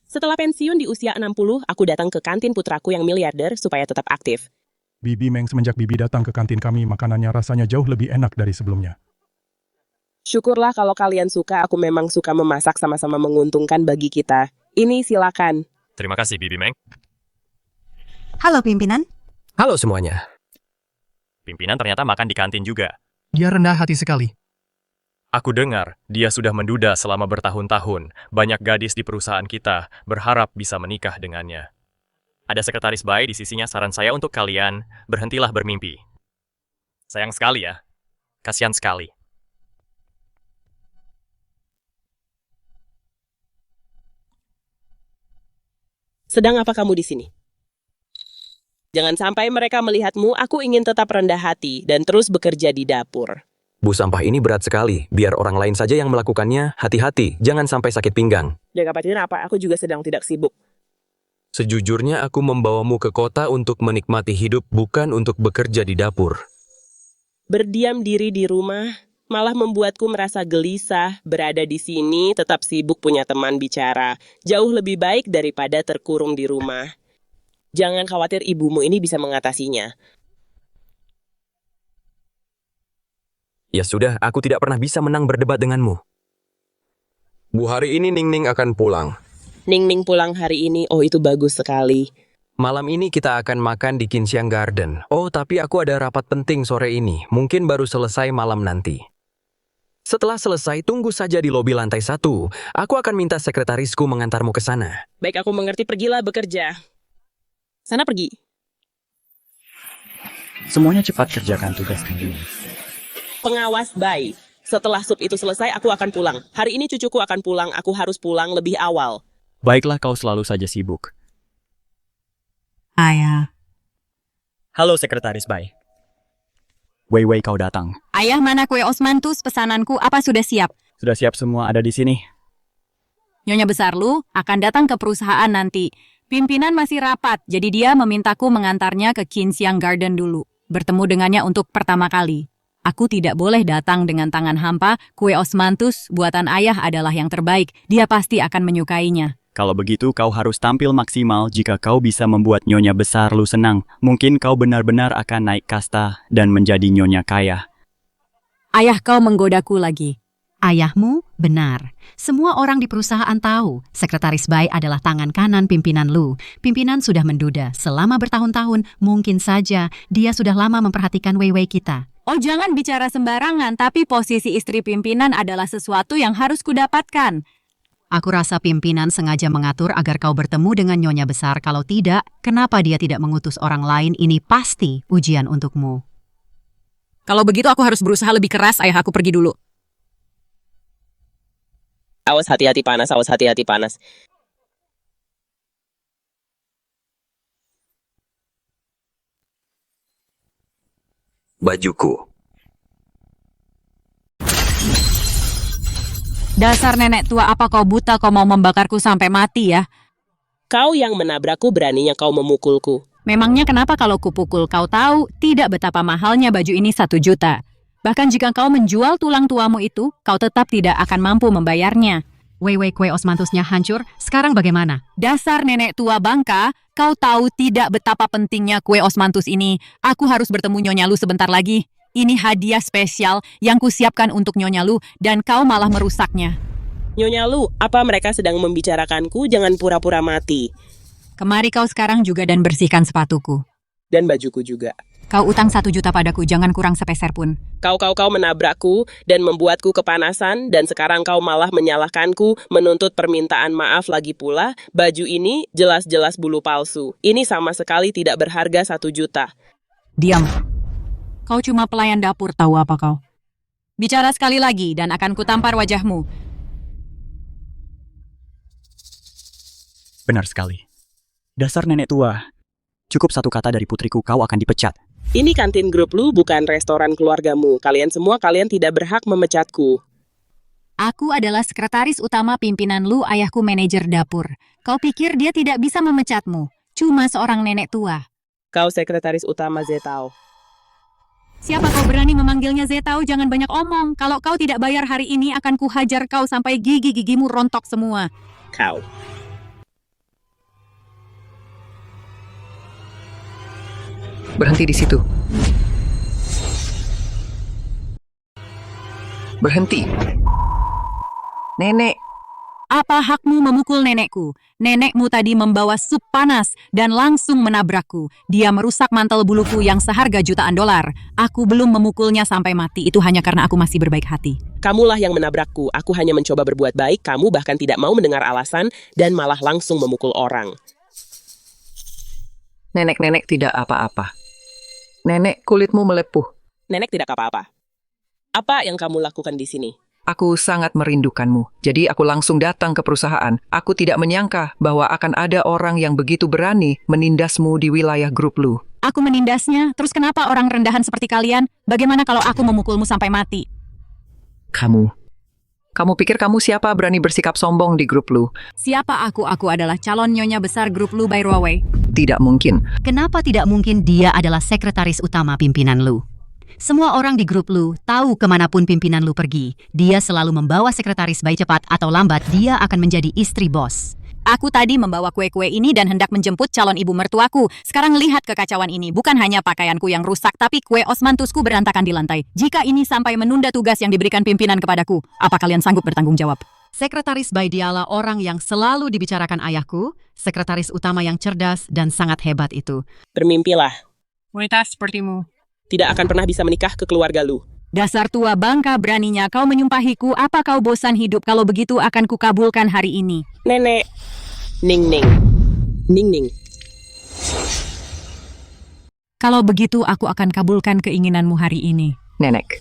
Setelah pensiun di usia 60, aku datang ke kantin putraku yang miliarder supaya tetap aktif. Bibi Meng, semenjak Bibi datang ke kantin kami, makanannya rasanya jauh lebih enak dari sebelumnya. Syukurlah kalau kalian suka, aku memang suka memasak, sama-sama menguntungkan bagi kita. Ini silakan. Terima kasih, Bibi Meng. Halo pimpinan. Halo semuanya. Pimpinan ternyata makan di kantin juga. Dia rendah hati sekali. Aku dengar dia sudah menduda selama bertahun-tahun. Banyak gadis di perusahaan kita berharap bisa menikah dengannya. Ada sekretaris bayi di sisinya. Saran saya untuk kalian, berhentilah bermimpi. Sayang sekali ya. Kasihan sekali. Sedang apa kamu di sini? Jangan sampai mereka melihatmu, aku ingin tetap rendah hati dan terus bekerja di dapur. Bu, sampah ini berat sekali. Biar orang lain saja yang melakukannya. Hati-hati, jangan sampai sakit pinggang. Jaga pacitan apa? Aku juga sedang tidak sibuk. Sejujurnya aku membawamu ke kota untuk menikmati hidup, bukan untuk bekerja di dapur. Berdiam diri di rumah malah membuatku merasa gelisah. Berada di sini tetap sibuk punya teman bicara. Jauh lebih baik daripada terkurung di rumah. Jangan khawatir, ibumu ini bisa mengatasinya. Ya sudah, aku tidak pernah bisa menang berdebat denganmu. Bu, hari ini Ning akan pulang. Ning pulang hari ini, oh itu bagus sekali. Malam ini kita akan makan di Kinsiang Garden. Oh, tapi aku ada rapat penting sore ini. Mungkin baru selesai malam nanti. Setelah selesai, tunggu saja di lobi lantai 1. Aku akan minta sekretarisku mengantarmu ke sana. Baik, aku mengerti, pergilah bekerja. Sana pergi. Semuanya cepat kerjakan tugas ini. Pengawas bayi. Setelah sup itu selesai, aku akan pulang. Hari ini cucuku akan pulang, aku harus pulang lebih awal. Baiklah, kau selalu saja sibuk. Ayah. Halo Sekretaris Bai. Wei, kau datang. Ayah, mana kue osmanthus pesananku? Apa sudah siap? Sudah siap semua, ada di sini. Nyonya besar lu akan datang ke perusahaan nanti. Pimpinan masih rapat, jadi dia memintaku mengantarnya ke Kinsiang Garden dulu. Bertemu dengannya untuk pertama kali. Aku tidak boleh datang dengan tangan hampa. Kue osmanthus buatan ayah adalah yang terbaik. Dia pasti akan menyukainya. Kalau begitu, kau harus tampil maksimal jika kau bisa membuat nyonya besar lu senang. Mungkin kau benar-benar akan naik kasta dan menjadi nyonya kaya. Ayah, kau menggodaku lagi. Ayahmu benar. Semua orang di perusahaan tahu Sekretaris Bai adalah tangan kanan pimpinan Lu. Pimpinan sudah menduda selama bertahun-tahun. Mungkin saja dia sudah lama memperhatikan Wei kita. Oh, jangan bicara sembarangan, tapi posisi istri pimpinan adalah sesuatu yang harus kudapatkan. Aku rasa pimpinan sengaja mengatur agar kau bertemu dengan nyonya besar. Kalau tidak, kenapa dia tidak mengutus orang lain? Ini pasti ujian untukmu. Kalau begitu aku harus berusaha lebih keras. Ayah, aku pergi dulu. Awas hati-hati panas, awas hati-hati panas. Bajuku. Dasar nenek tua, apa kau buta? Kau mau membakarku sampai mati ya? Kau yang menabrakku, beraninya kau memukulku. Memangnya kenapa kalau kupukul? Kau tahu tidak betapa mahalnya baju ini 1 juta. Bahkan jika kau menjual tulang tuamu itu, kau tetap tidak akan mampu membayarnya. Wei, kue osmanthusnya hancur. Sekarang bagaimana? Dasar nenek tua bangka, kau tahu tidak betapa pentingnya kue osmanthus ini. Aku harus bertemu Nyonya Lu sebentar lagi. Ini hadiah spesial yang kusiapkan untuk Nyonya Lu dan kau malah merusaknya. Nyonya Lu, apa mereka sedang membicarakanku? Jangan pura-pura mati. Kemari kau sekarang juga dan bersihkan sepatuku. Dan bajuku juga. Kau utang 1 juta padaku, jangan kurang sepeser pun. Kau menabrakku dan membuatku kepanasan, dan sekarang kau malah menyalahkanku, menuntut permintaan maaf lagi pula. Baju ini jelas-jelas bulu palsu. Ini sama sekali tidak berharga 1 juta. Diam. Kau cuma pelayan dapur, tahu apa kau? Bicara sekali lagi dan akan kutampar wajahmu. Benar sekali. Dasar nenek tua. Cukup 1 kata dari putriku, kau akan dipecat. Ini kantin grup Lu, bukan restoran keluargamu. Kalian tidak berhak memecatku. Aku adalah sekretaris utama pimpinan Lu, ayahku manajer dapur. Kau pikir dia tidak bisa memecatmu? Cuma seorang nenek tua. Kau sekretaris utama Zetao. Siapa kau berani memanggilnya Zetao? Jangan banyak omong. Kalau kau tidak bayar hari ini, akan kuhajar kau sampai gigi-gigimu rontok semua. Kau. Berhenti di situ. Berhenti. Nenek, Apa hakmu memukul nenekku? Nenekmu tadi membawa sup panas dan langsung menabrakku. Dia merusak mantel buluku yang seharga jutaan dolar. Aku belum memukulnya sampai mati. Itu hanya karena aku masih berbaik hati. Kamulah yang menabrakku. Aku hanya mencoba berbuat baik. Kamu bahkan tidak mau mendengar alasan dan malah langsung memukul orang. nenek tidak apa-apa. Nenek, kulitmu melepuh. Nenek tidak apa-apa. Apa yang kamu lakukan di sini? Aku sangat merindukanmu. Jadi aku langsung datang ke perusahaan. Aku tidak menyangka bahwa akan ada orang yang begitu berani menindasmu di wilayah grup Lu. Aku menindasnya. Terus kenapa orang rendahan seperti kalian? Bagaimana kalau aku memukulmu sampai mati? Kamu pikir kamu siapa berani bersikap sombong di grup Lu? Siapa aku? Aku adalah calon nyonya besar grup Lu by Huawei. Tidak mungkin. Kenapa tidak mungkin dia adalah sekretaris utama pimpinan Lu? Semua orang di grup Lu tahu kemanapun pimpinan Lu pergi. Dia selalu membawa sekretaris baik cepat atau lambat dia akan menjadi istri bos. Aku tadi membawa kue-kue ini dan hendak menjemput calon ibu mertuaku. Sekarang lihat kekacauan ini. Bukan hanya pakaianku yang rusak, tapi kue osmantusku berantakan di lantai. Jika ini sampai menunda tugas yang diberikan pimpinan kepadaku, apa kalian sanggup bertanggung jawab? Sekretaris Bai dialah orang yang selalu dibicarakan ayahku, sekretaris utama yang cerdas dan sangat hebat itu. Bermimpilah. Wanita sepertimu. Tidak akan pernah bisa menikah ke keluarga Lu. Dasar tua bangka, beraninya kau menyumpahiku. Apa kau bosan hidup? Kalau begitu akan kukabulkan hari ini. Nenek. Ning Ning. Ning Ning. Kalau begitu aku akan kabulkan keinginanmu hari ini. Nenek,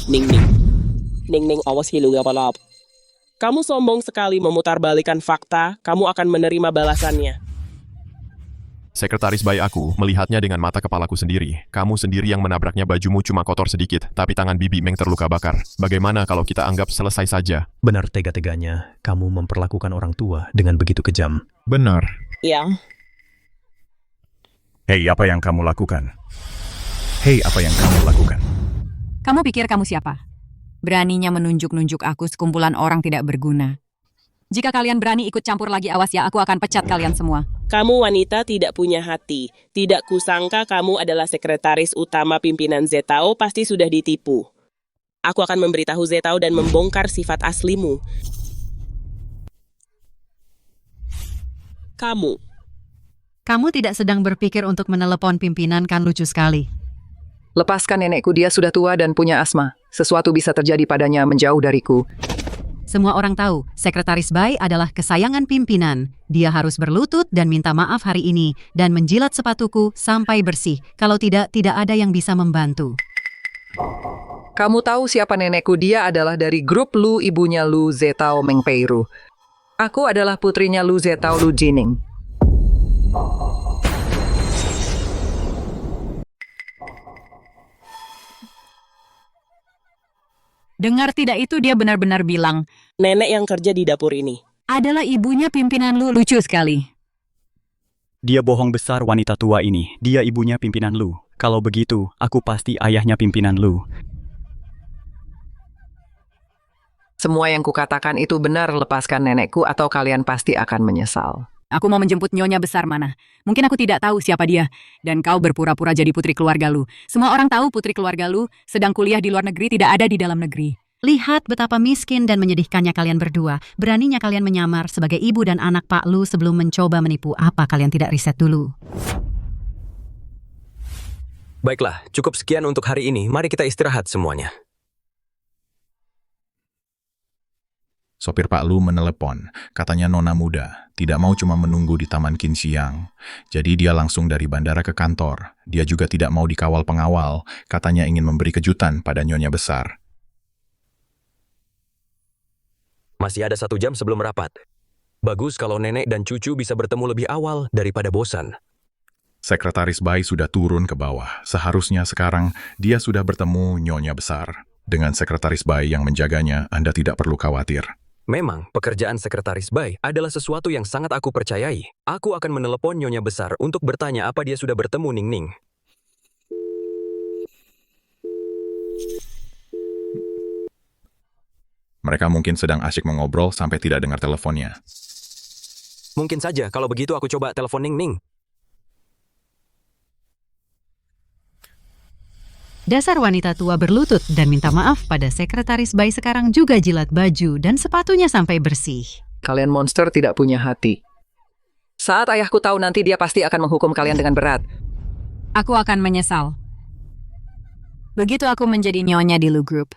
Ning Ning. Ning Ning awas hilu gapalap. Kamu sombong sekali memutarbalikan fakta, kamu akan menerima balasannya. Sekretaris bayi aku melihatnya dengan mata kepalaku sendiri. Kamu sendiri yang menabraknya, bajumu cuma kotor sedikit, tapi tangan Bibi Meng terluka bakar. Bagaimana kalau kita anggap selesai saja? Benar tega-teganya kamu memperlakukan orang tua dengan begitu kejam. Benar. Ya, Hei, apa yang kamu lakukan? Hei, apa yang kamu lakukan? Kamu pikir kamu siapa? Beraninya menunjuk-nunjuk aku sekumpulan orang tidak berguna. Jika kalian berani ikut campur lagi, awas ya, aku akan pecat kalian semua. kamu wanita tidak punya hati. Tidak kusangka kamu adalah sekretaris utama pimpinan Zetao, pasti sudah ditipu. Aku akan memberitahu Zetao dan membongkar sifat aslimu. Kamu tidak sedang berpikir untuk menelepon pimpinan, kan? Lucu sekali. lepaskan nenekku, dia sudah tua dan punya asma. Sesuatu bisa terjadi padanya menjauh dariku. Semua orang tahu, Sekretaris Bai adalah kesayangan pimpinan. Dia harus berlutut dan minta maaf hari ini, dan menjilat sepatuku sampai bersih. Kalau tidak, tidak ada yang bisa membantu. Kamu tahu siapa nenekku? Dia adalah dari grup Lu, ibunya Lu Zetao Mengpeiru. Aku adalah putrinya Lu Zetao Lu Jining. Dengar tidak, itu dia benar-benar bilang, Nenek yang kerja di dapur ini. adalah ibunya pimpinan Lu. Lucu sekali. Dia bohong besar, wanita tua ini. Dia ibunya pimpinan Lu. Kalau begitu, aku pasti ayahnya pimpinan Lu. Semua yang kukatakan itu benar, lepaskan nenekku atau kalian pasti akan menyesal. Aku mau menjemput nyonya besar mana. Mungkin aku tidak tahu siapa dia. Dan kau berpura-pura jadi putri keluarga Lu. Semua orang tahu putri keluarga Lu sedang kuliah di luar negeri, tidak ada di dalam negeri. Lihat betapa miskin dan menyedihkannya kalian berdua. Beraninya kalian menyamar sebagai ibu dan anak Pak Lu sebelum mencoba menipu. Apa kalian tidak riset dulu? Baiklah, cukup sekian untuk hari ini. Mari kita istirahat semuanya. Sopir Pak Lu menelepon. Katanya nona muda. Tidak mau cuma menunggu di Taman Kinsiang. Jadi dia langsung dari bandara ke kantor. Dia juga tidak mau dikawal pengawal. Katanya ingin memberi kejutan pada nyonya besar. Masih ada 1 jam sebelum rapat. Bagus kalau nenek dan cucu bisa bertemu lebih awal daripada bosan. Sekretaris Bai sudah turun ke bawah. Seharusnya sekarang dia sudah bertemu nyonya besar. Dengan Sekretaris Bai yang menjaganya, Anda tidak perlu khawatir. Memang, pekerjaan sekretaris Bai adalah sesuatu yang sangat aku percayai. Aku akan menelepon nyonya besar untuk bertanya apa dia sudah bertemu Ning Ning. Mereka mungkin sedang asyik mengobrol sampai tidak dengar teleponnya. Mungkin saja, kalau begitu aku coba telepon Ning Ning. Dasar wanita tua berlutut dan minta maaf pada sekretaris Bai sekarang juga jilat baju dan sepatunya sampai bersih. Kalian monster tidak punya hati. Saat ayahku tahu nanti dia pasti akan menghukum kalian dengan berat. Aku akan menyesal. Begitu aku menjadi nyonya di Lu Group,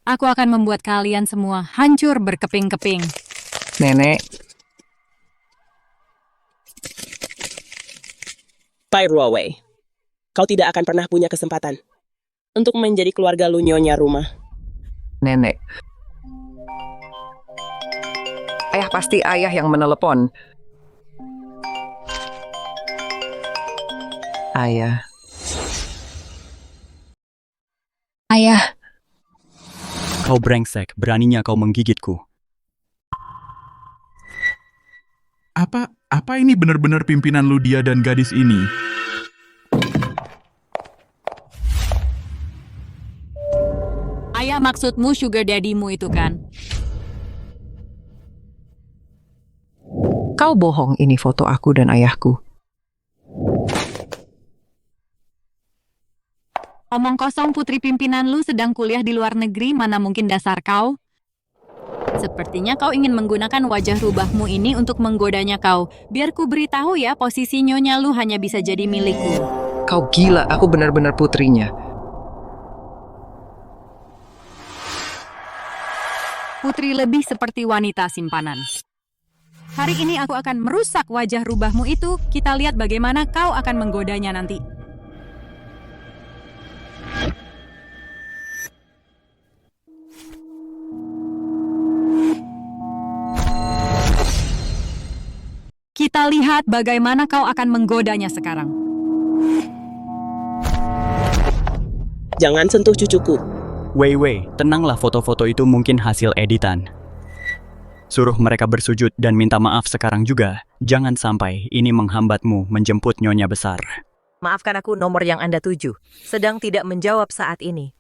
aku akan membuat kalian semua hancur berkeping-keping. Nenek, Pai Ruowei, kau tidak akan pernah punya kesempatan untuk menjadi keluarga lu nyonya rumah. nenek. Ayah pasti ayah yang menelepon. Ayah. Ayah, Kau brengsek, beraninya kau menggigitku. Apa ini benar-benar pimpinan Ludia dan gadis ini? Ayah, maksudmu sugar daddy-mu itu kan? Kau bohong, ini foto aku dan ayahku. Omong kosong, putri pimpinan lu sedang kuliah di luar negeri, mana mungkin dasar kau? Sepertinya kau ingin menggunakan wajah rubahmu ini untuk menggodanya kau. Biar ku beritahu ya, posisi nyonya lu hanya bisa jadi milikku. Kau gila, aku benar-benar putrinya. Putri lebih seperti wanita simpanan. Hari ini aku akan merusak wajah rubahmu itu. Kita lihat bagaimana kau akan menggodanya nanti. Kita lihat bagaimana kau akan menggodanya sekarang. Jangan sentuh cucuku. Wei, tenanglah, foto-foto itu mungkin hasil editan. Suruh mereka bersujud dan minta maaf sekarang juga. Jangan sampai ini menghambatmu menjemput nyonya besar. Maafkan aku, nomor yang Anda tuju sedang tidak menjawab saat ini.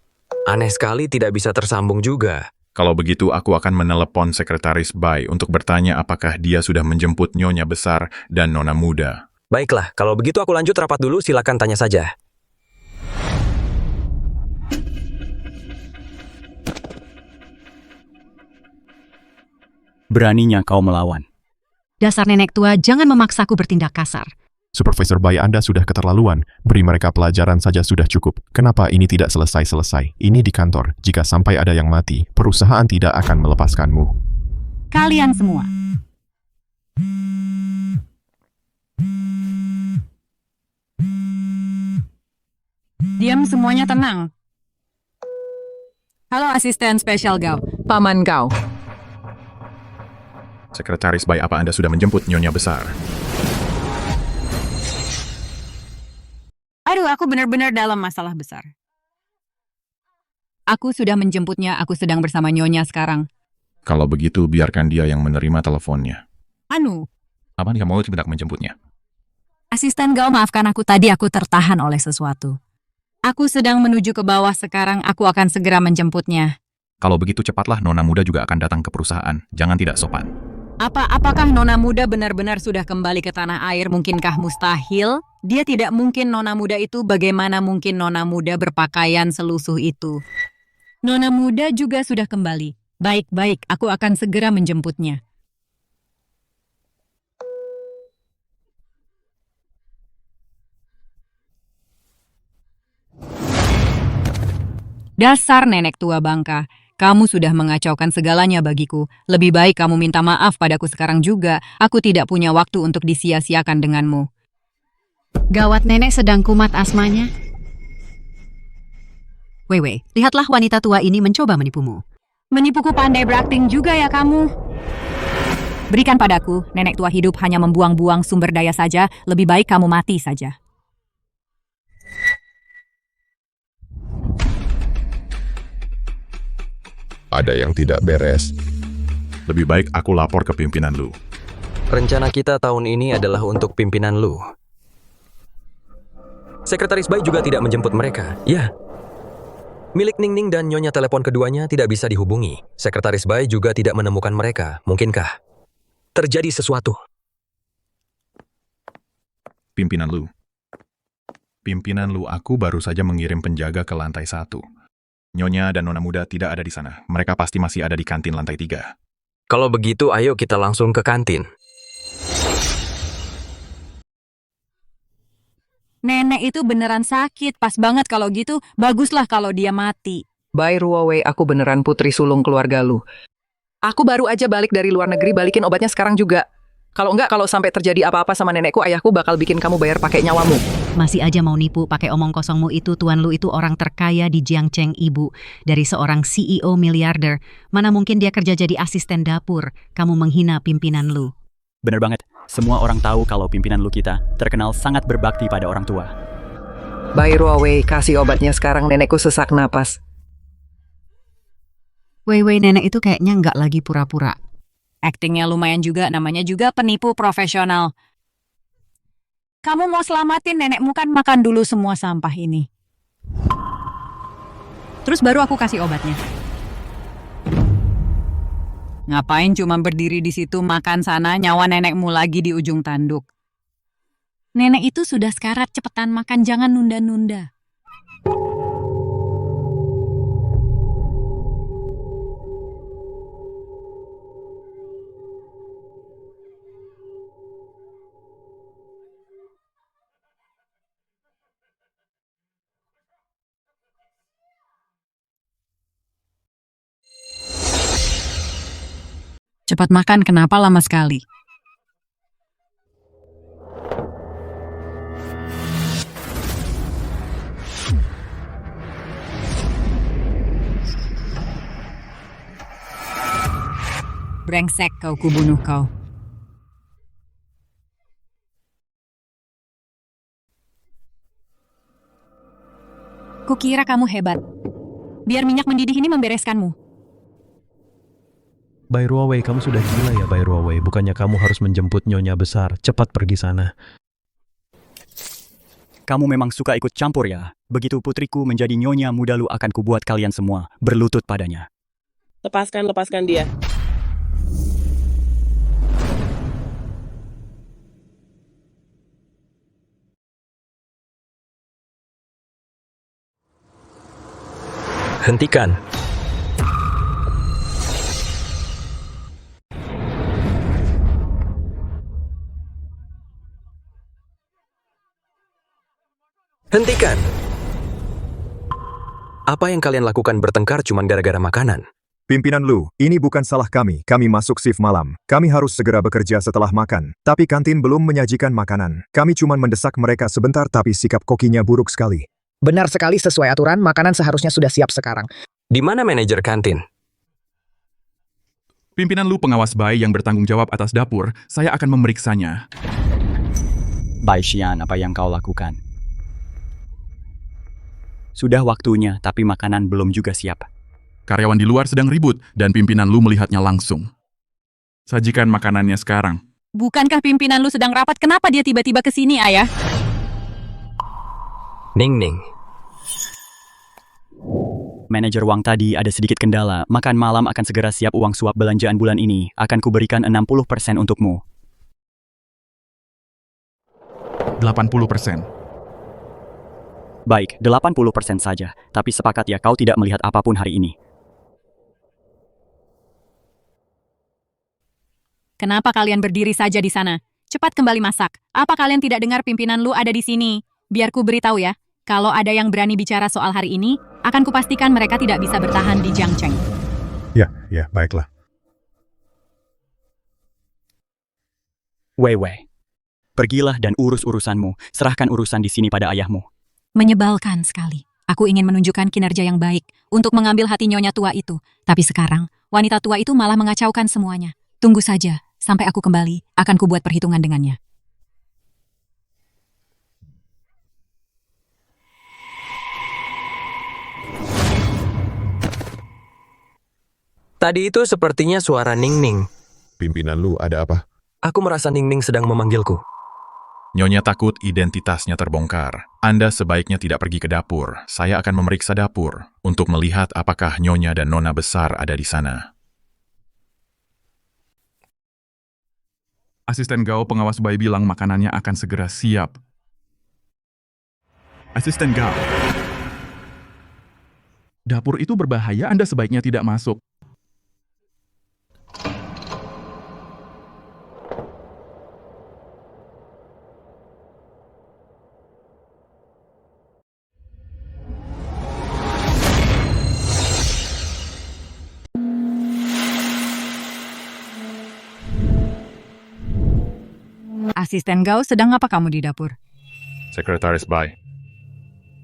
Aneh sekali tidak bisa tersambung juga. Kalau begitu aku akan menelepon sekretaris Bai untuk bertanya apakah dia sudah menjemput nyonya besar dan nona muda. Baiklah, kalau begitu aku lanjut rapat dulu, silakan tanya saja. Beraninya kau melawan. Dasar nenek tua, jangan memaksaku bertindak kasar. Supervisor Bai Anda sudah keterlaluan. Beri mereka pelajaran saja sudah cukup. Kenapa ini tidak selesai-selesai? Ini di kantor. Jika sampai ada yang mati, perusahaan tidak akan melepaskanmu. Kalian semua. Diam, semuanya tenang. Halo asisten spesial Gao. Paman kau. Sekretaris Bai, apa Anda sudah menjemput nyonya besar? Aduh, aku benar-benar dalam masalah besar. Aku sudah menjemputnya, aku sedang bersama nyonya sekarang. Kalau begitu, biarkan dia yang menerima teleponnya. Anu, Apa dia mau tidak menjemputnya? asisten Gao, maafkan aku, tadi aku tertahan oleh sesuatu. Aku sedang menuju ke bawah sekarang, aku akan segera menjemputnya. Kalau begitu cepatlah, nona muda juga akan datang ke perusahaan. Jangan tidak sopan. Apakah nona muda benar-benar sudah kembali ke tanah air? Mungkinkah mustahil? Dia tidak mungkin, nona muda itu. Bagaimana mungkin nona muda berpakaian selusuh itu? Nona muda juga sudah kembali. Baik, aku akan segera menjemputnya. Dasar nenek tua bangka. Kamu sudah mengacaukan segalanya bagiku. Lebih baik kamu minta maaf padaku sekarang juga. Aku tidak punya waktu untuk disia-siakan denganmu. Gawat, nenek sedang kumat asmanya. Wei, lihatlah wanita tua ini mencoba menipumu. Menipuku pandai berakting juga ya kamu. Berikan padaku, nenek tua hidup hanya membuang-buang sumber daya saja. Lebih baik kamu mati saja. Ada yang tidak beres. Lebih baik aku lapor ke pimpinan Lu. Rencana kita tahun ini adalah untuk pimpinan Lu. Sekretaris Bai juga tidak menjemput mereka. Ya. Milik Ningning dan nyonya telepon keduanya tidak bisa dihubungi. Sekretaris Bai juga tidak menemukan mereka. Mungkinkah terjadi sesuatu? Pimpinan Lu. Pimpinan Lu aku baru saja mengirim penjaga ke lantai 1. Nyonya dan Nona Muda tidak ada di sana. Mereka pasti masih ada di kantin lantai 3. Kalau begitu, ayo kita langsung ke kantin. Nenek itu beneran sakit, pas banget kalau gitu, baguslah kalau dia mati. Bai Ruowei, aku beneran putri sulung keluarga Lu. Aku baru aja balik dari luar negeri, balikin obatnya sekarang juga. Kalau enggak, kalau sampai terjadi apa-apa sama nenekku, ayahku bakal bikin kamu bayar pakai nyawamu. Masih aja mau nipu pakai omong kosongmu itu. Tuan Lu itu orang terkaya di Jiangcheng, Ibu. Dari seorang CEO miliarder. Mana mungkin dia kerja jadi asisten dapur. Kamu menghina pimpinan Lu. Bener banget, semua orang tahu kalau pimpinan Lu kita terkenal sangat berbakti pada orang tua. Bai Ruowei, kasih obatnya sekarang, nenekku sesak napas. Wei, nenek itu kayaknya nggak lagi pura-pura. Aktingnya lumayan juga, namanya juga penipu profesional. Kamu mau selamatin nenekmu kan, makan dulu semua sampah ini. Terus baru aku kasih obatnya. Ngapain cuma berdiri di situ makan sana, nyawa nenekmu lagi di ujung tanduk. Nenek itu sudah sekarat, cepetan makan, jangan nunda-nunda. Cepat makan, kenapa lama sekali? Brengsek kau, kubunuh kau. Kukira kamu hebat. Biar minyak mendidih ini membereskanmu. Bai Ruowei, kamu sudah gila ya, Bai Ruowei. Bukannya kamu harus menjemput nyonya besar. Cepat pergi sana. Kamu memang suka ikut campur ya? Begitu putriku menjadi nyonya muda Lu akan kubuat kalian semua berlutut padanya. Lepaskan dia. Hentikan. Hentikan. Apa yang kalian lakukan bertengkar cuma gara-gara makanan? Pimpinan Lu, ini bukan salah kami. Kami masuk shift malam. Kami harus segera bekerja setelah makan. Tapi kantin belum menyajikan makanan. Kami cuma mendesak mereka sebentar tapi sikap kokinya buruk sekali. Benar sekali, sesuai aturan, makanan seharusnya sudah siap sekarang. Di mana manajer kantin? Pimpinan Lu pengawas Bai yang bertanggung jawab atas dapur, saya akan memeriksanya. Bai Xian, apa yang kau lakukan? Sudah waktunya, tapi makanan belum juga siap. Karyawan di luar sedang ribut, dan pimpinan Lu melihatnya langsung. Sajikan makanannya sekarang. Bukankah pimpinan Lu sedang rapat? Kenapa dia tiba-tiba ke sini, Ayah? Ning. Manajer Wang tadi ada sedikit kendala. Makan malam akan segera siap. Uang suap belanjaan bulan ini akan kuberikan 60% untukmu. 80%. Baik, 80% saja. Tapi sepakat ya, kau tidak melihat apapun hari ini. Kenapa kalian berdiri saja di sana? Cepat kembali masak. Apa kalian tidak dengar pimpinan Lu ada di sini? Biar ku beritahu ya. Kalau ada yang berani bicara soal hari ini, akan kupastikan mereka tidak bisa bertahan di Jiangcheng. Ya, baiklah. Wei, pergilah dan urus urusanmu. Serahkan urusan di sini pada ayahmu. Menyebalkan sekali. Aku ingin menunjukkan kinerja yang baik untuk mengambil hati nyonya tua itu. Tapi sekarang, wanita tua itu malah mengacaukan semuanya. Tunggu saja, sampai aku kembali, akan kubuat perhitungan dengannya. Tadi itu sepertinya suara Ning. Pimpinan Lu, ada apa? Aku merasa Ning sedang memanggilku. Nyonya takut identitasnya terbongkar. Anda sebaiknya tidak pergi ke dapur. Saya akan memeriksa dapur untuk melihat apakah Nyonya dan Nona besar ada di sana. Asisten Gao pengawas Bai bilang makanannya akan segera siap. Asisten Gao. Dapur itu berbahaya, Anda sebaiknya tidak masuk. Asisten Gao, sedang apa kamu di dapur? Sekretaris Bai.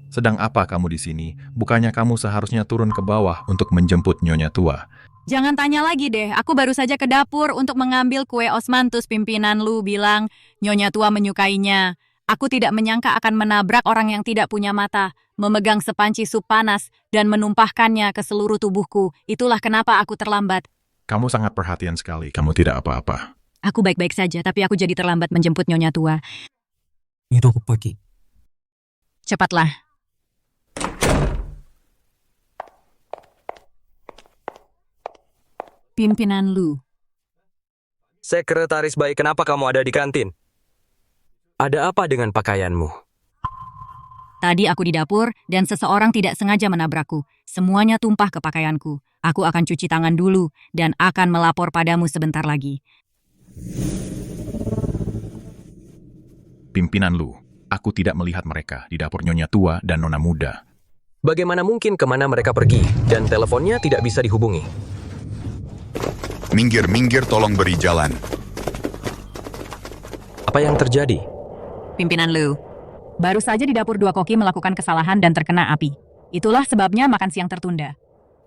Sedang apa kamu di sini? Bukannya kamu seharusnya turun ke bawah untuk menjemput Nyonya Tua? Jangan tanya lagi deh, aku baru saja ke dapur untuk mengambil kue osmanthus. Pimpinan Lu bilang Nyonya Tua menyukainya. Aku tidak menyangka akan menabrak orang yang tidak punya mata, memegang sepanci sup panas, dan menumpahkannya ke seluruh tubuhku. Itulah kenapa aku terlambat. Kamu sangat perhatian sekali, kamu tidak apa-apa. Aku baik-baik saja, tapi aku jadi terlambat menjemput Nyonya Tua. Itu aku pergi. Cepatlah. Pimpinan Lu. Sekretaris Bai, kenapa kamu ada di kantin? Ada apa dengan pakaianmu? Tadi aku di dapur dan seseorang tidak sengaja menabrakku. Semuanya tumpah ke pakaianku. Aku akan cuci tangan dulu dan akan melapor padamu sebentar lagi. Pimpinan Lu, aku tidak melihat mereka di dapur Nyonya Tua dan Nona Muda. Bagaimana mungkin kemana mereka pergi dan teleponnya tidak bisa dihubungi? Minggir, tolong beri jalan. Apa yang terjadi? Pimpinan Lu, baru saja di dapur dua koki melakukan kesalahan dan terkena api. Itulah sebabnya makan siang tertunda.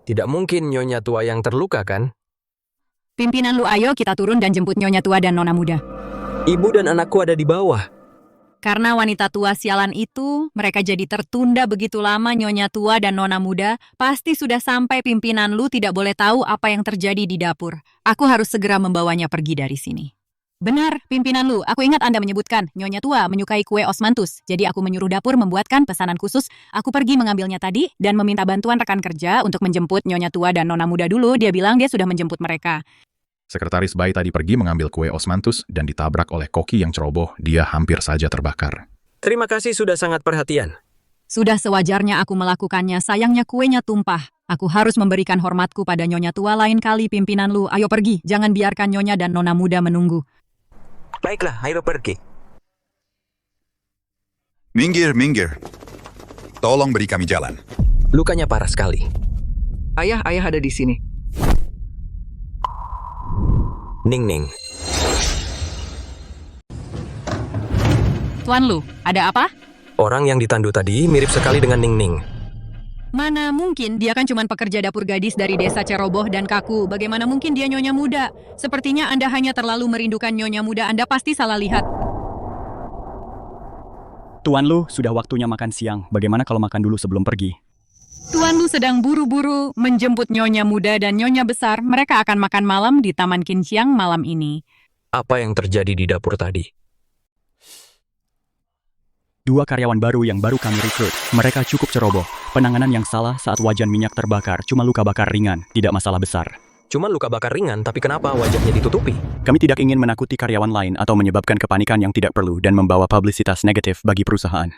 Tidak mungkin Nyonya Tua yang terluka, kan? Pimpinan Lu, ayo kita turun dan jemput Nyonya Tua dan Nona Muda. Ibu dan anakku ada di bawah. Karena wanita tua sialan itu, mereka jadi tertunda begitu lama. Nyonya Tua dan Nona Muda pasti sudah sampai. Pimpinan Lu tidak boleh tahu apa yang terjadi di dapur. Aku harus segera membawanya pergi dari sini. Benar, Pimpinan Lu. Aku ingat Anda menyebutkan Nyonya Tua menyukai kue osmanthus. Jadi aku menyuruh dapur membuatkan pesanan khusus. Aku pergi mengambilnya tadi dan meminta bantuan rekan kerja untuk menjemput Nyonya Tua dan Nona Muda dulu. Dia bilang dia sudah menjemput mereka. Sekretaris Bai tadi pergi mengambil kue osmanthus dan ditabrak oleh koki yang ceroboh. Dia hampir saja terbakar. Terima kasih sudah sangat perhatian. Sudah sewajarnya aku melakukannya. Sayangnya kuenya tumpah. Aku harus memberikan hormatku pada Nyonya Tua lain kali. Pimpinan Lu, ayo pergi. Jangan biarkan Nyonya dan Nona Muda menunggu. Baiklah, ayo pergi. Minggir. Tolong beri kami jalan. Lukanya parah sekali. Ayah ada di sini. Ning. Tuan Lu, ada apa? Orang yang ditandu tadi mirip sekali dengan Ning. Mana mungkin, dia kan cuma pekerja dapur gadis dari desa ceroboh dan kaku. Bagaimana mungkin dia Nyonya Muda? Sepertinya Anda hanya terlalu merindukan Nyonya Muda. Anda pasti salah lihat. Tuan Lu, sudah waktunya makan siang. Bagaimana kalau makan dulu sebelum pergi? Tuan Lu sedang buru-buru menjemput Nyonya Muda dan Nyonya Besar. Mereka akan makan malam di Taman Qinxiang malam ini. Apa yang terjadi di dapur tadi? Dua karyawan baru yang baru kami rekrut. Mereka cukup ceroboh. Penanganan yang salah saat wajan minyak terbakar. Cuma luka bakar ringan, tidak masalah besar. Cuma luka bakar ringan, tapi kenapa wajahnya ditutupi? Kami tidak ingin menakuti karyawan lain atau menyebabkan kepanikan yang tidak perlu dan membawa publisitas negatif bagi perusahaan.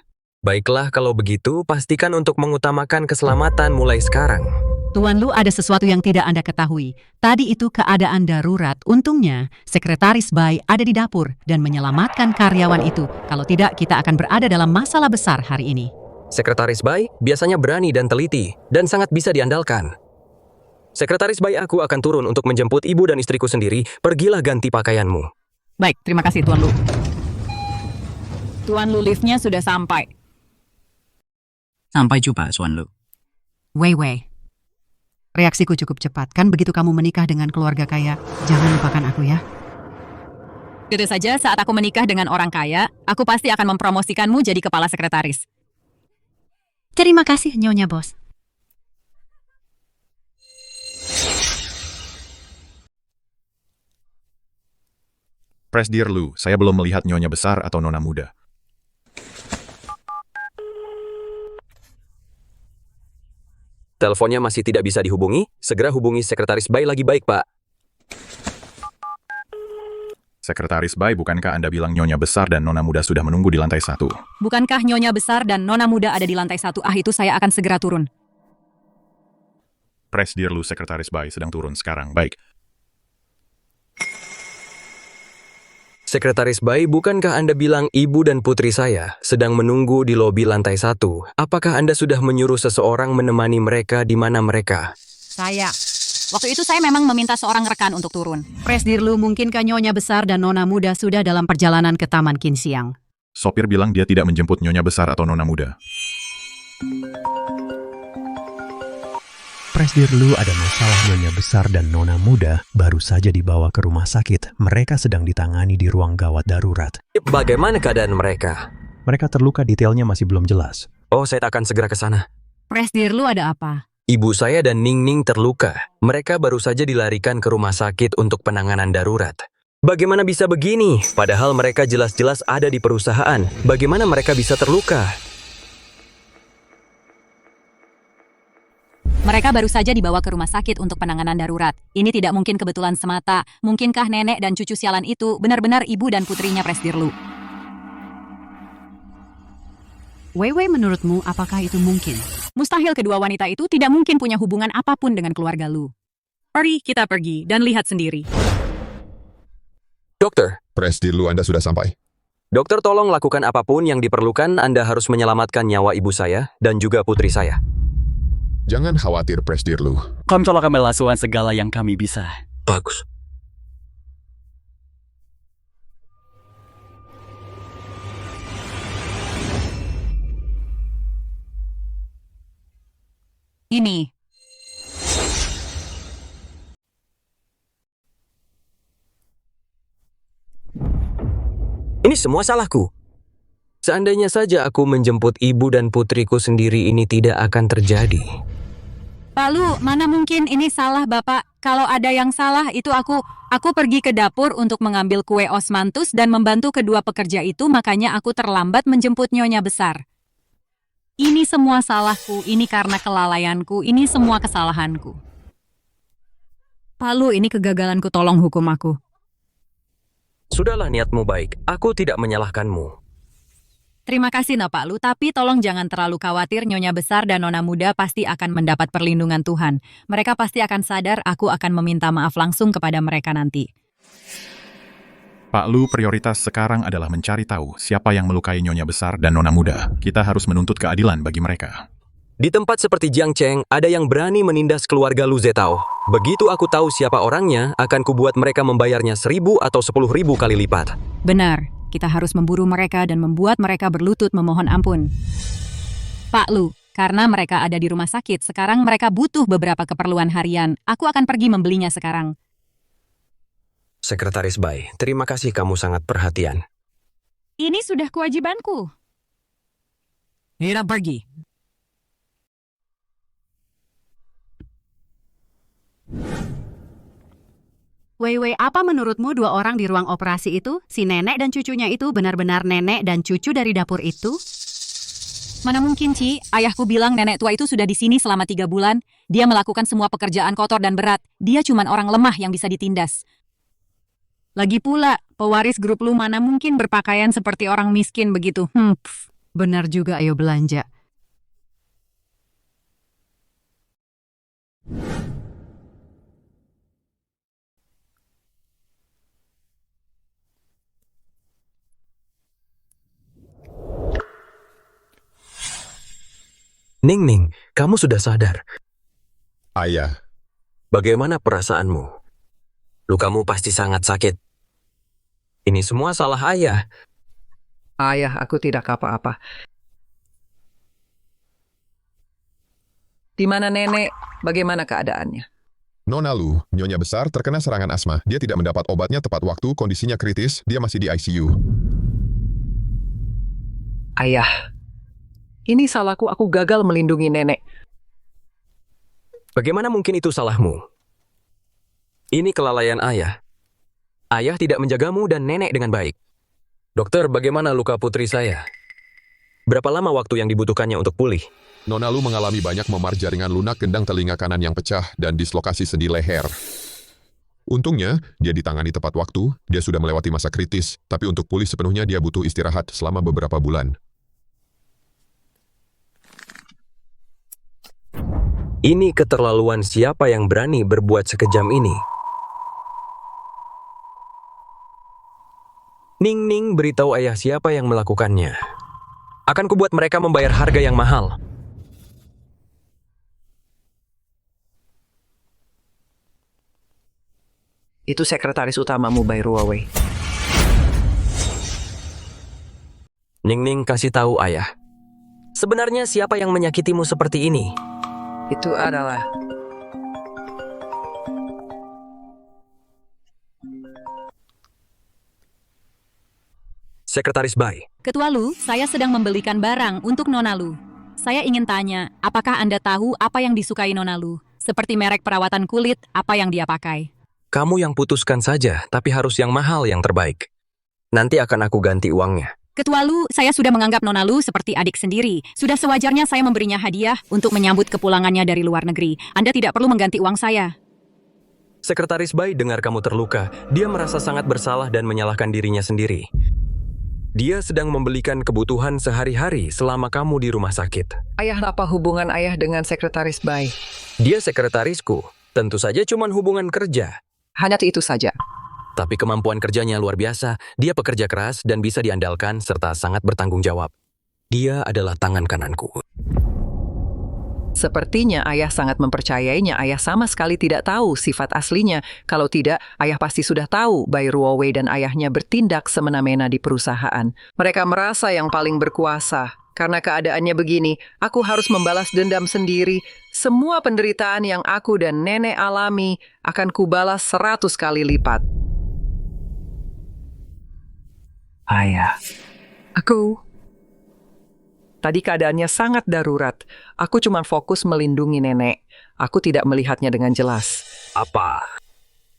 Baiklah, kalau begitu, pastikan untuk mengutamakan keselamatan mulai sekarang. Tuan Lu, ada sesuatu yang tidak Anda ketahui. Tadi itu keadaan darurat. Untungnya, Sekretaris Bai ada di dapur dan menyelamatkan karyawan itu. Kalau tidak, kita akan berada dalam masalah besar hari ini. Sekretaris Bai biasanya berani dan teliti, dan sangat bisa diandalkan. Sekretaris Bai, aku akan turun untuk menjemput ibu dan istriku sendiri. Pergilah ganti pakaianmu. Baik, terima kasih Tuan Lu. Tuan Lu, liftnya sudah sampai. Sampai jumpa, Tuan Lu. Wei. Reaksiku cukup cepat. Kan begitu kamu menikah dengan keluarga kaya, jangan lupakan aku ya. Tentu saja saat aku menikah dengan orang kaya, aku pasti akan mempromosikanmu jadi kepala sekretaris. Terima kasih, Nyonya Bos. Presdir Lu, saya belum melihat Nyonya Besar atau Nona Muda. Teleponnya masih tidak bisa dihubungi? Segera hubungi Sekretaris Bai lagi baik, Pak. Sekretaris Bai, bukankah Anda bilang Nyonya Besar dan Nona Muda sudah menunggu di lantai 1? Bukankah Nyonya Besar dan Nona Muda ada di lantai 1? Itu saya akan segera turun. Presdirlu Sekretaris Bai sedang turun sekarang. Baik. Sekretaris Bai, bukankah Anda bilang ibu dan putri saya sedang menunggu di lobi lantai 1? Apakah Anda sudah menyuruh seseorang menemani mereka di mana mereka? Saya. Waktu itu saya memang meminta seorang rekan untuk turun. Presdirlu, mungkinkah Nyonya Besar dan Nona Muda sudah dalam perjalanan ke Taman Qinxiang? Sopir bilang dia tidak menjemput Nyonya Besar atau Nona Muda. Presdirlu, ada masalah. Nyonya Besar dan Nona Muda baru saja dibawa ke rumah sakit. Mereka sedang ditangani di ruang gawat darurat. Bagaimana keadaan mereka? Mereka terluka, detailnya masih belum jelas. Oh, saya akan segera ke sana. Presdirlu, ada apa? Ibu saya dan Ning Ning terluka. Mereka baru saja dilarikan ke rumah sakit untuk penanganan darurat. Bagaimana bisa begini? Padahal mereka jelas-jelas ada di perusahaan. Bagaimana mereka bisa terluka? Mereka baru saja dibawa ke rumah sakit untuk penanganan darurat. Ini tidak mungkin kebetulan semata. Mungkinkah nenek dan cucu sialan itu benar-benar ibu dan putrinya Presdirlu? Weiwei, menurutmu apakah itu mungkin? Mustahil kedua wanita itu tidak mungkin punya hubungan apapun dengan keluarga Lu. Mari kita pergi dan lihat sendiri. Dokter. Presdirlu, Anda sudah sampai. Dokter, tolong lakukan apapun yang diperlukan. Anda harus menyelamatkan nyawa ibu saya dan juga putri saya. Jangan khawatir, Presdirlu. Kami telah melakukan segala yang kami bisa. Bagus. Ini. Ini semua salahku. Seandainya saja aku menjemput ibu dan putriku sendiri, ini tidak akan terjadi. Lalu, mana mungkin ini salah Bapak? Kalau ada yang salah itu aku pergi ke dapur untuk mengambil kue osmanthus dan membantu kedua pekerja itu, makanya aku terlambat menjemput Nyonya Besar. Ini semua salahku, ini karena kelalaianku, ini semua kesalahanku. Lalu ini kegagalanku, tolong hukum aku. Sudahlah, niatmu baik. Aku tidak menyalahkanmu. Terima kasih Pak Lu, tapi tolong jangan terlalu khawatir. Nyonya Besar dan Nona Muda pasti akan mendapat perlindungan Tuhan. Mereka pasti akan sadar, aku akan meminta maaf langsung kepada mereka nanti. Pak Lu, prioritas sekarang adalah mencari tahu siapa yang melukai Nyonya Besar dan Nona Muda. Kita harus menuntut keadilan bagi mereka. Di tempat seperti Jiang Cheng, ada yang berani menindas keluarga Lu Zetao. Begitu aku tahu siapa orangnya, akan kubuat mereka membayarnya 1.000 atau 10.000 kali lipat. Benar, kita harus memburu mereka dan membuat mereka berlutut memohon ampun. Pak Lu, karena mereka ada di rumah sakit, sekarang mereka butuh beberapa keperluan harian. Aku akan pergi membelinya sekarang. Sekretaris Bai, terima kasih, kamu sangat perhatian. Ini sudah kewajibanku. Kita pergi. Weiwei, apa menurutmu dua orang di ruang operasi itu? Si nenek dan cucunya itu benar-benar nenek dan cucu dari dapur itu? Mana mungkin, Ci? Ayahku bilang nenek tua itu sudah di sini selama 3 bulan. Dia melakukan semua pekerjaan kotor dan berat. Dia cuma orang lemah yang bisa ditindas. Lagi pula, pewaris grup Lu mana mungkin berpakaian seperti orang miskin begitu? Benar juga, ayo belanja. Ning Ning, kamu sudah sadar? Ayah. Bagaimana perasaanmu? Lukamu pasti sangat sakit. Ini semua salah ayah. Ayah, aku tidak apa-apa. Di mana nenek? Bagaimana keadaannya? Nona Lu, Nyonya Besar terkena serangan asma. Dia tidak mendapat obatnya tepat waktu, kondisinya kritis, dia masih di ICU. Ayah, ini salahku, aku gagal melindungi nenek. Bagaimana mungkin itu salahmu? Ini kelalaian ayah. Ayah tidak menjagamu dan nenek dengan baik. Dokter, bagaimana luka putri saya? Berapa lama waktu yang dibutuhkannya untuk pulih? Nona Lu mengalami banyak memar jaringan lunak gendang telinga kanan yang pecah dan dislokasi sendi leher. Untungnya, dia ditangani tepat waktu, dia sudah melewati masa kritis, tapi untuk pulih sepenuhnya dia butuh istirahat selama beberapa bulan. Ini keterlaluan, siapa yang berani berbuat sekejam ini? Ning Ning, beritahu ayah siapa yang melakukannya. Akan kubuat mereka membayar harga yang mahal. Itu sekretaris utamamu, Bai Ruowei. Ning Ning, kasih tahu ayah. Sebenarnya siapa yang menyakitimu seperti ini? Itu adalah... Sekretaris Bai. Ketua Lu, saya sedang membelikan barang untuk Nona Lu. Saya ingin tanya, apakah Anda tahu apa yang disukai Nona Lu? Seperti merek perawatan kulit, apa yang dia pakai? Kamu yang putuskan saja, tapi harus yang mahal yang terbaik. Nanti akan aku ganti uangnya. Ketua Lu, saya sudah menganggap Nona Lu seperti adik sendiri. Sudah sewajarnya saya memberinya hadiah untuk menyambut kepulangannya dari luar negeri. Anda tidak perlu mengganti uang saya. Sekretaris Bai dengar kamu terluka. Dia merasa sangat bersalah dan menyalahkan dirinya sendiri. Dia sedang membelikan kebutuhan sehari-hari selama kamu di rumah sakit. Ayah, apa hubungan ayah dengan sekretaris Bai? Dia sekretarisku. Tentu saja cuma hubungan kerja. Hanya itu saja. Tapi kemampuan kerjanya luar biasa. Dia pekerja keras dan bisa diandalkan serta sangat bertanggung jawab. Dia adalah tangan kananku. Sepertinya ayah sangat mempercayainya. Ayah sama sekali tidak tahu sifat aslinya. Kalau tidak, ayah pasti sudah tahu Bai Ruowei dan ayahnya bertindak semena-mena di perusahaan. Mereka merasa yang paling berkuasa. Karena keadaannya begini, aku harus membalas dendam sendiri. Semua penderitaan yang aku dan nenek alami akan kubalas 100 kali lipat. Ayah, Tadi keadaannya sangat darurat. Aku cuma fokus melindungi nenek. Aku tidak melihatnya dengan jelas. Apa?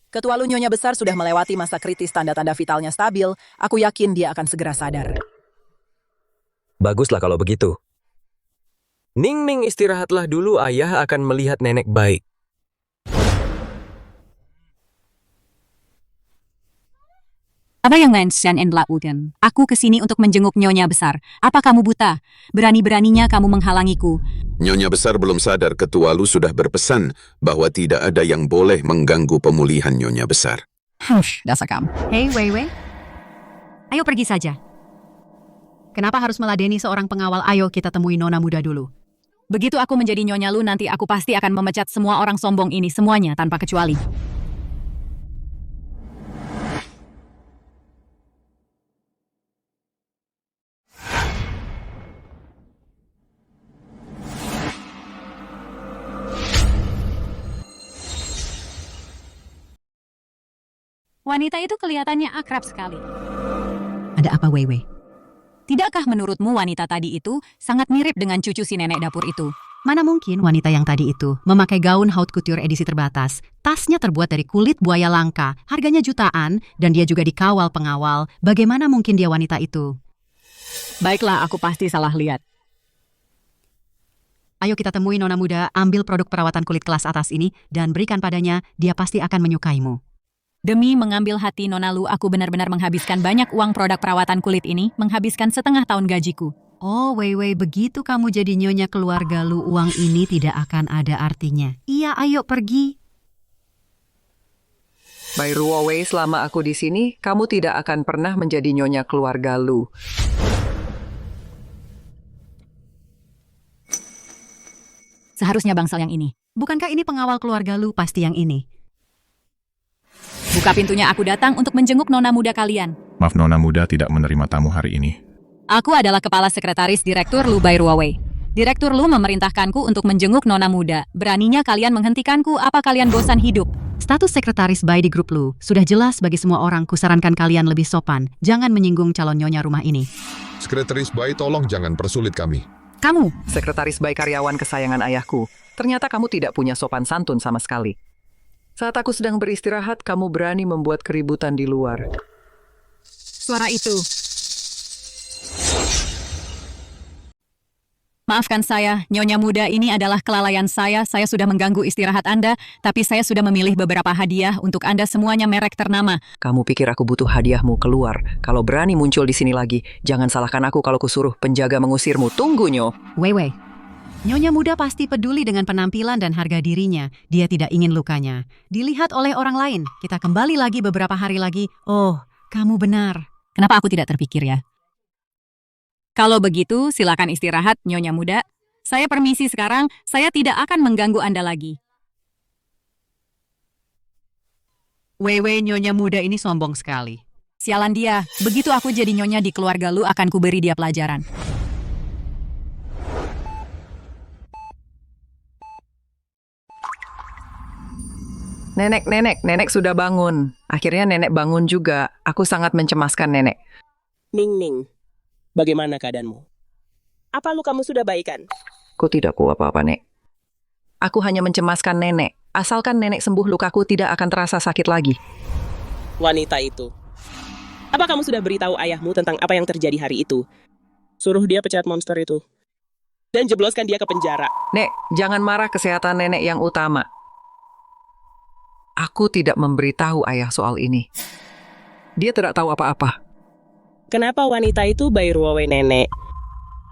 Ketua Lu Nyonya Besar sudah melewati masa kritis, tanda-tanda vitalnya stabil. Aku yakin dia akan segera sadar. Baguslah kalau begitu. Ning Ning, istirahatlah dulu, ayah akan melihat nenek baik. Apa yang Lanshan and lakukan? Aku kesini untuk menjenguk Nyonya Besar. Apa kamu buta? Berani-beraninya kamu menghalangiku. Nyonya Besar belum sadar Ketua Lu sudah berpesan bahwa tidak ada yang boleh mengganggu pemulihan Nyonya Besar. Hush, dasar kamu. Hei, Wei Wei. Ayo pergi saja. Kenapa harus meladeni seorang pengawal? Ayo kita temui Nona muda dulu. Begitu aku menjadi Nyonya Lu, nanti aku pasti akan memecat semua orang sombong ini, semuanya tanpa kecuali. Wanita itu kelihatannya akrab sekali. Ada apa, Wei Wei? Tidakkah menurutmu wanita tadi itu sangat mirip dengan cucu si nenek dapur itu? Mana mungkin wanita yang tadi itu memakai gaun haute couture edisi terbatas, tasnya terbuat dari kulit buaya langka, harganya jutaan, dan dia juga dikawal pengawal. Bagaimana mungkin dia wanita itu? Baiklah, aku pasti salah lihat. Ayo kita temui Nona muda, ambil produk perawatan kulit kelas atas ini, dan berikan padanya, dia pasti akan menyukaimu. Demi mengambil hati Nona Lu, aku benar-benar menghabiskan banyak uang produk perawatan kulit ini, menghabiskan setengah tahun gajiku. Oh, Wei Wei, begitu kamu jadi nyonya keluarga Lu, uang ini tidak akan ada artinya. Iya, ayo pergi. Bai Ruowei, selama aku di sini, kamu tidak akan pernah menjadi nyonya keluarga Lu. Seharusnya bangsal yang ini. Bukankah ini pengawal keluarga Lu? Pasti yang ini. Buka pintunya, aku datang untuk menjenguk Nona muda kalian. Maaf, Nona muda tidak menerima tamu hari ini. Aku adalah kepala sekretaris Direktur Lu Bai Ruowei. Direktur Lu memerintahkanku untuk menjenguk Nona muda. Beraninya kalian menghentikanku, apa kalian bosan hidup? Status sekretaris Bai di grup Lu sudah jelas bagi semua orang. Kusarankan kalian lebih sopan. Jangan menyinggung calon nyonya rumah ini. Sekretaris Bai, tolong jangan persulit kami. Kamu, sekretaris Bai, karyawan kesayangan ayahku. Ternyata kamu tidak punya sopan santun sama sekali. Saat aku sedang beristirahat, kamu berani membuat keributan di luar. Suara itu. Maafkan saya, Nyonya Muda, ini adalah kelalaian saya. Saya sudah mengganggu istirahat Anda, tapi saya sudah memilih beberapa hadiah untuk Anda semuanya merek ternama. Kamu pikir aku butuh hadiahmu? Keluar. Kalau berani muncul di sini lagi, jangan salahkan aku kalau kusuruh penjaga mengusirmu. Tunggu, Nyo. Wei. Nyonya Muda pasti peduli dengan penampilan dan harga dirinya. Dia tidak ingin lukanya dilihat oleh orang lain. Kita kembali lagi beberapa hari lagi. Oh, kamu benar. Kenapa aku tidak terpikir ya? Kalau begitu, silakan istirahat, Nyonya Muda. Saya permisi sekarang, saya tidak akan mengganggu Anda lagi. Wei, Nyonya Muda ini sombong sekali. Sialan dia, begitu aku jadi nyonya di keluarga lu akan kuberi dia pelajaran. Nenek sudah bangun. Akhirnya nenek bangun juga. Aku sangat mencemaskan nenek. Ning, bagaimana keadaanmu? Apa lukamu sudah baikan? Aku tidak kuat apa-apa, Nek. Aku hanya mencemaskan nenek. Asalkan nenek sembuh, lukaku tidak akan terasa sakit lagi. Wanita itu. Apa kamu sudah beritahu ayahmu tentang apa yang terjadi hari itu? Suruh dia pecat monster itu. Dan jebloskan dia ke penjara. Nek, jangan marah, kesehatan nenek yang utama. Aku tidak memberitahu ayah soal ini. Dia tidak tahu apa-apa. Kenapa wanita itu Bairuowe nenek?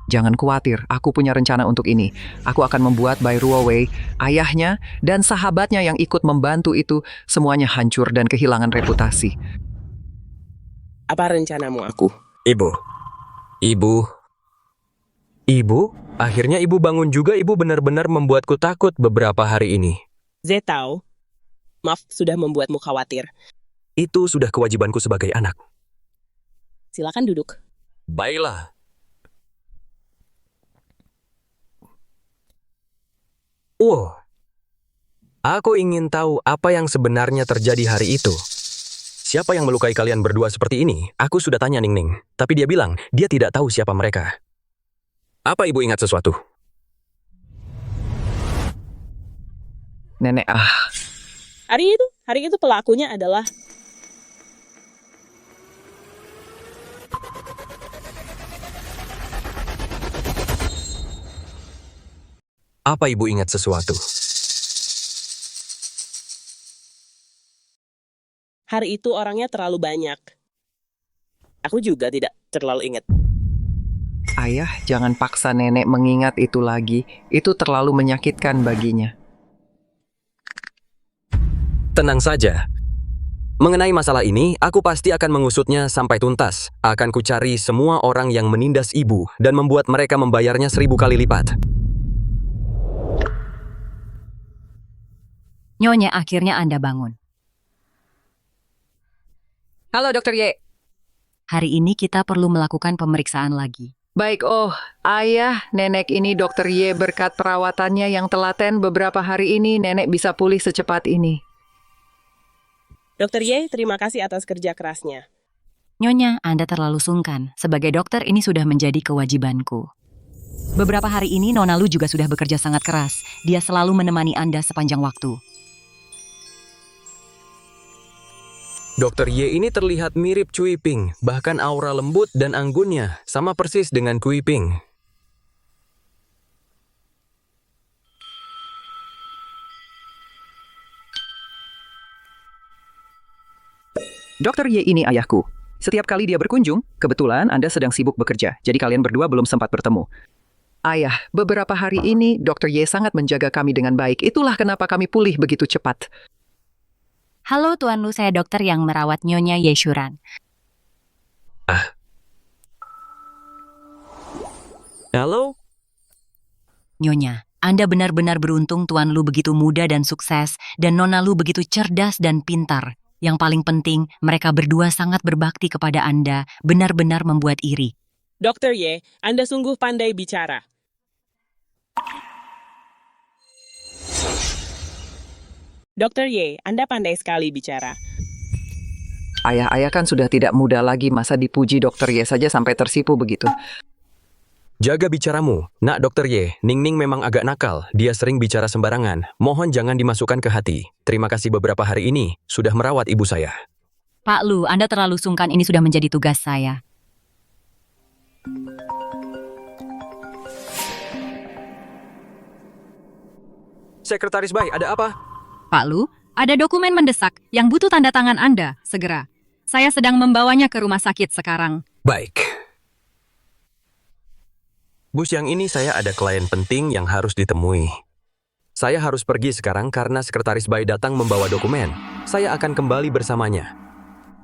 Jangan khawatir, aku punya rencana untuk ini. Aku akan membuat Bairuowe, ayahnya, dan sahabatnya yang ikut membantu itu semuanya hancur dan kehilangan reputasi. Apa rencanamu aku? Ibu, akhirnya ibu bangun juga. Ibu benar-benar membuatku takut beberapa hari ini. Zetao, maaf sudah membuatmu khawatir. Itu sudah kewajibanku sebagai anak. Silakan duduk. Baiklah. Aku ingin tahu apa yang sebenarnya terjadi hari itu. Siapa yang melukai kalian berdua seperti ini? Aku sudah tanya Ning, tapi dia bilang dia tidak tahu siapa mereka. Apa ibu ingat sesuatu? Nenek, Hari itu pelakunya adalah Apa ibu ingat sesuatu? hari itu orangnya terlalu banyak. Aku juga tidak terlalu ingat. ayah jangan paksa nenek mengingat itu lagi. Itu terlalu menyakitkan baginya. Tenang saja. Mengenai masalah ini, aku pasti akan mengusutnya sampai tuntas. Akan kucari semua orang yang menindas ibu dan membuat mereka membayarnya 1000 kali lipat. Nyonya, akhirnya Anda bangun. Halo, Dr. Ye. Hari ini kita perlu melakukan pemeriksaan lagi. Baik, ayah, nenek ini Dr. Ye berkat perawatannya yang telaten beberapa hari ini, nenek bisa pulih secepat ini. Dr. Ye, terima kasih atas kerja kerasnya. Nyonya, Anda terlalu sungkan. Sebagai dokter, ini sudah menjadi kewajibanku. Beberapa hari ini, Nona Lu juga sudah bekerja sangat keras. Dia selalu menemani Anda sepanjang waktu. Dr. Ye ini terlihat mirip Cui Ping, bahkan aura lembut dan anggunnya sama persis dengan Cui Ping. Dr. Ye ini ayahku. Setiap kali dia berkunjung, kebetulan Anda sedang sibuk bekerja, jadi kalian berdua belum sempat bertemu. Ayah, beberapa hari ini Dr. Ye sangat menjaga kami dengan baik. Itulah kenapa kami pulih begitu cepat. Halo Tuan Lu, saya dokter yang merawat Nyonya Yeshuran. Halo? Nyonya, Anda benar-benar beruntung Tuan Lu begitu muda dan sukses, dan Nona Lu begitu cerdas dan pintar. Yang paling penting, mereka berdua sangat berbakti kepada Anda, benar-benar membuat iri. Dr. Ye, Anda sungguh pandai bicara. Dr. Ye, Anda pandai sekali bicara. Ayah kan sudah tidak muda lagi, masa dipuji Dr. Ye saja sampai tersipu begitu. Jaga bicaramu, nak Dr. Ye. Ning memang agak nakal. Dia sering bicara sembarangan. Mohon jangan dimasukkan ke hati. Terima kasih beberapa hari ini sudah merawat ibu saya. Pak Lu, Anda terlalu sungkan, ini sudah menjadi tugas saya. Sekretaris Bai, ada apa? Pak Lu, ada dokumen mendesak yang butuh tanda tangan Anda, segera. Saya sedang membawanya ke rumah sakit sekarang. Baik. Bu, siang ini saya ada klien penting yang harus ditemui. Saya harus pergi sekarang karena Sekretaris Bai datang membawa dokumen. Saya akan kembali bersamanya.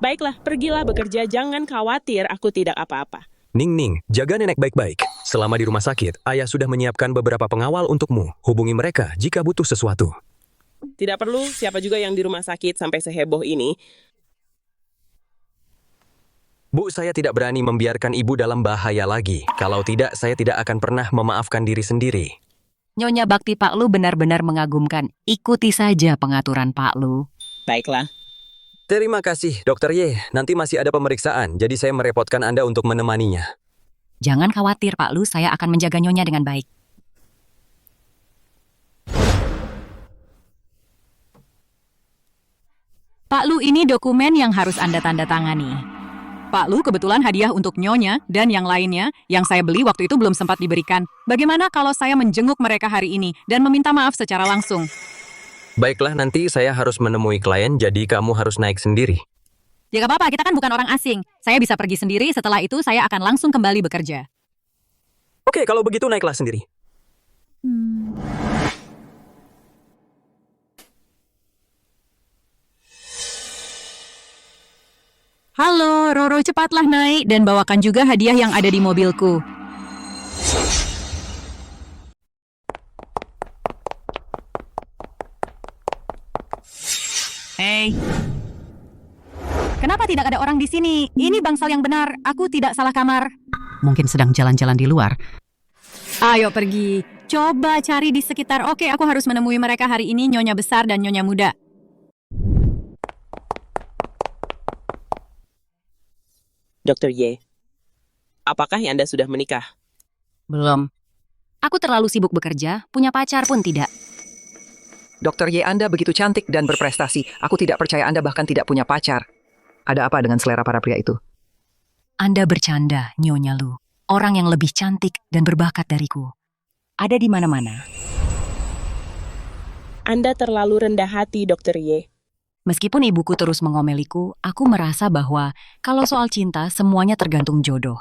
Baiklah, pergilah bekerja, jangan khawatir, aku tidak apa-apa. Ning, jaga nenek baik-baik. Selama di rumah sakit, ayah sudah menyiapkan beberapa pengawal untukmu. Hubungi mereka jika butuh sesuatu. Tidak perlu, siapa juga yang di rumah sakit sampai seheboh ini. Bu, saya tidak berani membiarkan ibu dalam bahaya lagi. Kalau tidak, saya tidak akan pernah memaafkan diri sendiri. Nyonya Bakti Pak Lu benar-benar mengagumkan. Ikuti saja pengaturan Pak Lu. Baiklah. Terima kasih, Dokter Ye. Nanti masih ada pemeriksaan, jadi saya merepotkan Anda untuk menemaninya. Jangan khawatir Pak Lu, saya akan menjaga Nyonya dengan baik. Pak Lu, ini dokumen yang harus Anda tanda tangani. Pak Lu, kebetulan hadiah untuk Nyonya dan yang lainnya yang saya beli waktu itu belum sempat diberikan. Bagaimana kalau saya menjenguk mereka hari ini dan meminta maaf secara langsung? Baiklah, nanti saya harus menemui klien, jadi kamu harus naik sendiri. Ya gak apa-apa, kita kan bukan orang asing. Saya bisa pergi sendiri, setelah itu saya akan langsung kembali bekerja. Oke, kalau begitu naiklah sendiri. Halo, Roro, cepatlah naik dan bawakan juga hadiah yang ada di mobilku. Hei. Kenapa tidak ada orang di sini? Ini bangsal yang benar. Aku tidak salah kamar. Mungkin sedang jalan-jalan di luar. Ayo pergi. Coba cari di sekitar. Oke, aku harus menemui mereka hari ini, Nyonya Besar dan Nyonya Muda. Dr. Ye, apakah Anda sudah menikah? Belum. Aku terlalu sibuk bekerja, punya pacar pun tidak. Dokter Ye, Anda begitu cantik dan berprestasi. Aku tidak percaya Anda bahkan tidak punya pacar. Ada apa dengan selera para pria itu? Anda bercanda, Nyonya Lu. Orang yang lebih cantik dan berbakat dariku. Ada di mana-mana. Anda terlalu rendah hati, Dr. Ye. Meskipun ibuku terus mengomeliku, aku merasa bahwa kalau soal cinta, semuanya tergantung jodoh.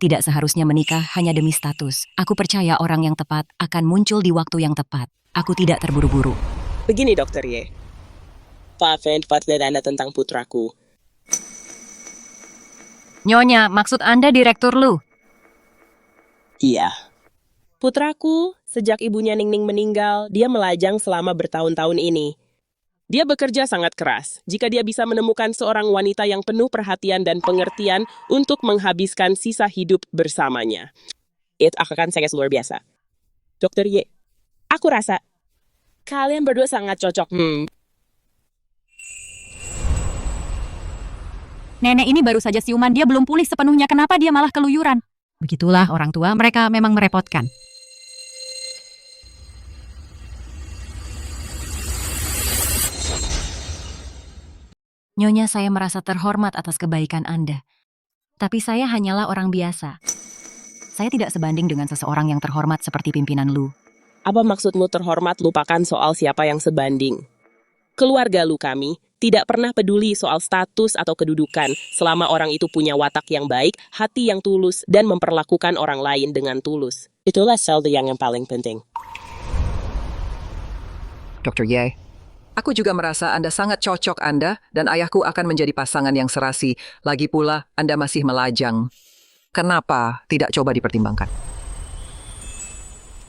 Tidak seharusnya menikah hanya demi status. Aku percaya orang yang tepat akan muncul di waktu yang tepat. Aku tidak terburu-buru. Begini, Dr. Ye. Maafin partner Anda tentang putraku. Nyonya, maksud Anda Direktur Lu? Iya. Putraku, sejak ibunya Ningning meninggal, dia melajang selama bertahun-tahun ini. Dia bekerja sangat keras. Jika dia bisa menemukan seorang wanita yang penuh perhatian dan pengertian untuk menghabiskan sisa hidup bersamanya, itu akan sangat luar biasa. Dr. Ye, aku rasa kalian berdua sangat cocok. Nenek ini baru saja siuman, dia belum pulih sepenuhnya. Kenapa dia malah keluyuran? Begitulah orang tua, mereka memang merepotkan. Nyonya, saya merasa terhormat atas kebaikan Anda. Tapi saya hanyalah orang biasa. Saya tidak sebanding dengan seseorang yang terhormat seperti pimpinan Lu. Apa maksudmu terhormat lupakan soal siapa yang sebanding? Keluarga Lu kami tidak pernah peduli soal status atau kedudukan selama orang itu punya watak yang baik, hati yang tulus, dan memperlakukan orang lain dengan tulus. Itulah yang paling penting. Dr. Ye, aku juga merasa Anda sangat cocok Anda dan ayahku akan menjadi pasangan yang serasi. Lagi pula, Anda masih melajang. Kenapa tidak coba dipertimbangkan?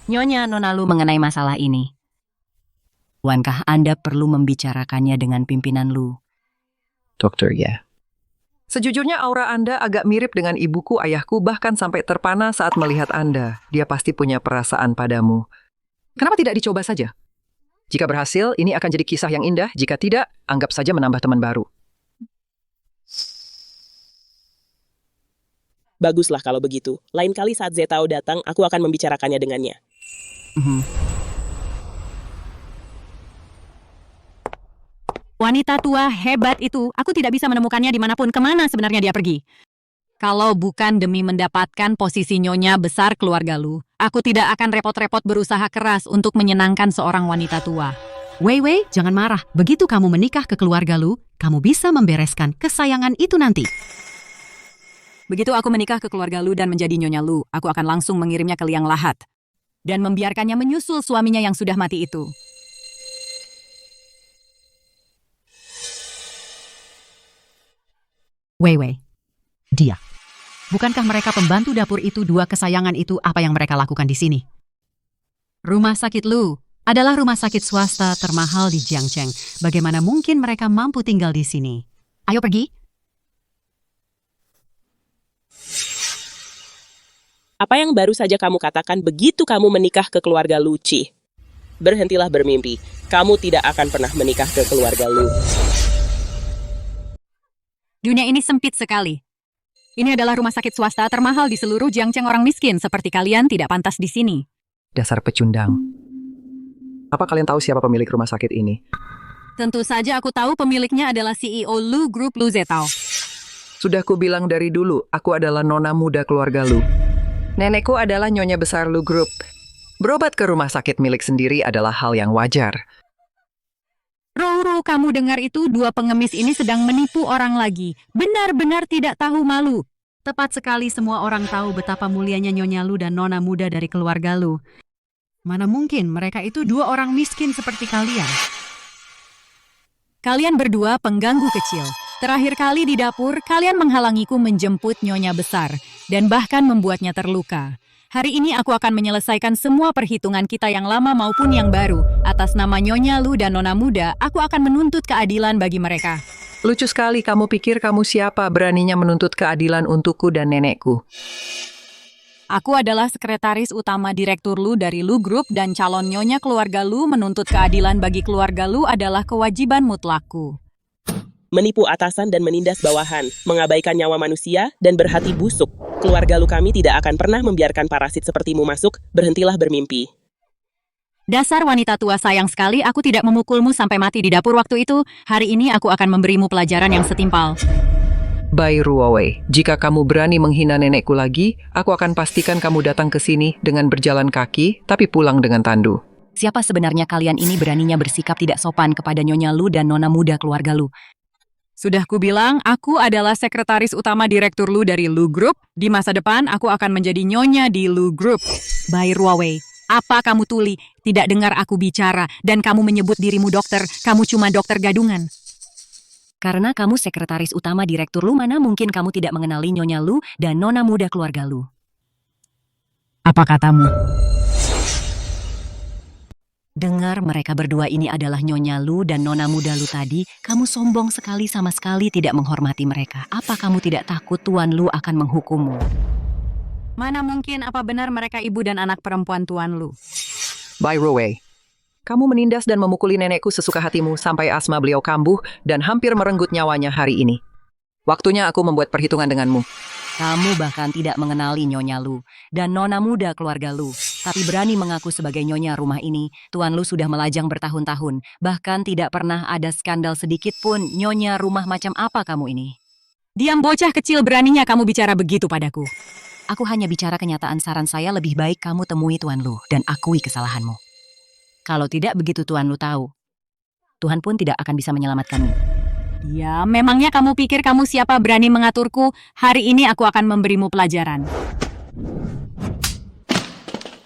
Nyonya Nona Lu mengenai masalah ini. Bukankah Anda perlu membicarakannya dengan pimpinan Lu? Dr. Ye. Sejujurnya aura Anda agak mirip dengan ibuku, ayahku, bahkan sampai terpana saat melihat Anda. Dia pasti punya perasaan padamu. Kenapa tidak dicoba saja? Jika berhasil, ini akan jadi kisah yang indah. Jika tidak, anggap saja menambah teman baru. Baguslah kalau begitu. Lain kali saat Zetao datang, aku akan membicarakannya dengannya. Wanita tua hebat itu, aku tidak bisa menemukannya dimanapun. Kemana sebenarnya dia pergi? Kalau bukan demi mendapatkan posisi nyonya besar keluarga Lu, aku tidak akan repot-repot berusaha keras untuk menyenangkan seorang wanita tua. Wei Wei, jangan marah. Begitu kamu menikah ke keluarga Lu, kamu bisa membereskan kesayangan itu nanti. Begitu aku menikah ke keluarga Lu dan menjadi nyonya Lu, aku akan langsung mengirimnya ke liang lahat dan membiarkannya menyusul suaminya yang sudah mati itu. Wei Wei, dia. Bukankah mereka pembantu dapur itu, dua kesayangan itu, apa yang mereka lakukan di sini? Rumah sakit Lu adalah rumah sakit swasta termahal di Jiangcheng. Bagaimana mungkin mereka mampu tinggal di sini? Ayo pergi. Apa yang baru saja kamu katakan begitu kamu menikah ke keluarga Lu, Ci? Berhentilah bermimpi. Kamu tidak akan pernah menikah ke keluarga Lu. Dunia ini sempit sekali. Ini adalah rumah sakit swasta termahal di seluruh Jiangcheng. Orang miskin seperti kalian tidak pantas di sini. Dasar pecundang. Apa kalian tahu siapa pemilik rumah sakit ini? Tentu saja aku tahu pemiliknya adalah CEO Lu Group, Lu Zetao. Sudah kubilang dari dulu, aku adalah nona muda keluarga Lu. Nenekku adalah nyonya besar Lu Group. Berobat ke rumah sakit milik sendiri adalah hal yang wajar. Roro, kamu dengar itu? Dua pengemis ini sedang menipu orang lagi. Benar-benar tidak tahu malu. Tepat sekali, semua orang tahu betapa mulianya Nyonya Lu dan nona muda dari keluarga Lu. Mana mungkin mereka itu dua orang miskin seperti kalian. Kalian berdua pengganggu kecil. Terakhir kali di dapur, kalian menghalangiku menjemput Nyonya besar dan bahkan membuatnya terluka. Hari ini aku akan menyelesaikan semua perhitungan kita yang lama maupun yang baru. Atas nama Nyonya Lu dan Nona Muda, aku akan menuntut keadilan bagi mereka. Lucu sekali, kamu pikir kamu siapa beraninya menuntut keadilan untukku dan nenekku? Aku adalah sekretaris utama Direktur Lu dari Lu Group dan calon Nyonya keluarga Lu. Menuntut keadilan bagi keluarga Lu adalah kewajiban mutlakku. Menipu atasan dan menindas bawahan, mengabaikan nyawa manusia, dan berhati busuk. Keluarga Lu kami tidak akan pernah membiarkan parasit sepertimu masuk. Berhentilah bermimpi. Dasar wanita tua, sayang sekali aku tidak memukulmu sampai mati di dapur waktu itu. Hari ini aku akan memberimu pelajaran yang setimpal. Bai Ruowei, jika kamu berani menghina nenekku lagi, aku akan pastikan kamu datang ke sini dengan berjalan kaki, tapi pulang dengan tandu. Siapa sebenarnya kalian ini beraninya bersikap tidak sopan kepada Nyonya Lu dan Nona Muda keluarga Lu? Sudah kubilang, aku adalah sekretaris utama Direktur Lu dari Lu Group. Di masa depan, aku akan menjadi nyonya di Lu Group. Bai Ruowei, apa kamu tuli? Tidak dengar aku bicara, dan kamu menyebut dirimu dokter. Kamu cuma dokter gadungan. Karena kamu sekretaris utama Direktur Lu, mana mungkin kamu tidak mengenali Nyonya Lu dan Nona Muda keluarga Lu? Apa katamu? Dengar mereka berdua ini adalah Nyonya Lu dan Nona Muda Lu tadi. Kamu sombong sekali, sama sekali tidak menghormati mereka. Apa kamu tidak takut Tuan Lu akan menghukummu? Mana mungkin, apa benar mereka ibu dan anak perempuan Tuan Lu? Bai Ruowei, kamu menindas dan memukuli nenekku sesuka hatimu sampai asma beliau kambuh dan hampir merenggut nyawanya hari ini. Waktunya aku membuat perhitungan denganmu. Kamu bahkan tidak mengenali Nyonya Lu dan Nona Muda keluarga Lu, tapi berani mengaku sebagai nyonya rumah ini. Tuan Lu sudah melajang bertahun-tahun, bahkan tidak pernah ada skandal sedikit pun. Nyonya rumah macam apa kamu ini? Diam bocah kecil, beraninya kamu bicara begitu padaku. Aku hanya bicara kenyataan. Saran saya lebih baik kamu temui Tuan Lu dan akui kesalahanmu. Kalau tidak, begitu Tuan Lu tahu, Tuhan pun tidak akan bisa menyelamatkanmu. Ya, memangnya kamu pikir kamu siapa berani mengaturku? Hari ini aku akan memberimu pelajaran.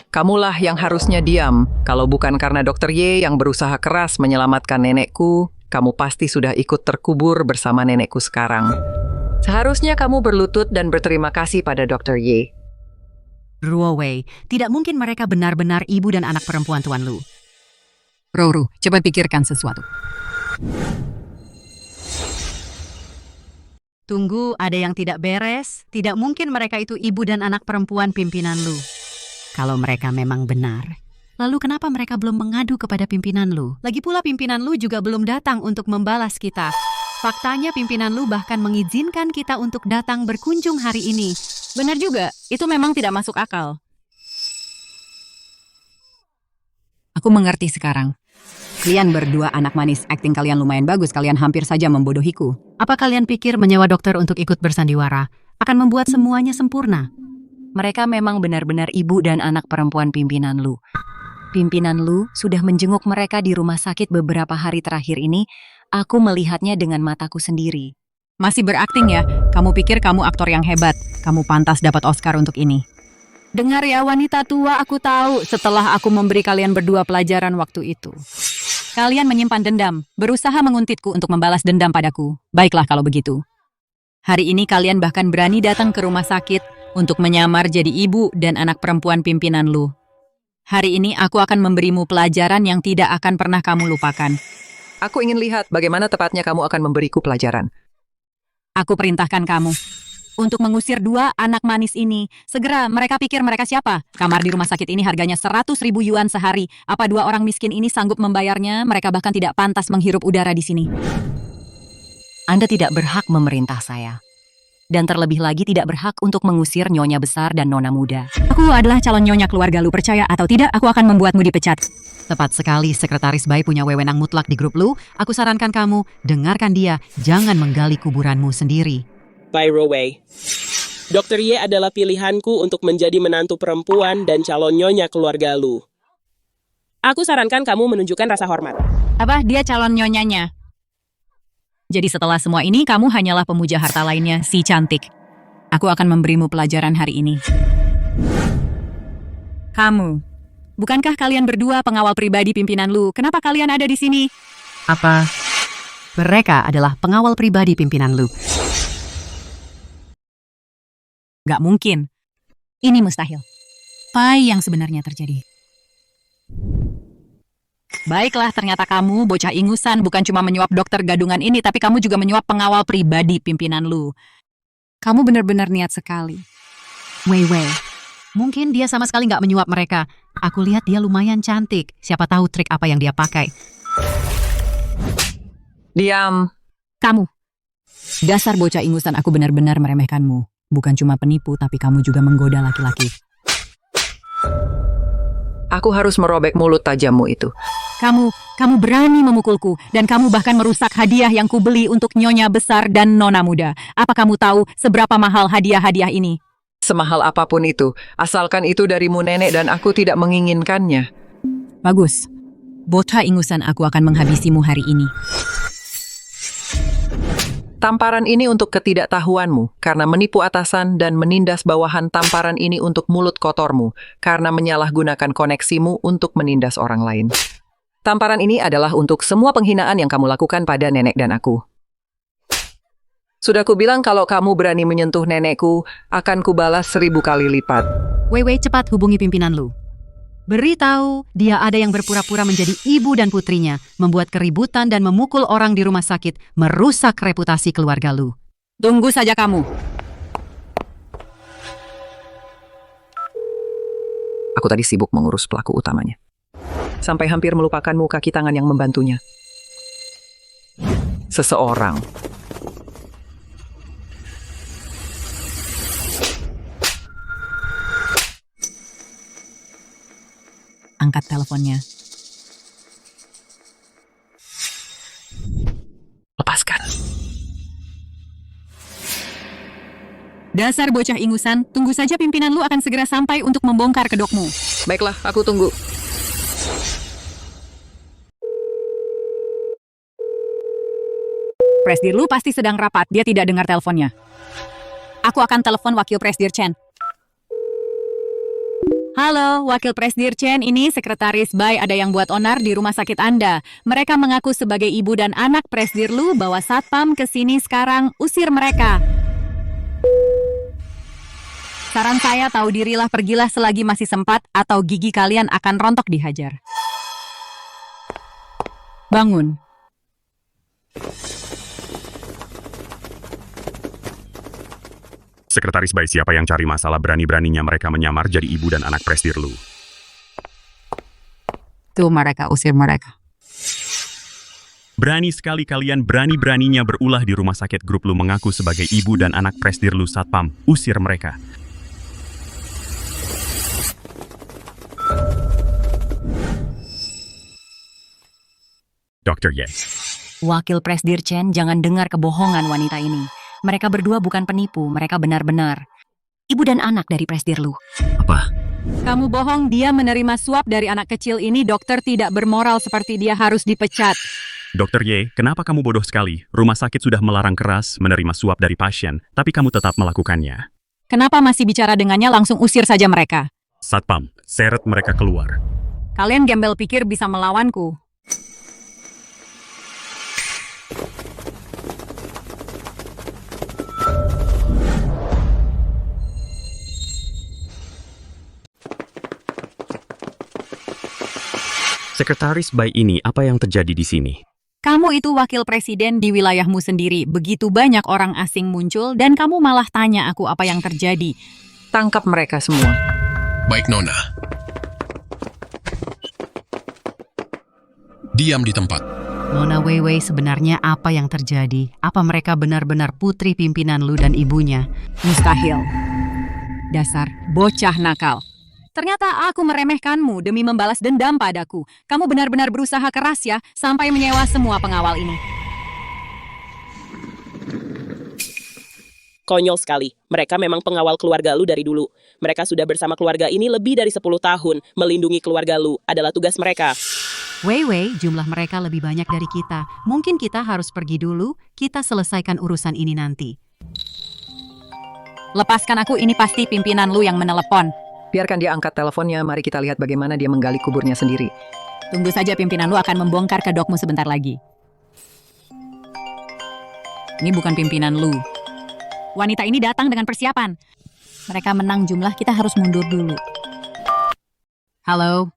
Kamulah yang harusnya diam. Kalau bukan karena Dr. Ye yang berusaha keras menyelamatkan nenekku, kamu pasti sudah ikut terkubur bersama nenekku sekarang. Seharusnya kamu berlutut dan berterima kasih pada Dr. Ye. Ruowei, tidak mungkin mereka benar-benar ibu dan anak perempuan Tuan Lu. Roro, coba pikirkan sesuatu. Tunggu, ada yang tidak beres. Tidak mungkin mereka itu ibu dan anak perempuan pimpinan Lu. Kalau mereka memang benar, lalu kenapa mereka belum mengadu kepada pimpinan Lu? Lagi pula pimpinan Lu juga belum datang untuk membalas kita. Faktanya pimpinan Lu bahkan mengizinkan kita untuk datang berkunjung hari ini. Benar juga, itu memang tidak masuk akal. Aku mengerti sekarang. Kalian berdua anak manis, akting kalian lumayan bagus, kalian hampir saja membodohiku. Apa kalian pikir menyewa dokter untuk ikut bersandiwara akan membuat semuanya sempurna. Mereka memang benar-benar ibu dan anak perempuan pimpinan Lu. Pimpinan Lu sudah menjenguk mereka di rumah sakit beberapa hari terakhir ini. Aku melihatnya dengan mataku sendiri. Masih berakting ya? Kamu pikir kamu aktor yang hebat. Kamu pantas dapat Oscar untuk ini. Dengar ya wanita tua, aku tahu setelah aku memberi kalian berdua pelajaran waktu itu. Kalian menyimpan dendam, berusaha menguntitku untuk membalas dendam padaku. Baiklah kalau begitu. Hari ini kalian bahkan berani datang ke rumah sakit untuk menyamar jadi ibu dan anak perempuan pimpinan Lu. Hari ini aku akan memberimu pelajaran yang tidak akan pernah kamu lupakan. Aku ingin lihat bagaimana tepatnya kamu akan memberiku pelajaran. Aku perintahkan kamu untuk mengusir dua anak manis ini. Segera, mereka pikir mereka siapa? Kamar di rumah sakit ini harganya 100.000 yuan sehari. Apa dua orang miskin ini sanggup membayarnya? Mereka bahkan tidak pantas menghirup udara di sini. Anda tidak berhak memerintah saya. Dan terlebih lagi tidak berhak untuk mengusir nyonya besar dan nona muda. Aku adalah calon nyonya keluarga Lu, percaya atau tidak, aku akan membuatmu dipecat. Tepat sekali, Sekretaris Bai punya wewenang mutlak di grup Lu. Aku sarankan kamu, dengarkan dia, jangan menggali kuburanmu sendiri. Bai Ruowei. Dr. Ye adalah pilihanku untuk menjadi menantu perempuan dan calon nyonya keluarga Lu. Aku sarankan kamu menunjukkan rasa hormat. Apa? Dia calon nyonyanya. Jadi setelah semua ini, kamu hanyalah pemuja harta lainnya, si cantik. Aku akan memberimu pelajaran hari ini. Kamu. Bukankah kalian berdua pengawal pribadi pimpinan Lu? Kenapa kalian ada di sini? Apa? Mereka adalah pengawal pribadi pimpinan Lu. Gak mungkin. Ini mustahil. Apa yang sebenarnya terjadi? Baiklah, ternyata kamu, bocah ingusan, bukan cuma menyuap dokter gadungan ini, tapi kamu juga menyuap pengawal pribadi pimpinan Lu. Kamu benar-benar niat sekali. Wei. Mungkin dia sama sekali nggak menyuap mereka. Aku lihat dia lumayan cantik. Siapa tahu trik apa yang dia pakai. Diam. Kamu. Dasar bocah ingusan, aku benar-benar meremehkanmu. Bukan cuma penipu, tapi kamu juga menggoda laki-laki. Aku harus merobek mulut tajammu itu. Kamu berani memukulku, dan kamu bahkan merusak hadiah yang kubeli untuk nyonya besar dan nona muda. Apa kamu tahu seberapa mahal hadiah-hadiah ini? Semahal apapun itu, asalkan itu darimu nenek dan aku tidak menginginkannya. Bagus. Bocah ingusan, aku akan menghabisimu hari ini. Tamparan ini untuk ketidaktahuanmu, karena menipu atasan dan menindas bawahan. Tamparan ini untuk mulut kotormu, karena menyalahgunakan koneksimu untuk menindas orang lain. Tamparan ini adalah untuk semua penghinaan yang kamu lakukan pada nenek dan aku. Sudah kubilang kalau kamu berani menyentuh nenekku, akan kubalas 1000 kali lipat. Wei, cepat hubungi pimpinan Lu. Beritahu, dia ada yang berpura-pura menjadi ibu dan putrinya, membuat keributan dan memukul orang di rumah sakit, merusak reputasi keluarga Lu. Tunggu saja kamu. Aku tadi sibuk mengurus pelaku utamanya. Sampai hampir melupakanmu kaki tangan yang membantunya. Seseorang. Angkat teleponnya. Lepaskan. Dasar bocah ingusan, tunggu saja pimpinan Lu akan segera sampai untuk membongkar kedokmu. Baiklah, aku tunggu. Presdir Lu pasti sedang rapat, dia tidak dengar teleponnya. Aku akan telepon Wakil Presdir Chen. Halo, Wakil Presdir Chen, ini Sekretaris Bai ada yang buat onar di rumah sakit Anda. Mereka mengaku sebagai ibu dan anak Presdir Lu bawa satpam ke sini sekarang, usir mereka. Saran saya, tahu dirilah, pergilah selagi masih sempat atau gigi kalian akan rontok dihajar. Bangun. Sekretaris Bai, siapa yang cari masalah, berani-beraninya mereka menyamar jadi ibu dan anak Presdir Lu. Tuh mereka, usir mereka. Berani sekali kalian, berani-beraninya berulah di rumah sakit grup Lu mengaku sebagai ibu dan anak Presdir Lu satpam. Usir mereka. Dr. Ye. Wakil Presdir Chen, jangan dengar kebohongan wanita ini. Mereka berdua bukan penipu, mereka benar-benar ibu dan anak dari Presdir Lu. Apa? Kamu bohong, dia menerima suap dari anak kecil ini. Dokter tidak bermoral seperti dia harus dipecat. Dr. Ye, kenapa kamu bodoh sekali? Rumah sakit sudah melarang keras menerima suap dari pasien, tapi kamu tetap melakukannya. Kenapa masih bicara dengannya? Langsung usir saja mereka. Satpam, seret mereka keluar. Kalian gembel pikir bisa melawanku. Sekretaris Bai ini, apa yang terjadi di sini? Kamu itu wakil presiden di wilayahmu sendiri. Begitu banyak orang asing muncul dan kamu malah tanya aku apa yang terjadi. Tangkap mereka semua. Baik, Nona. Diam di tempat. Nona Weiwei, sebenarnya apa yang terjadi? Apa mereka benar-benar putri pimpinan Lu dan ibunya? Mustahil. Dasar bocah nakal. Ternyata aku meremehkanmu demi membalas dendam padaku. Kamu benar-benar berusaha keras ya, sampai menyewa semua pengawal ini. Konyol sekali. Mereka memang pengawal keluarga Lu dari dulu. Mereka sudah bersama keluarga ini lebih dari 10 tahun. Melindungi keluarga Lu adalah tugas mereka. Weiwei, jumlah mereka lebih banyak dari kita. Mungkin kita harus pergi dulu, kita selesaikan urusan ini nanti. Lepaskan aku, ini pasti pimpinan Lu yang menelepon. Biarkan dia angkat teleponnya, mari kita lihat bagaimana dia menggali kuburnya sendiri. Tunggu saja, pimpinan Lu akan membongkar kedokmu sebentar lagi. Ini bukan pimpinan Lu. Wanita ini datang dengan persiapan. Mereka menang jumlah, kita harus mundur dulu. Halo?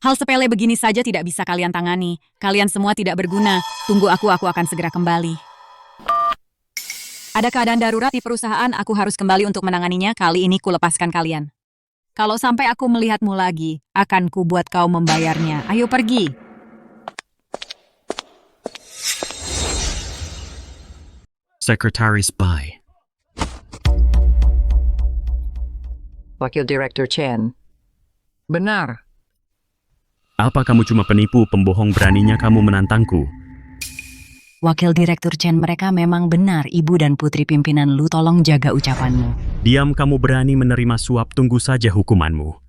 Hal sepele begini saja tidak bisa kalian tangani. Kalian semua tidak berguna. Tunggu aku akan segera kembali. Ada keadaan darurat di perusahaan, aku harus kembali untuk menanganinya. Kali ini kulepaskan kalian. Kalau sampai aku melihatmu lagi, akan kubuat kau membayarnya. Ayo pergi. Sekretaris Bai. Wakil Direktur Chen. Benar. Apa kamu cuma penipu, pembohong, beraninya kamu menantangku? Wakil Direktur Chen, mereka memang benar ibu dan putri pimpinan Lu, tolong jaga ucapanmu. Diam, kamu berani menerima suap, tunggu saja hukumanmu.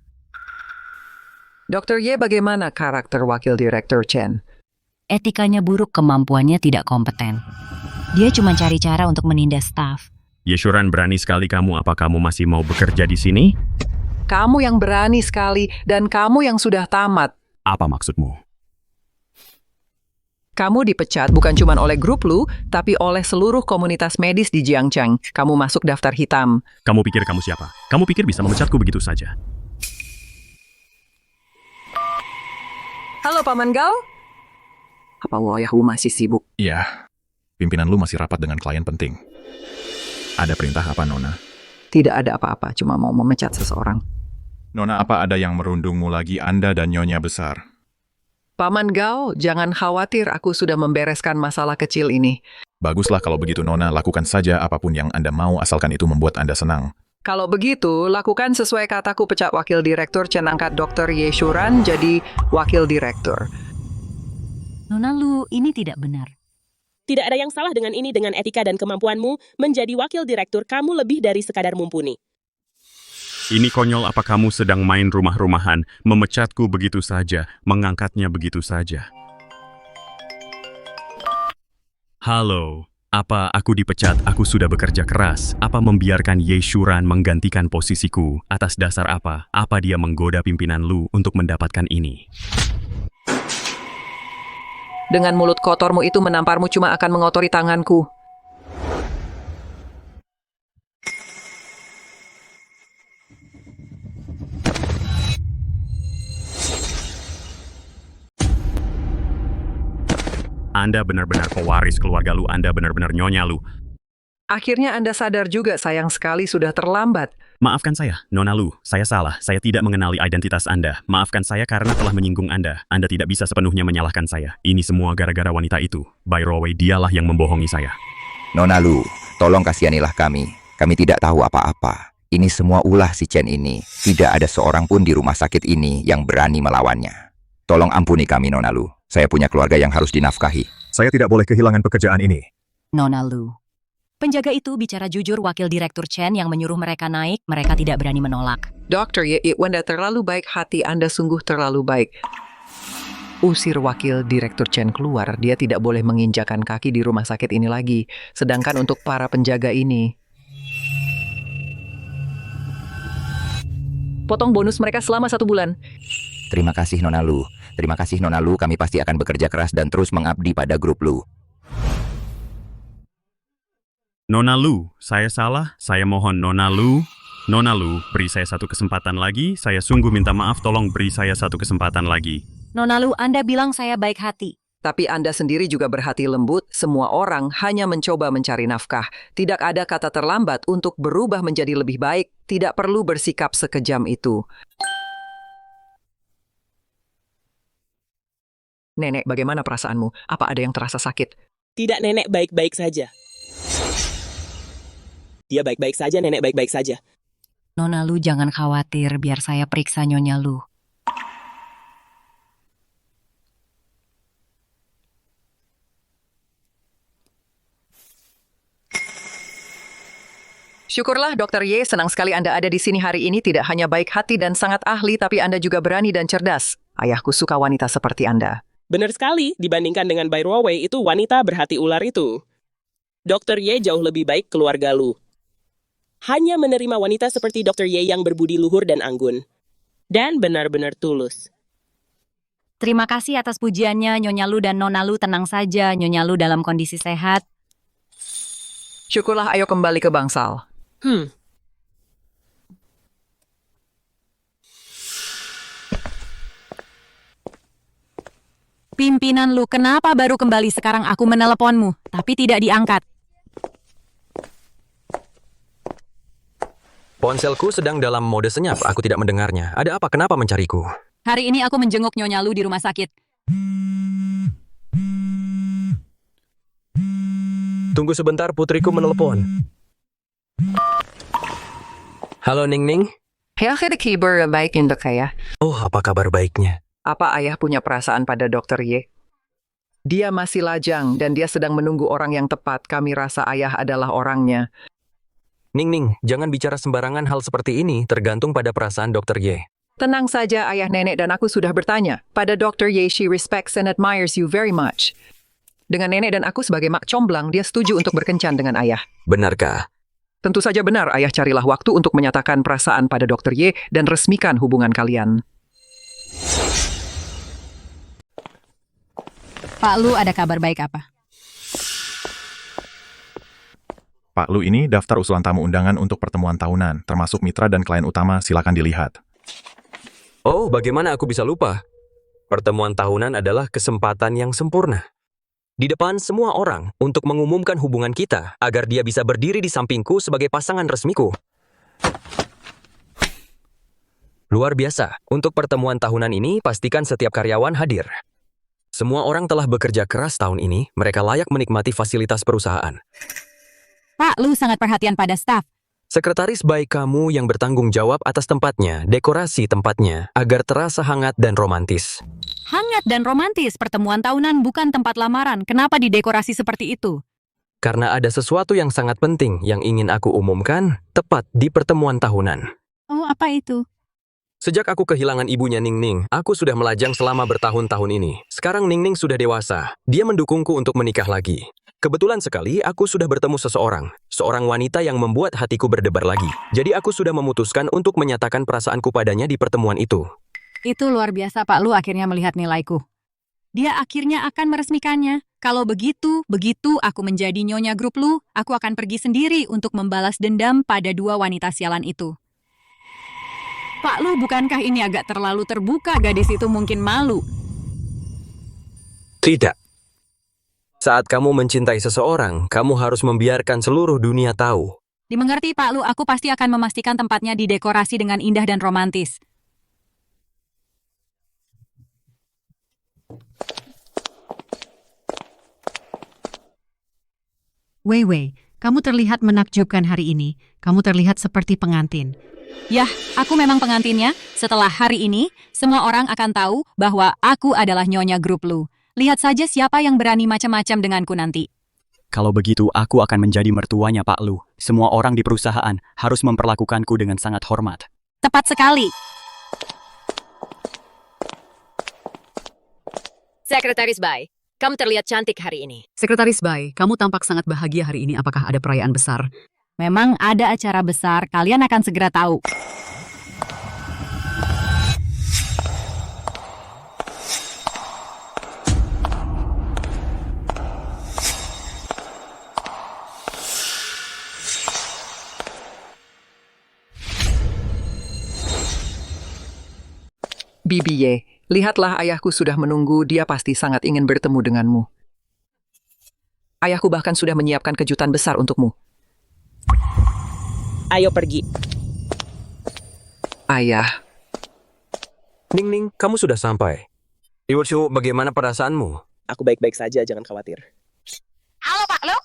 Dr. Ye, bagaimana karakter Wakil Direktur Chen? Etikanya buruk, kemampuannya tidak kompeten. Dia cuma cari cara untuk menindas staf. Yeshuran, berani sekali kamu, apa kamu masih mau bekerja di sini? Kamu yang berani sekali, dan kamu yang sudah tamat. Apa maksudmu? Kamu dipecat bukan cuma oleh grup Lu, tapi oleh seluruh komunitas medis di Jiangcheng. Kamu masuk daftar hitam. Kamu pikir kamu siapa? Kamu pikir bisa memecatku begitu saja? Halo, Paman Gao? Apa wayahmu masih sibuk? Iya. Pimpinan Lu masih rapat dengan klien penting. Ada perintah apa, Nona? Tidak ada apa-apa, cuma mau memecat seseorang. Nona, apa ada yang merundungmu lagi, Anda dan Nyonya besar? Paman Gao, jangan khawatir, aku sudah membereskan masalah kecil ini. Baguslah kalau begitu, Nona. Lakukan saja apapun yang Anda mau, asalkan itu membuat Anda senang. Kalau begitu, lakukan sesuai kataku, pecat Wakil Direktur Chen, angkat Dr. Ye Shuran jadi Wakil Direktur. Nona Lu, ini tidak benar. Tidak ada yang salah dengan ini, dengan etika dan kemampuanmu. Menjadi wakil direktur, kamu lebih dari sekadar mumpuni. Ini konyol, apa kamu sedang main rumah-rumahan, memecatku begitu saja, mengangkatnya begitu saja? Halo, apa aku dipecat? Aku sudah bekerja keras. Apa membiarkan Ye Shuran menggantikan posisiku? Atas dasar apa? Apa dia menggoda pimpinan Lu untuk mendapatkan ini? Dengan mulut kotormu itu menamparmu cuma akan mengotori tanganku. Anda benar-benar pewaris keluarga Lu, Anda benar-benar nyonya Lu. Akhirnya Anda sadar juga, sayang sekali sudah terlambat. Maafkan saya, Nona Lu, saya salah. Saya tidak mengenali identitas Anda. Maafkan saya karena telah menyinggung Anda. Anda tidak bisa sepenuhnya menyalahkan saya. Ini semua gara-gara wanita itu. Bai Ruowei, dialah yang membohongi saya. Nona Lu, tolong kasihanilah kami. Kami tidak tahu apa-apa. Ini semua ulah si Chen ini. Tidak ada seorang pun di rumah sakit ini yang berani melawannya. Tolong ampuni kami, Nona Lu. Saya punya keluarga yang harus dinafkahi. Saya tidak boleh kehilangan pekerjaan ini. Nona Lu, Penjaga itu bicara jujur wakil direktur Chen yang menyuruh mereka naik, mereka tidak berani menolak. Dokter Ye, Wanda terlalu baik hati, Anda sungguh terlalu baik. Usir wakil direktur Chen keluar, dia tidak boleh menginjakan kaki di rumah sakit ini lagi. Sedangkan untuk para penjaga ini, potong bonus mereka selama 1 bulan. Terima kasih Nona Lu. Terima kasih Nona Lu, kami pasti akan bekerja keras dan terus mengabdi pada grup Lu. Nona Lu, saya salah. Saya mohon Nona Lu. Nona Lu, beri saya 1 kesempatan lagi. Saya sungguh minta maaf, tolong beri saya 1 kesempatan lagi. Nona Lu, Anda bilang saya baik hati. Tapi Anda sendiri juga berhati lembut, semua orang hanya mencoba mencari nafkah. Tidak ada kata terlambat untuk berubah menjadi lebih baik, tidak perlu bersikap sekejam itu. Nenek, bagaimana perasaanmu? Apa ada yang terasa sakit? Tidak, Nenek baik-baik saja. Dia baik-baik saja, Nenek baik-baik saja. Nona Lu, jangan khawatir, biar saya periksa Nyonya Lu. Syukurlah, Dr. Ye, senang sekali Anda ada di sini hari ini. Tidak hanya baik hati dan sangat ahli, tapi Anda juga berani dan cerdas. Ayahku suka wanita seperti Anda. Benar sekali, dibandingkan dengan Bai Ruowei, itu wanita berhati ular itu. Dr. Ye jauh lebih baik keluarga Lu. Hanya menerima wanita seperti Dr. Ye yang berbudi luhur dan anggun. Dan benar-benar tulus. Terima kasih atas pujiannya, Nyonya Lu dan Nona Lu, tenang saja, Nyonya Lu dalam kondisi sehat. Syukurlah, ayo kembali ke bangsal. Pimpinan Lu, kenapa baru kembali sekarang aku meneleponmu, tapi tidak diangkat? Ponselku sedang dalam mode senyap, aku tidak mendengarnya. Ada apa, kenapa mencariku? Hari ini aku menjenguk Nyonya Lu di rumah sakit. Tunggu sebentar, putriku menelepon. Halo, Ning Ning. Akhir kabar baik untuk ayah. Oh, apa kabar baiknya? Apa ayah punya perasaan pada Dr. Ye? Dia masih lajang dan dia sedang menunggu orang yang tepat. Kami rasa ayah adalah orangnya. Ning Ning, jangan bicara sembarangan hal seperti ini, tergantung pada perasaan Dr. Ye. Tenang saja, ayah, nenek dan aku sudah bertanya. Pada Dr. Ye, she respects and admires you very much. Dengan nenek dan aku sebagai mak comblang, dia setuju untuk berkencan dengan ayah. Benarkah? Tentu saja benar, ayah, carilah waktu untuk menyatakan perasaan pada Dr. Ye dan resmikan hubungan kalian. Pak Lu, ada kabar baik apa? Pak Lu, ini daftar usulan tamu undangan untuk pertemuan tahunan, termasuk mitra dan klien utama, silakan dilihat. Oh, bagaimana aku bisa lupa? Pertemuan tahunan adalah kesempatan yang sempurna. Di depan semua orang untuk mengumumkan hubungan kita agar dia bisa berdiri di sampingku sebagai pasangan resmiku. Luar biasa, untuk pertemuan tahunan ini pastikan setiap karyawan hadir. Semua orang telah bekerja keras tahun ini, mereka layak menikmati fasilitas perusahaan. Pak Lu sangat perhatian pada staf. Sekretaris baik kamu yang bertanggung jawab atas tempatnya, dekorasi tempatnya, agar terasa hangat dan romantis. Hangat dan romantis, pertemuan tahunan bukan tempat lamaran. Kenapa didekorasi seperti itu? Karena ada sesuatu yang sangat penting yang ingin aku umumkan tepat di pertemuan tahunan. Oh, apa itu? Sejak aku kehilangan ibunya Ning Ning, aku sudah melajang selama bertahun-tahun ini. Sekarang Ning Ning sudah dewasa. Dia mendukungku untuk menikah lagi. Kebetulan sekali aku sudah bertemu seorang wanita yang membuat hatiku berdebar lagi. Jadi aku sudah memutuskan untuk menyatakan perasaanku padanya di pertemuan itu. Itu luar biasa, Pak Lu akhirnya melihat nilaiku. Dia akhirnya akan meresmikannya. Kalau begitu aku menjadi nyonya grup Lu, aku akan pergi sendiri untuk membalas dendam pada 2 wanita sialan itu. Pak Lu, bukankah ini agak terlalu terbuka? Gadis itu mungkin malu. Tidak. Saat kamu mencintai seseorang, kamu harus membiarkan seluruh dunia tahu. Dimengerti, Pak Lu, aku pasti akan memastikan tempatnya didekorasi dengan indah dan romantis. Wei Wei, kamu terlihat menakjubkan hari ini. Kamu terlihat seperti pengantin. Yah, aku memang pengantinnya. Setelah hari ini, semua orang akan tahu bahwa aku adalah nyonya grup Lu. Lihat saja siapa yang berani macam-macam denganku nanti. Kalau begitu, aku akan menjadi mertuanya Pak Lu. Semua orang di perusahaan harus memperlakukanku dengan sangat hormat. Tepat sekali. Sekretaris Bai, kamu terlihat cantik hari ini. Sekretaris Bai, kamu tampak sangat bahagia hari ini. Apakah ada perayaan besar? Memang ada acara besar, kalian akan segera tahu. Bibi Ye, lihatlah ayahku sudah menunggu, dia pasti sangat ingin bertemu denganmu. Ayahku bahkan sudah menyiapkan kejutan besar untukmu. Ayo pergi. Ayah. Ning Ning, kamu sudah sampai. Ibu Chu, bagaimana perasaanmu? Aku baik-baik saja, jangan khawatir. Halo Pak Lu.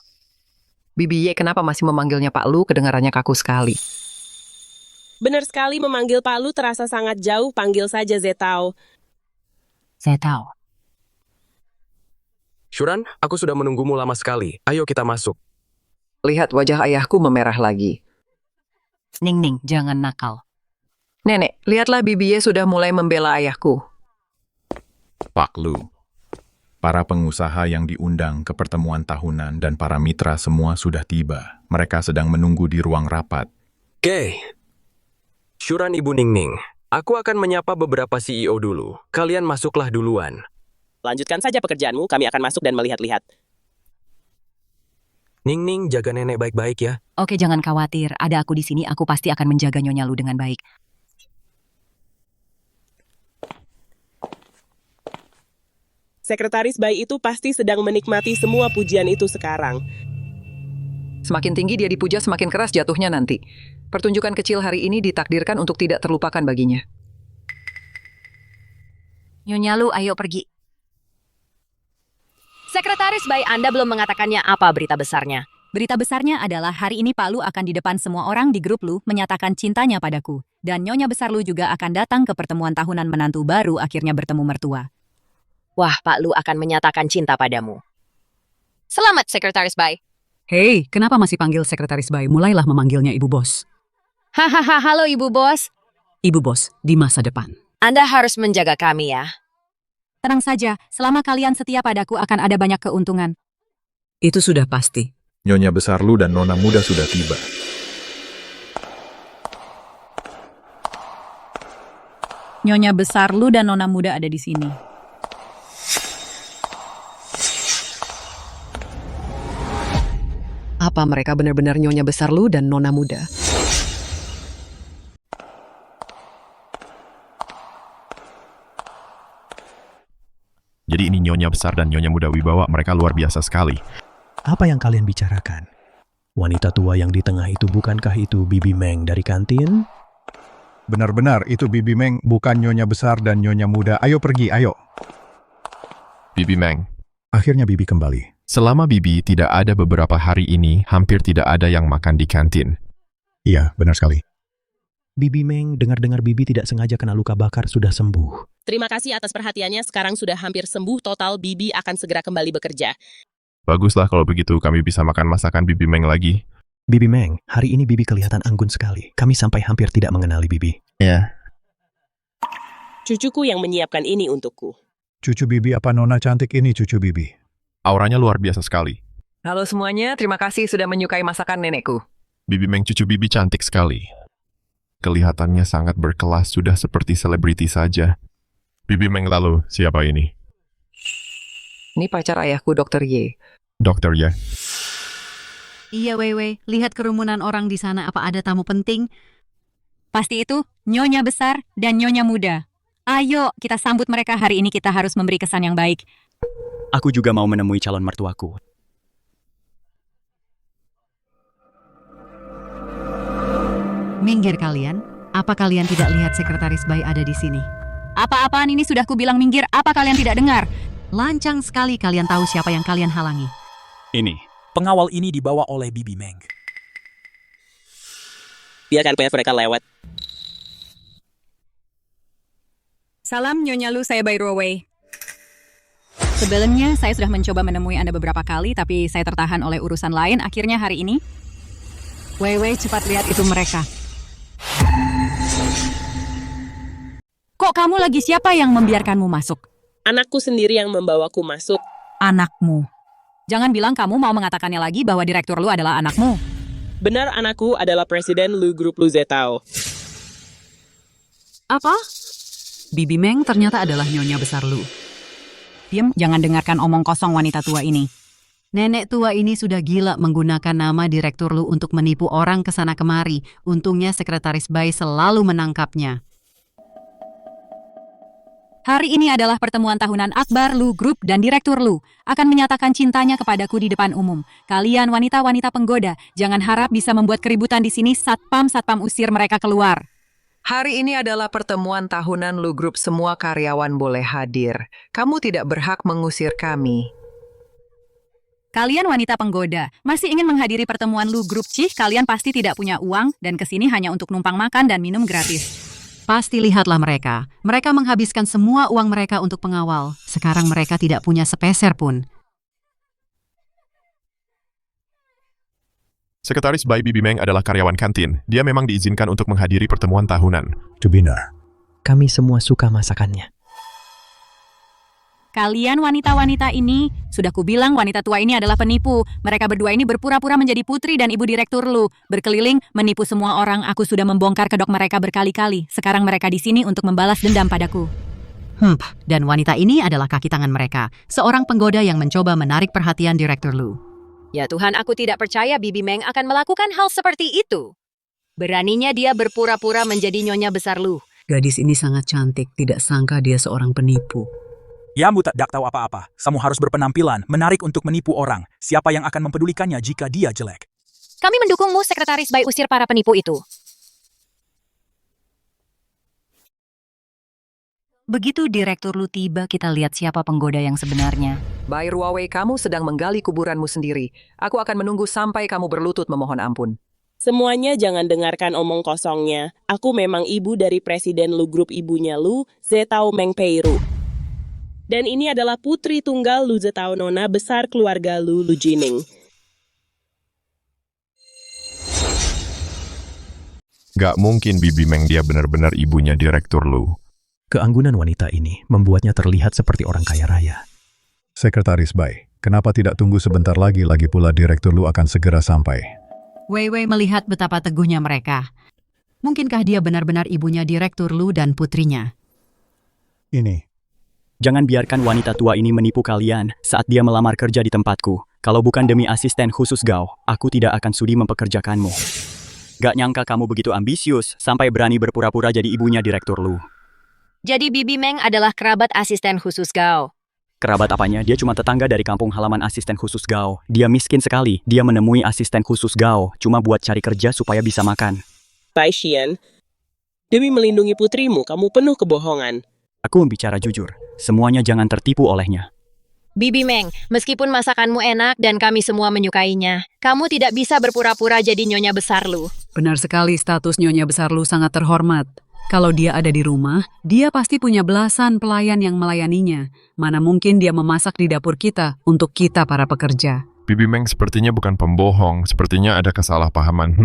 Bibi Ye kenapa masih memanggilnya Pak Lu, kedengarannya kaku sekali. Benar sekali, memanggil Pak Lu terasa sangat jauh, panggil saja Zetao. Zetao. Shuran, aku sudah menunggumu lama sekali. Ayo kita masuk. Lihat wajah ayahku memerah lagi. Ning Ning, jangan nakal. Nenek, lihatlah Bibi Ye sudah mulai membela ayahku. Pak Lu. Para pengusaha yang diundang ke pertemuan tahunan dan para mitra semua sudah tiba. Mereka sedang menunggu di ruang rapat. Oke. Shuran Ibu Ning Ning, aku akan menyapa beberapa CEO dulu. Kalian masuklah duluan. Lanjutkan saja pekerjaanmu, kami akan masuk dan melihat-lihat. Ning Ning, jaga nenek baik-baik ya. Oke, jangan khawatir. Ada aku di sini, aku pasti akan menjaga Nyonya Lu dengan baik. Sekretaris Bai itu pasti sedang menikmati semua pujian itu sekarang. Semakin tinggi dia dipuja, semakin keras jatuhnya nanti. Pertunjukan kecil hari ini ditakdirkan untuk tidak terlupakan baginya. Nyonya Lu, ayo pergi. Sekretaris Bai, Anda belum mengatakannya apa berita besarnya. Berita besarnya adalah hari ini Pak Lu akan di depan semua orang di grup Lu menyatakan cintanya padaku. Dan Nyonya Besar Lu juga akan datang ke pertemuan tahunan menantu baru akhirnya bertemu mertua. Wah, Pak Lu akan menyatakan cinta padamu. Selamat, Sekretaris Bai. Hei, kenapa masih panggil Sekretaris Bai? Mulailah memanggilnya Ibu Bos. Hahaha, halo Ibu Bos. Ibu Bos, di masa depan. Anda harus menjaga kami ya. Tenang saja, selama kalian setia padaku akan ada banyak keuntungan. Itu sudah pasti. Nyonya Besar Lu dan Nona Muda sudah tiba. Nyonya Besar Lu dan Nona Muda ada di sini. Apa mereka benar-benar Nyonya Besar Lu dan Nona Muda? Jadi ini Nyonya Besar dan Nyonya Muda Wibawa, mereka luar biasa sekali. Apa yang kalian bicarakan? Wanita tua yang di tengah itu bukankah itu Bibi Meng dari kantin? Benar-benar, itu Bibi Meng, bukan Nyonya Besar dan Nyonya Muda. Ayo pergi, ayo. Bibi Meng. Akhirnya Bibi kembali. Selama Bibi tidak ada beberapa hari ini, hampir tidak ada yang makan di kantin. Iya, benar sekali. Bibi Meng, dengar-dengar Bibi tidak sengaja kena luka bakar sudah sembuh. Terima kasih atas perhatiannya, sekarang sudah hampir sembuh total, Bibi akan segera kembali bekerja. Baguslah kalau begitu, kami bisa makan masakan Bibi Meng lagi. Bibi Meng, hari ini Bibi kelihatan anggun sekali. Kami sampai hampir tidak mengenali Bibi. Ya. Cucuku yang menyiapkan ini untukku. Cucu Bibi apa Nona cantik ini cucu Bibi? Auranya luar biasa sekali. Halo semuanya, terima kasih sudah menyukai masakan nenekku. Bibi Meng cucu Bibi cantik sekali. Kelihatannya sangat berkelas, sudah seperti selebriti saja. Bibi Meng lalu, siapa ini? Ini pacar ayahku, Dr. Ye. Dokter ya? Iya, Wewe. Lihat kerumunan orang di sana. Apa ada tamu penting? Pasti itu Nyonya Besar dan Nyonya Muda. Ayo, kita sambut mereka. Hari ini kita harus memberi kesan yang baik. Aku juga mau menemui calon mertuaku. Minggir kalian. Apa kalian tidak lihat Sekretaris Bai ada di sini? Apa-apaan ini sudah kubilang minggir. Apa kalian tidak dengar? Lancang sekali kalian tahu siapa yang kalian halangi. Ini. Pengawal ini dibawa oleh Bibi Meng. Biarkan mereka lewat. Salam Nyonya Lu, saya Bai Ruowei. Sebelumnya, saya sudah mencoba menemui Anda beberapa kali, tapi saya tertahan oleh urusan lain. Akhirnya hari ini, Wei, cepat lihat itu mereka. Kok kamu lagi siapa yang membiarkanmu masuk? Anakku sendiri yang membawaku masuk. Anakmu. Jangan bilang kamu mau mengatakannya lagi bahwa direktur Lu adalah anakmu. Benar, anakku adalah presiden Lu Grup Lu Zetao. Apa? Bibi Meng ternyata adalah nyonya besar Lu. Diam, jangan dengarkan omong kosong wanita tua ini. Nenek tua ini sudah gila menggunakan nama direktur Lu untuk menipu orang ke sana kemari. Untungnya Sekretaris Bai selalu menangkapnya. Hari ini adalah pertemuan tahunan Akbar Lu Group dan Direktur Lu akan menyatakan cintanya kepadaku di depan umum. Kalian wanita-wanita penggoda, jangan harap bisa membuat keributan di sini. Satpam usir mereka keluar. Hari ini adalah pertemuan tahunan Lu Group, semua karyawan boleh hadir. Kamu tidak berhak mengusir kami. Kalian wanita penggoda, masih ingin menghadiri pertemuan Lu Group? Kalian pasti tidak punya uang dan kesini hanya untuk numpang makan dan minum gratis. Pasti lihatlah mereka. Mereka menghabiskan semua uang mereka untuk pengawal. Sekarang mereka tidak punya sepeser pun. Sekretaris Bai Bibi Meng adalah karyawan kantin. Dia memang diizinkan untuk menghadiri pertemuan tahunan. Itu benar. Kami semua suka masakannya. Kalian wanita-wanita ini, sudah kubilang wanita tua ini adalah penipu. Mereka berdua ini berpura-pura menjadi putri dan ibu direktur Lu. Berkeliling, menipu semua orang. Aku sudah membongkar kedok mereka berkali-kali. Sekarang mereka di sini untuk membalas dendam padaku. Dan wanita ini adalah kaki tangan mereka. Seorang penggoda yang mencoba menarik perhatian direktur Lu. Ya Tuhan, aku tidak percaya Bibi Meng akan melakukan hal seperti itu. Beraninya dia berpura-pura menjadi nyonya besar Lu. Gadis ini sangat cantik, tidak sangka dia seorang penipu. Yamu tak tahu apa-apa. Kamu harus berpenampilan, menarik untuk menipu orang. Siapa yang akan mempedulikannya jika dia jelek? Kami mendukungmu, Sekretaris Bai, usir para penipu itu. Begitu direktur Lu tiba, kita lihat siapa penggoda yang sebenarnya. Bai Ruowei, kamu sedang menggali kuburanmu sendiri. Aku akan menunggu sampai kamu berlutut memohon ampun. Semuanya jangan dengarkan omong kosongnya. Aku memang ibu dari presiden Lu Grup, ibunya Lu, Zetao Meng Peiru. Dan ini adalah putri tunggal Lu Zetao, nona besar keluarga Lu, Lu Jining. Gak mungkin Bibi Meng dia benar-benar ibunya direktur Lu. Keanggunan wanita ini membuatnya terlihat seperti orang kaya raya. Sekretaris Bai, kenapa tidak tunggu sebentar lagi pula direktur Lu akan segera sampai. Wei melihat betapa teguhnya mereka. Mungkinkah dia benar-benar ibunya direktur Lu dan putrinya? Ini. Jangan biarkan wanita tua ini menipu kalian saat dia melamar kerja di tempatku. Kalau bukan demi asisten khusus Gao, aku tidak akan sudi mempekerjakanmu. Gak nyangka kamu begitu ambisius sampai berani berpura-pura jadi ibunya direktur Lu. Jadi Bibi Meng adalah kerabat asisten khusus Gao. Kerabat apanya? Dia cuma tetangga dari kampung halaman asisten khusus Gao. Dia miskin sekali. Dia menemui asisten khusus Gao cuma buat cari kerja supaya bisa makan. Tai Xian, demi melindungi putrimu, kamu penuh kebohongan. Aku bicara jujur. Semuanya jangan tertipu olehnya. Bibi Meng, meskipun masakanmu enak dan kami semua menyukainya, kamu tidak bisa berpura-pura jadi nyonya besar Lu. Benar sekali, status nyonya besar Lu sangat terhormat. Kalau dia ada di rumah, dia pasti punya belasan pelayan yang melayaninya. Mana mungkin dia memasak di dapur kita untuk kita para pekerja. Bibi Meng sepertinya bukan pembohong, sepertinya ada kesalahpahaman.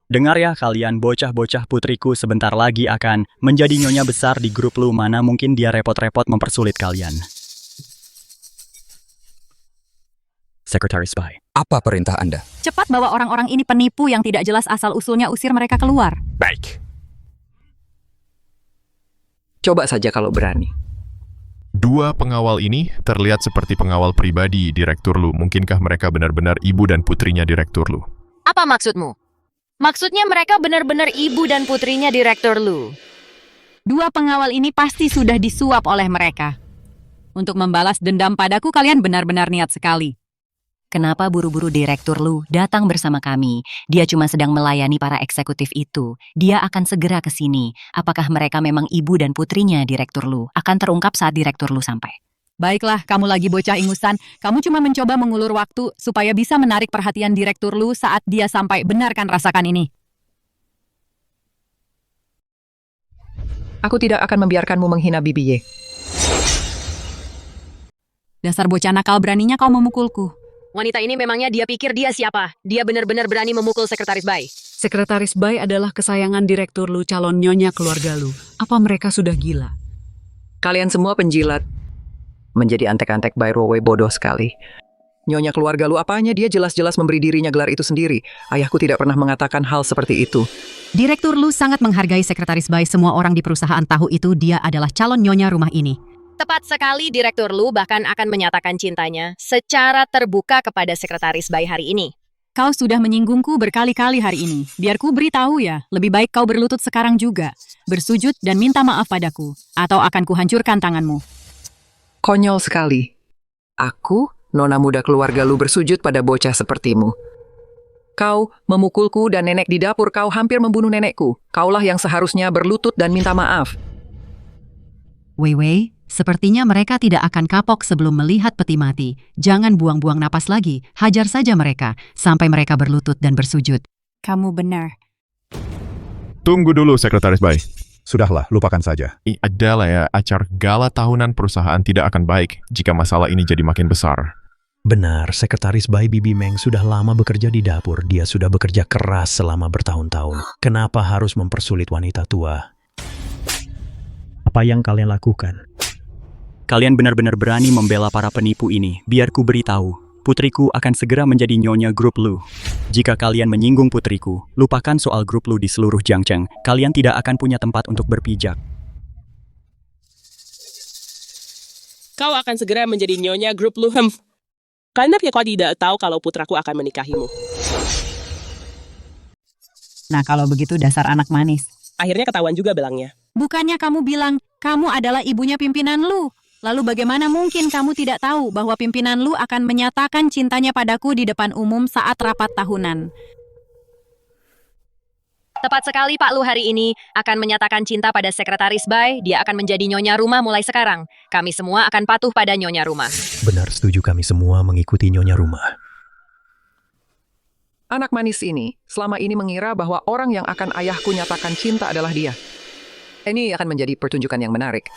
Dengar ya kalian, bocah-bocah putriku sebentar lagi akan menjadi nyonya besar di grup Lu. Mana mungkin dia repot-repot mempersulit kalian. Sekretaris Bai. Apa perintah Anda? Cepat bawa orang-orang ini penipu yang tidak jelas asal-usulnya, usir mereka keluar. Baik. Coba saja kalau berani. Dua pengawal ini terlihat seperti pengawal pribadi direktur Lu. Mungkinkah mereka benar-benar ibu dan putrinya direktur Lu? Apa maksudmu? Maksudnya mereka benar-benar ibu dan putrinya direktur Lu. Dua pengawal ini pasti sudah disuap oleh mereka. Untuk membalas dendam padaku, kalian benar-benar niat sekali. Kenapa buru-buru direktur Lu datang bersama kami? Dia cuma sedang melayani para eksekutif itu. Dia akan segera ke sini. Apakah mereka memang ibu dan putrinya direktur Lu? Akan terungkap saat direktur Lu sampai. Baiklah, kamu lagi bocah ingusan. Kamu cuma mencoba mengulur waktu supaya bisa menarik perhatian direktur Lu saat dia sampai. Benarkan, rasakan ini. Aku tidak akan membiarkanmu menghina Bibi Ye. Dasar bocah nakal, beraninya kau memukulku. Wanita ini memangnya dia pikir dia siapa? Dia benar-benar berani memukul Sekretaris Bai. Sekretaris Bai adalah kesayangan Direktur Lu, calon nyonya keluarga Lu. Apa mereka sudah gila? Kalian semua penjilat. Menjadi antek-antek Bai Ruowei bodoh sekali. Nyonya keluarga Lu apanya, dia jelas-jelas memberi dirinya gelar itu sendiri. Ayahku tidak pernah mengatakan hal seperti itu. Direktur Lu sangat menghargai Sekretaris Bai. Semua orang di perusahaan tahu itu dia adalah calon nyonya rumah ini. Tepat sekali, Direktur Lu bahkan akan menyatakan cintanya secara terbuka kepada Sekretaris Bai hari ini. Kau sudah menyinggungku berkali-kali hari ini. Biar ku beritahu ya, lebih baik kau berlutut sekarang juga. Bersujud dan minta maaf padaku, atau akan kuhancurkan tanganmu. Konyol sekali. Aku, nona muda keluarga Lu, bersujud pada bocah sepertimu. Kau memukulku dan nenek di dapur, kau hampir membunuh nenekku. Kaulah yang seharusnya berlutut dan minta maaf. Wei, sepertinya mereka tidak akan kapok sebelum melihat peti mati. Jangan buang-buang napas lagi, hajar saja mereka, sampai mereka berlutut dan bersujud. Kamu benar. Tunggu dulu, Sekretaris Bai. Sudahlah, lupakan saja. Adalah ya, acara gala tahunan perusahaan tidak akan baik jika masalah ini jadi makin besar. Benar, Sekretaris Bai Bibi Meng sudah lama bekerja di dapur. Dia sudah bekerja keras selama bertahun-tahun. Kenapa harus mempersulit wanita tua? Apa yang kalian lakukan? Kalian benar-benar berani membela para penipu ini. Biar ku beritahu, putriku akan segera menjadi nyonya grup Lu. Jika kalian menyinggung putriku, lupakan soal grup Lu di seluruh Jiangcheng. Kalian tidak akan punya tempat untuk berpijak. Kau akan segera menjadi nyonya grup Lu. Karena kau tidak tahu kalau putraku akan menikahimu. Nah, kalau begitu dasar anak manis. Akhirnya ketahuan juga belangnya. Bukannya kamu bilang kamu adalah ibunya pimpinan Lu? Lalu bagaimana mungkin kamu tidak tahu bahwa pimpinan Lu akan menyatakan cintanya padaku di depan umum saat rapat tahunan? Tepat sekali, Pak Lu hari ini akan menyatakan cinta pada Sekretaris Bai. Dia akan menjadi nyonya rumah mulai sekarang. Kami semua akan patuh pada nyonya rumah. Benar, setuju, kami semua mengikuti nyonya rumah. Anak manis ini selama ini mengira bahwa orang yang akan ayahku nyatakan cinta adalah dia. Ini akan menjadi pertunjukan yang menarik.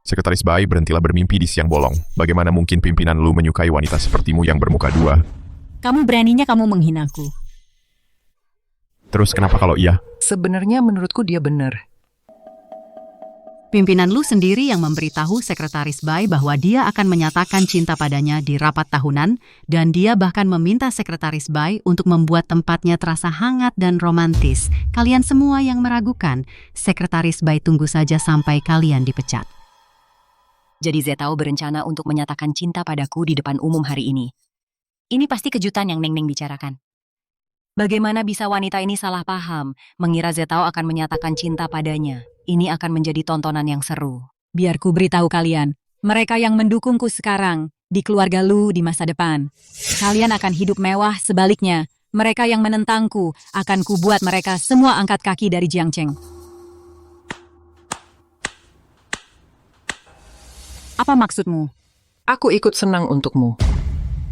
Sekretaris Bai, berhentilah bermimpi di siang bolong. Bagaimana mungkin pimpinan Lu menyukai wanita sepertimu yang bermuka dua? Kamu beraninya kamu menghinaku. Terus kenapa kalau iya? Sebenarnya menurutku dia benar. Pimpinan Lu sendiri yang memberitahu Sekretaris Bai bahwa dia akan menyatakan cinta padanya di rapat tahunan, dan dia bahkan meminta Sekretaris Bai untuk membuat tempatnya terasa hangat dan romantis. Kalian semua yang meragukan, Sekretaris Bai tunggu saja sampai kalian dipecat. Jadi Zetao berencana untuk menyatakan cinta padaku di depan umum hari ini. Ini pasti kejutan yang Neng-Neng bicarakan. Bagaimana bisa wanita ini salah paham, mengira Zetao akan menyatakan cinta padanya? Ini akan menjadi tontonan yang seru. Biar ku beritahu kalian, mereka yang mendukungku sekarang, di keluarga Lu di masa depan. Kalian akan hidup mewah, sebaliknya, mereka yang menentangku, akan kubuat mereka semua angkat kaki dari Jiangcheng. Apa maksudmu? Aku ikut senang untukmu.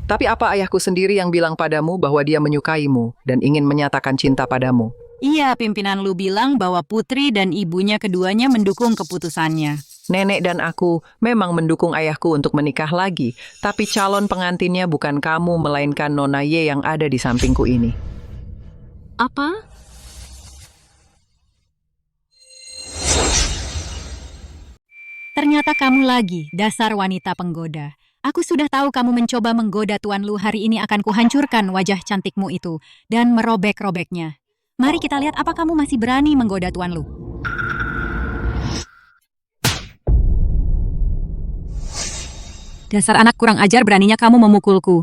Tapi apa ayahku sendiri yang bilang padamu bahwa dia menyukaimu dan ingin menyatakan cinta padamu? Iya, pimpinan Lu bilang bahwa putri dan ibunya keduanya mendukung keputusannya. Nenek dan aku memang mendukung ayahku untuk menikah lagi, tapi calon pengantinnya bukan kamu, melainkan Nona Ye yang ada di sampingku ini. Apa? Ternyata kamu lagi, dasar wanita penggoda. Aku sudah tahu kamu mencoba menggoda Tuan Lu. Hari ini akan kuhancurkan wajah cantikmu itu dan merobek-robeknya. Mari kita lihat apa kamu masih berani menggoda Tuan Lu. Dasar anak kurang ajar, beraninya kamu memukulku.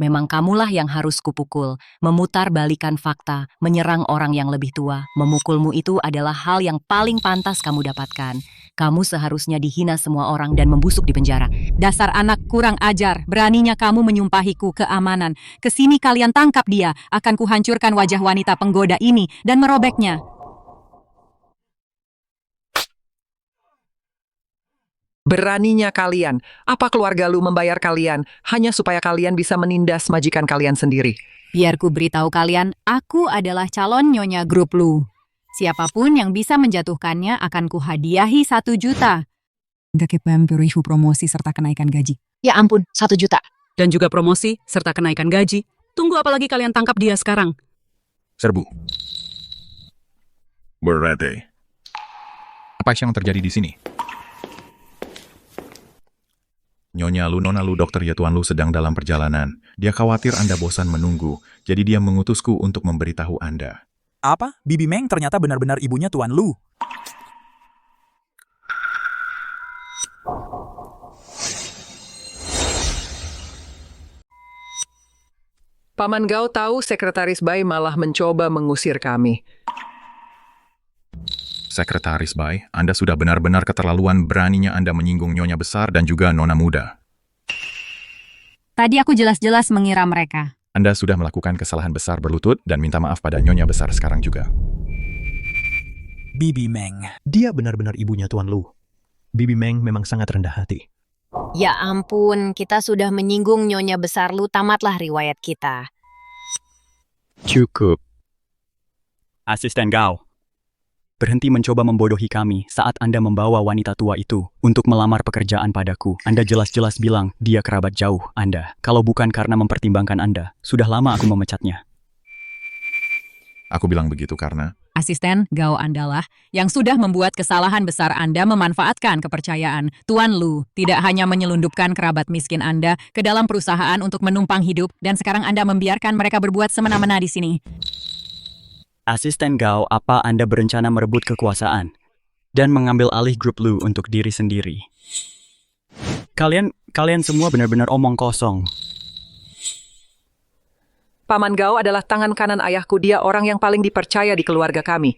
Memang kamulah yang harus kupukul, memutar balikan fakta, menyerang orang yang lebih tua. Memukulmu itu adalah hal yang paling pantas kamu dapatkan. Kamu seharusnya dihina semua orang dan membusuk di penjara. Dasar anak kurang ajar, beraninya kamu menyumpahiku keamanan. Kesini kalian tangkap dia, akan kuhancurkan wajah wanita penggoda ini dan merobeknya. Beraninya kalian, apa keluarga Lu membayar kalian hanya supaya kalian bisa menindas majikan kalian sendiri? Biar ku beritahu kalian, aku adalah calon nyonya grup Lu. Siapapun yang bisa menjatuhkannya akan kuhadiahi 1 juta. GKPM berihu promosi serta kenaikan gaji. Ya ampun, 1 juta. Dan juga promosi serta kenaikan gaji. Tunggu apa lagi kalian tangkap dia sekarang? Serbu. Berarti. Apa yang terjadi di sini? Nyonya Lu, Nona Lu, Dokter ya Tuan Lu sedang dalam perjalanan. Dia khawatir Anda bosan menunggu, jadi dia mengutusku untuk memberitahu Anda. Apa? Bibi Meng ternyata benar-benar ibunya Tuan Lu. Paman Gao tahu Sekretaris Bai malah mencoba mengusir kami. Sekretaris Bai, Anda sudah benar-benar keterlaluan beraninya Anda menyinggung Nyonya Besar dan juga Nona Muda. Tadi aku jelas-jelas mengira mereka. Anda sudah melakukan kesalahan besar berlutut dan minta maaf pada Nyonya Besar sekarang juga. Bibi Meng, dia benar-benar ibunya Tuan Lu. Bibi Meng memang sangat rendah hati. Ya ampun, kita sudah menyinggung Nyonya Besar Lu, tamatlah riwayat kita. Cukup. Asisten Gao, berhenti mencoba membodohi kami saat Anda membawa wanita tua itu untuk melamar pekerjaan padaku. Anda jelas-jelas bilang dia kerabat jauh Anda. Kalau bukan karena mempertimbangkan Anda, sudah lama aku memecatnya. Aku bilang begitu karena... Asisten Gao Andalah yang sudah membuat kesalahan besar. Anda memanfaatkan kepercayaan Tuan Lu, tidak hanya menyelundupkan kerabat miskin Anda ke dalam perusahaan untuk menumpang hidup, dan sekarang Anda membiarkan mereka berbuat semena-mena di sini. Asisten Gao, apa Anda berencana merebut kekuasaan dan mengambil alih grup Lu untuk diri sendiri? Kalian semua benar-benar omong kosong. Paman Gao adalah tangan kanan ayahku, dia orang yang paling dipercaya di keluarga kami.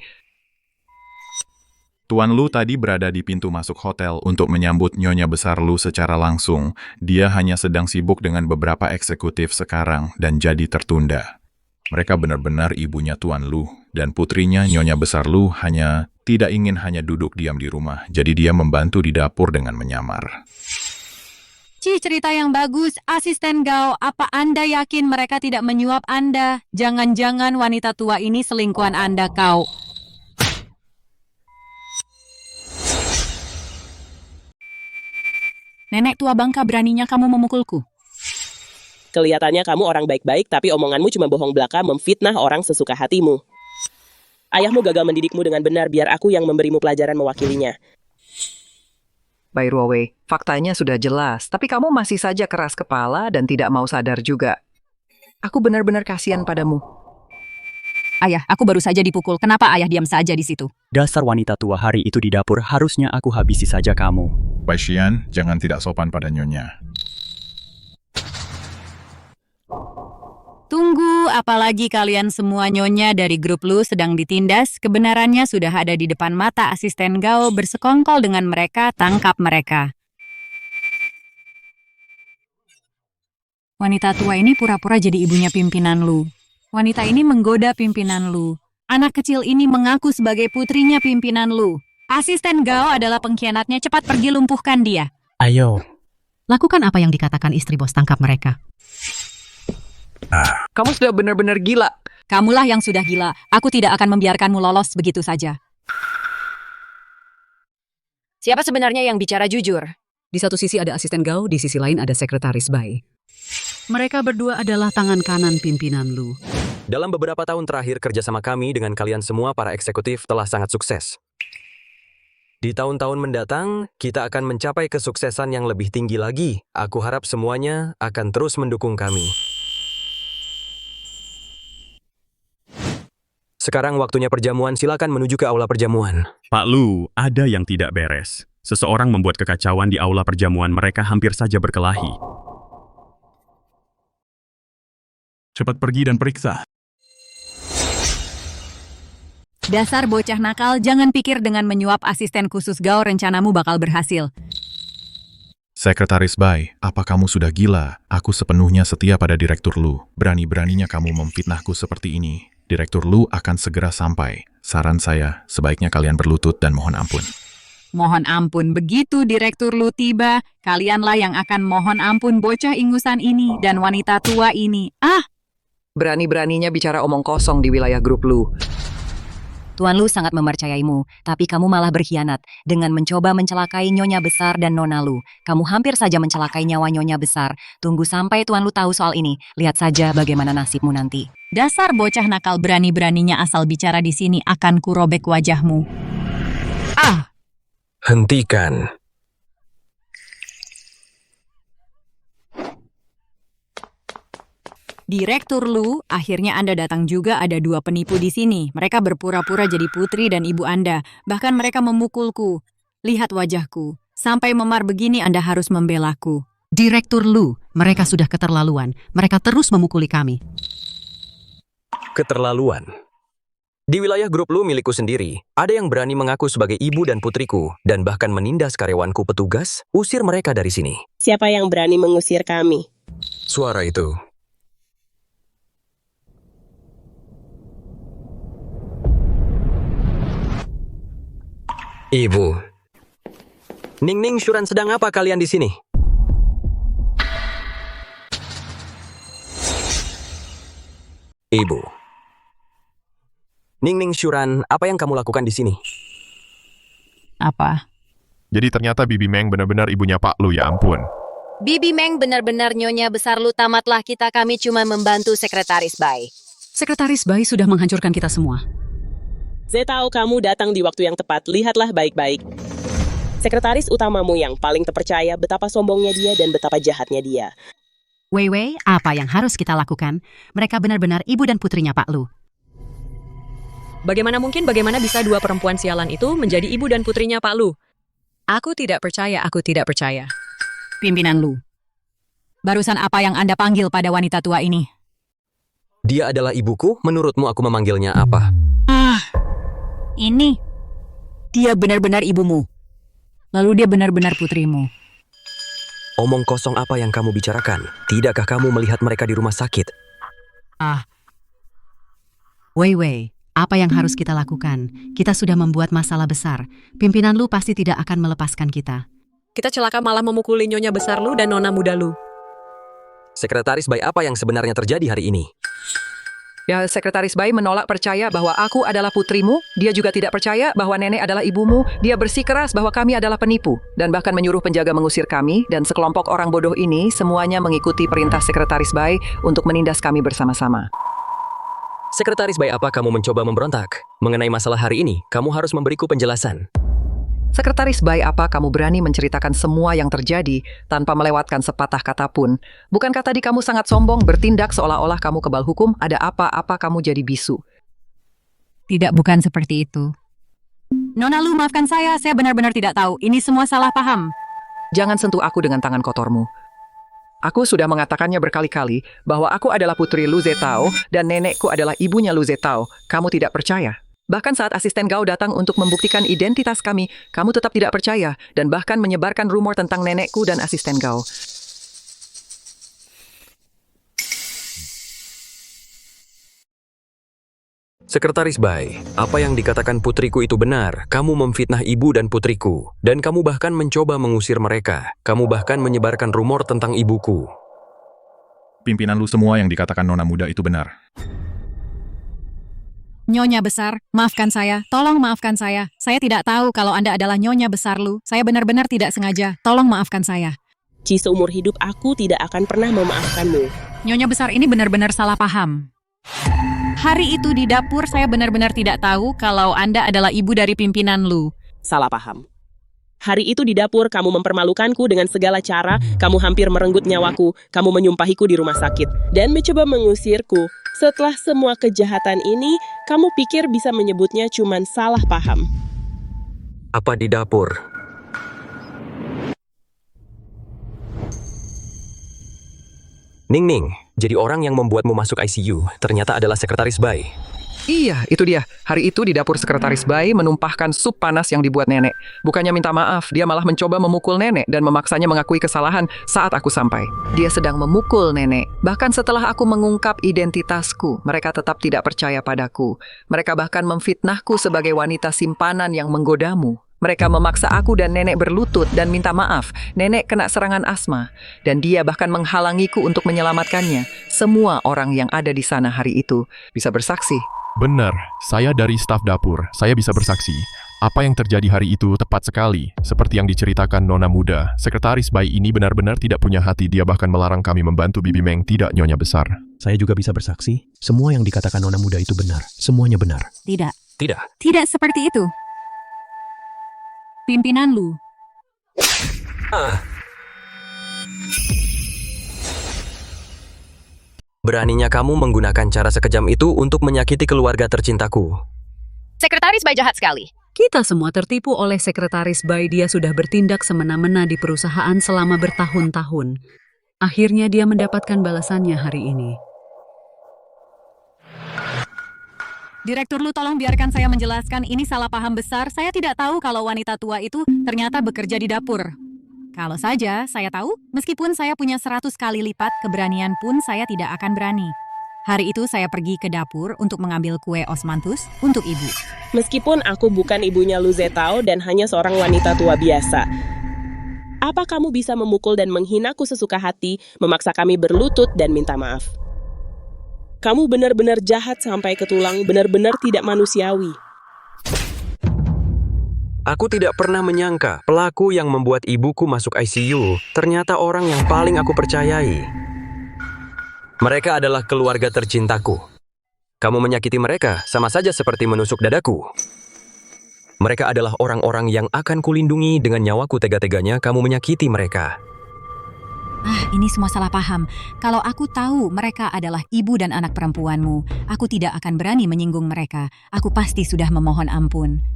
Tuan Lu tadi berada di pintu masuk hotel untuk menyambut Nyonya Besar Lu secara langsung. Dia hanya sedang sibuk dengan beberapa eksekutif sekarang dan jadi tertunda. Mereka benar-benar ibunya Tuan Lu, dan putrinya Nyonya Besar Lu tidak ingin hanya duduk diam di rumah, jadi dia membantu di dapur dengan menyamar. Cerita yang bagus, Asisten Gao. Apa Anda yakin mereka tidak menyuap Anda? Jangan-jangan wanita tua ini selingkuhan Anda, kau. Nenek tua bangka, beraninya kamu memukulku. Kelihatannya kamu orang baik-baik, tapi omonganmu cuma bohong belaka memfitnah orang sesuka hatimu. Ayahmu gagal mendidikmu dengan benar, biar aku yang memberimu pelajaran mewakilinya. Bai Ruowei, faktanya sudah jelas, tapi kamu masih saja keras kepala dan tidak mau sadar juga. Aku benar-benar kasihan padamu. Ayah, aku baru saja dipukul. Kenapa ayah diam saja di situ? Dasar wanita tua, hari itu di dapur harusnya aku habisi saja kamu. Bai Xian, jangan tidak sopan pada Nyonya. Tunggu, apalagi kalian semua Nyonya dari grup Lu sedang ditindas. Kebenarannya sudah ada di depan mata. Asisten Gao bersekongkol dengan mereka, tangkap mereka. Wanita tua ini pura-pura jadi ibunya pimpinan Lu. Wanita ini menggoda pimpinan Lu. Anak kecil ini mengaku sebagai putrinya pimpinan Lu. Asisten Gao adalah pengkhianatnya, cepat pergi lumpuhkan dia. Ayo. Lakukan apa yang dikatakan istri bos, tangkap mereka. Kamu sudah benar-benar gila. Kamulah yang sudah gila. Aku tidak akan membiarkanmu lolos begitu saja. Siapa sebenarnya yang bicara jujur? Di satu sisi ada Asisten Gao, di sisi lain ada Sekretaris Bai. Mereka berdua adalah tangan kanan pimpinan Lu. Dalam beberapa tahun terakhir, kerjasama kami dengan kalian semua para eksekutif telah sangat sukses. Di tahun-tahun mendatang, kita akan mencapai kesuksesan yang lebih tinggi lagi. Aku harap semuanya akan terus mendukung kami. Sekarang waktunya perjamuan, silakan menuju ke aula perjamuan. Pak Lu, ada yang tidak beres. Seseorang membuat kekacauan di aula perjamuan, mereka hampir saja berkelahi. Cepat pergi dan periksa. Dasar bocah nakal, jangan pikir dengan menyuap asisten khusus Gao rencanamu bakal berhasil. Sekretaris Bai, apa kamu sudah gila? Aku sepenuhnya setia pada Direktur Lu. Berani-beraninya kamu memfitnahku seperti ini. Direktur Lu akan segera sampai. Saran saya, sebaiknya kalian berlutut dan mohon ampun. Mohon ampun, begitu Direktur Lu tiba, kalianlah yang akan mohon ampun bocah ingusan ini dan wanita tua ini. Berani-beraninya bicara omong kosong di wilayah grup Lu. Tuan Lu sangat mempercayaimu, tapi kamu malah berkhianat dengan mencoba mencelakai Nyonya Besar dan Nona Lu. Kamu hampir saja mencelakai nyawa Nyonya Besar. Tunggu sampai Tuan Lu tahu soal ini. Lihat saja bagaimana nasibmu nanti. Dasar bocah nakal, berani-beraninya asal bicara di sini, akan kurobek wajahmu. Ah! Hentikan. Direktur Lu, akhirnya Anda datang juga. Ada 2 penipu di sini. Mereka berpura-pura jadi putri dan ibu Anda. Bahkan mereka memukulku. Lihat wajahku. Sampai memar begini Anda harus membelaku. Direktur Lu, mereka sudah keterlaluan. Mereka terus memukuli kami. Keterlaluan. Di wilayah grup Lu milikku sendiri, ada yang berani mengaku sebagai ibu dan putriku dan bahkan menindas karyawanku petugas. Usir mereka dari sini. Siapa yang berani mengusir kami? Suara itu. Ibu. Ning Syuran, sedang apa kalian di sini? Ibu. Ning Syuran, apa yang kamu lakukan di sini? Apa? Jadi ternyata Bibi Meng benar-benar ibunya Pak Lu, ya ampun. Bibi Meng benar-benar Nyonya Besar Lu, tamatlah kita, kami cuma membantu Sekretaris Bai. Sekretaris Bai sudah menghancurkan kita semua. Saya tahu kamu datang di waktu yang tepat, lihatlah baik-baik. Sekretaris utamamu yang paling terpercaya, betapa sombongnya dia dan betapa jahatnya dia. Wei, apa yang harus kita lakukan? Mereka benar-benar ibu dan putrinya Pak Lu. Bagaimana bisa 2 perempuan sialan itu menjadi ibu dan putrinya Pak Lu? Aku tidak percaya. Pimpinan Lu. Barusan apa yang Anda panggil pada wanita tua ini? Dia adalah ibuku, menurutmu aku memanggilnya apa? Ini. Dia benar-benar ibumu. Lalu dia benar-benar putrimu. Omong kosong apa yang kamu bicarakan? Tidakkah kamu melihat mereka di rumah sakit? Wei, apa yang harus kita lakukan? Kita sudah membuat masalah besar. Pimpinan Lu pasti tidak akan melepaskan kita. Kita celaka malah memukuli Nyonya Besar Lu dan Nona Muda Lu. Sekretaris Bai, apa yang sebenarnya terjadi hari ini? Ya, Sekretaris Bai menolak percaya bahwa aku adalah putrimu. Dia juga tidak percaya bahwa nenek adalah ibumu. Dia bersikeras bahwa kami adalah penipu. Dan bahkan menyuruh penjaga mengusir kami. Dan sekelompok orang bodoh ini semuanya mengikuti perintah Sekretaris Bai untuk menindas kami bersama-sama. Sekretaris Bai, apa kamu mencoba memberontak? Mengenai masalah hari ini, kamu harus memberiku penjelasan. Sekretaris Bai, apa kamu berani menceritakan semua yang terjadi tanpa melewatkan sepatah kata pun? Bukankah tadi kamu sangat sombong bertindak seolah-olah kamu kebal hukum? Ada apa-apa kamu jadi bisu? Tidak, bukan seperti itu. Nona Lu, maafkan saya benar-benar tidak tahu. Ini semua salah paham. Jangan sentuh aku dengan tangan kotormu. Aku sudah mengatakannya berkali-kali bahwa aku adalah putri Lu Zetao dan nenekku adalah ibunya Lu Zetao. Kamu tidak percaya? Bahkan saat asisten Gao datang untuk membuktikan identitas kami, kamu tetap tidak percaya dan bahkan menyebarkan rumor tentang nenekku dan asisten Gao. Sekretaris Bai, apa yang dikatakan putriku itu benar. Kamu memfitnah ibu dan putriku, dan kamu bahkan mencoba mengusir mereka. Kamu bahkan menyebarkan rumor tentang ibuku. Pimpinan Lu, semua yang dikatakan Nona Muda itu benar. Nyonya Besar, maafkan saya. Tolong maafkan saya. Saya tidak tahu kalau Anda adalah Nyonya Besar Lu. Saya benar-benar tidak sengaja. Tolong maafkan saya. Seumur hidup aku tidak akan pernah memaafkanmu. Nyonya Besar ini benar-benar salah paham. Hari itu di dapur saya benar-benar tidak tahu kalau Anda adalah ibu dari pimpinan Lu. Salah paham. Hari itu di dapur kamu mempermalukanku dengan segala cara, kamu hampir merenggut nyawaku, kamu menyumpahiku di rumah sakit, dan mencoba mengusirku. Setelah semua kejahatan ini, kamu pikir bisa menyebutnya cuman salah paham. Apa di dapur? Ning, jadi orang yang membuatmu masuk ICU ternyata adalah Sekretaris Bai. Iya, itu dia. Hari itu di dapur Sekretaris Bai menumpahkan sup panas yang dibuat nenek. Bukannya minta maaf, dia malah mencoba memukul nenek dan memaksanya mengakui kesalahan saat aku sampai. Dia sedang memukul nenek. Bahkan setelah aku mengungkap identitasku, mereka tetap tidak percaya padaku. Mereka bahkan memfitnahku sebagai wanita simpanan yang menggodamu. Mereka memaksa aku dan nenek berlutut dan minta maaf. Nenek kena serangan asma. Dan dia bahkan menghalangiku untuk menyelamatkannya. Semua orang yang ada di sana hari itu bisa bersaksi. Benar, saya dari staf dapur. Saya bisa bersaksi. Apa yang terjadi hari itu tepat sekali. Seperti yang diceritakan Nona Muda. Sekretaris bayi ini benar-benar tidak punya hati. Dia bahkan melarang kami membantu Bibi Meng, tidak Nyonya Besar. Saya juga bisa bersaksi. Semua yang dikatakan Nona Muda itu benar. Semuanya benar. Tidak. Tidak. Tidak seperti itu. Pimpinan Lu. Beraninya kamu menggunakan cara sekejam itu untuk menyakiti keluarga tercintaku. Sekretaris Bai jahat sekali. Kita semua tertipu oleh Sekretaris Bai. Dia sudah bertindak semena-mena di perusahaan selama bertahun-tahun. Akhirnya dia mendapatkan balasannya hari ini. Direktur Lu, tolong biarkan saya menjelaskan. Ini salah paham besar. Saya tidak tahu kalau wanita tua itu ternyata bekerja di dapur. Kalau saja saya tahu, meskipun saya punya 100 kali lipat keberanian pun saya tidak akan berani. Hari itu saya pergi ke dapur untuk mengambil kue osmanthus untuk ibu. Meskipun aku bukan ibunya Lu Zetao dan hanya seorang wanita tua biasa. Apa kamu bisa memukul dan menghinaku sesuka hati, memaksa kami berlutut dan minta maaf? Kamu benar-benar jahat sampai ke tulang, benar-benar tidak manusiawi. Aku tidak pernah menyangka pelaku yang membuat ibuku masuk ICU ternyata orang yang paling aku percayai. Mereka adalah keluarga tercintaku. Kamu menyakiti mereka sama saja seperti menusuk dadaku. Mereka adalah orang-orang yang akan kulindungi dengan nyawaku. Tega-teganya kamu menyakiti mereka. Ini semua salah paham. Kalau aku tahu mereka adalah ibu dan anak perempuanmu, aku tidak akan berani menyinggung mereka. Aku pasti sudah memohon ampun.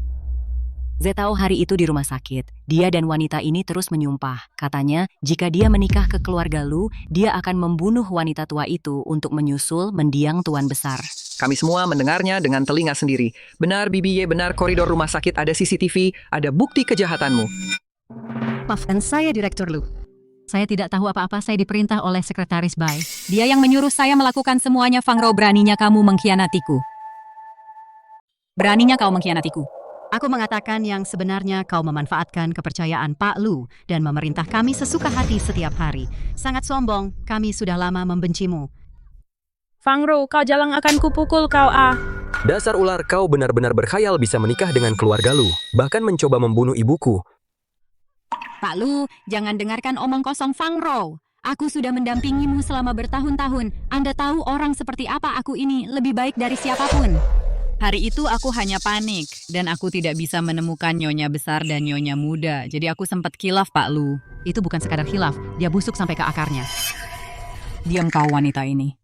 Zetao hari itu di rumah sakit. Dia dan wanita ini terus menyumpah. Katanya, jika dia menikah ke keluarga Lu, dia akan membunuh wanita tua itu untuk menyusul mendiang tuan besar. Kami semua mendengarnya dengan telinga sendiri. Benar, Bibi Ye, benar, koridor rumah sakit ada CCTV, ada bukti kejahatanmu. Maafkan saya, Direktur Lu. Saya tidak tahu apa-apa, saya diperintah oleh Sekretaris Bai. Dia yang menyuruh saya melakukan semuanya. Fang Rou, beraninya kamu mengkhianatiku. Beraninya kau mengkhianatiku. Aku mengatakan yang sebenarnya kau memanfaatkan kepercayaan Pak Lu dan memerintah kami sesuka hati setiap hari. Sangat sombong, kami sudah lama membencimu. Fang Rou, kau jalang akan kupukul kau Dasar ular, kau benar-benar berkhayal bisa menikah dengan keluarga Lu, bahkan mencoba membunuh ibuku. Pak Lu, jangan dengarkan omong kosong Fang Rou. Aku sudah mendampingimu selama bertahun-tahun. Anda tahu orang seperti apa aku ini lebih baik dari siapapun. Hari itu aku hanya panik, dan aku tidak bisa menemukan Nyonya Besar dan Nyonya Muda, jadi aku sempat khilaf, Pak Lu. Itu bukan sekadar khilaf, dia busuk sampai ke akarnya. Diam kau wanita ini.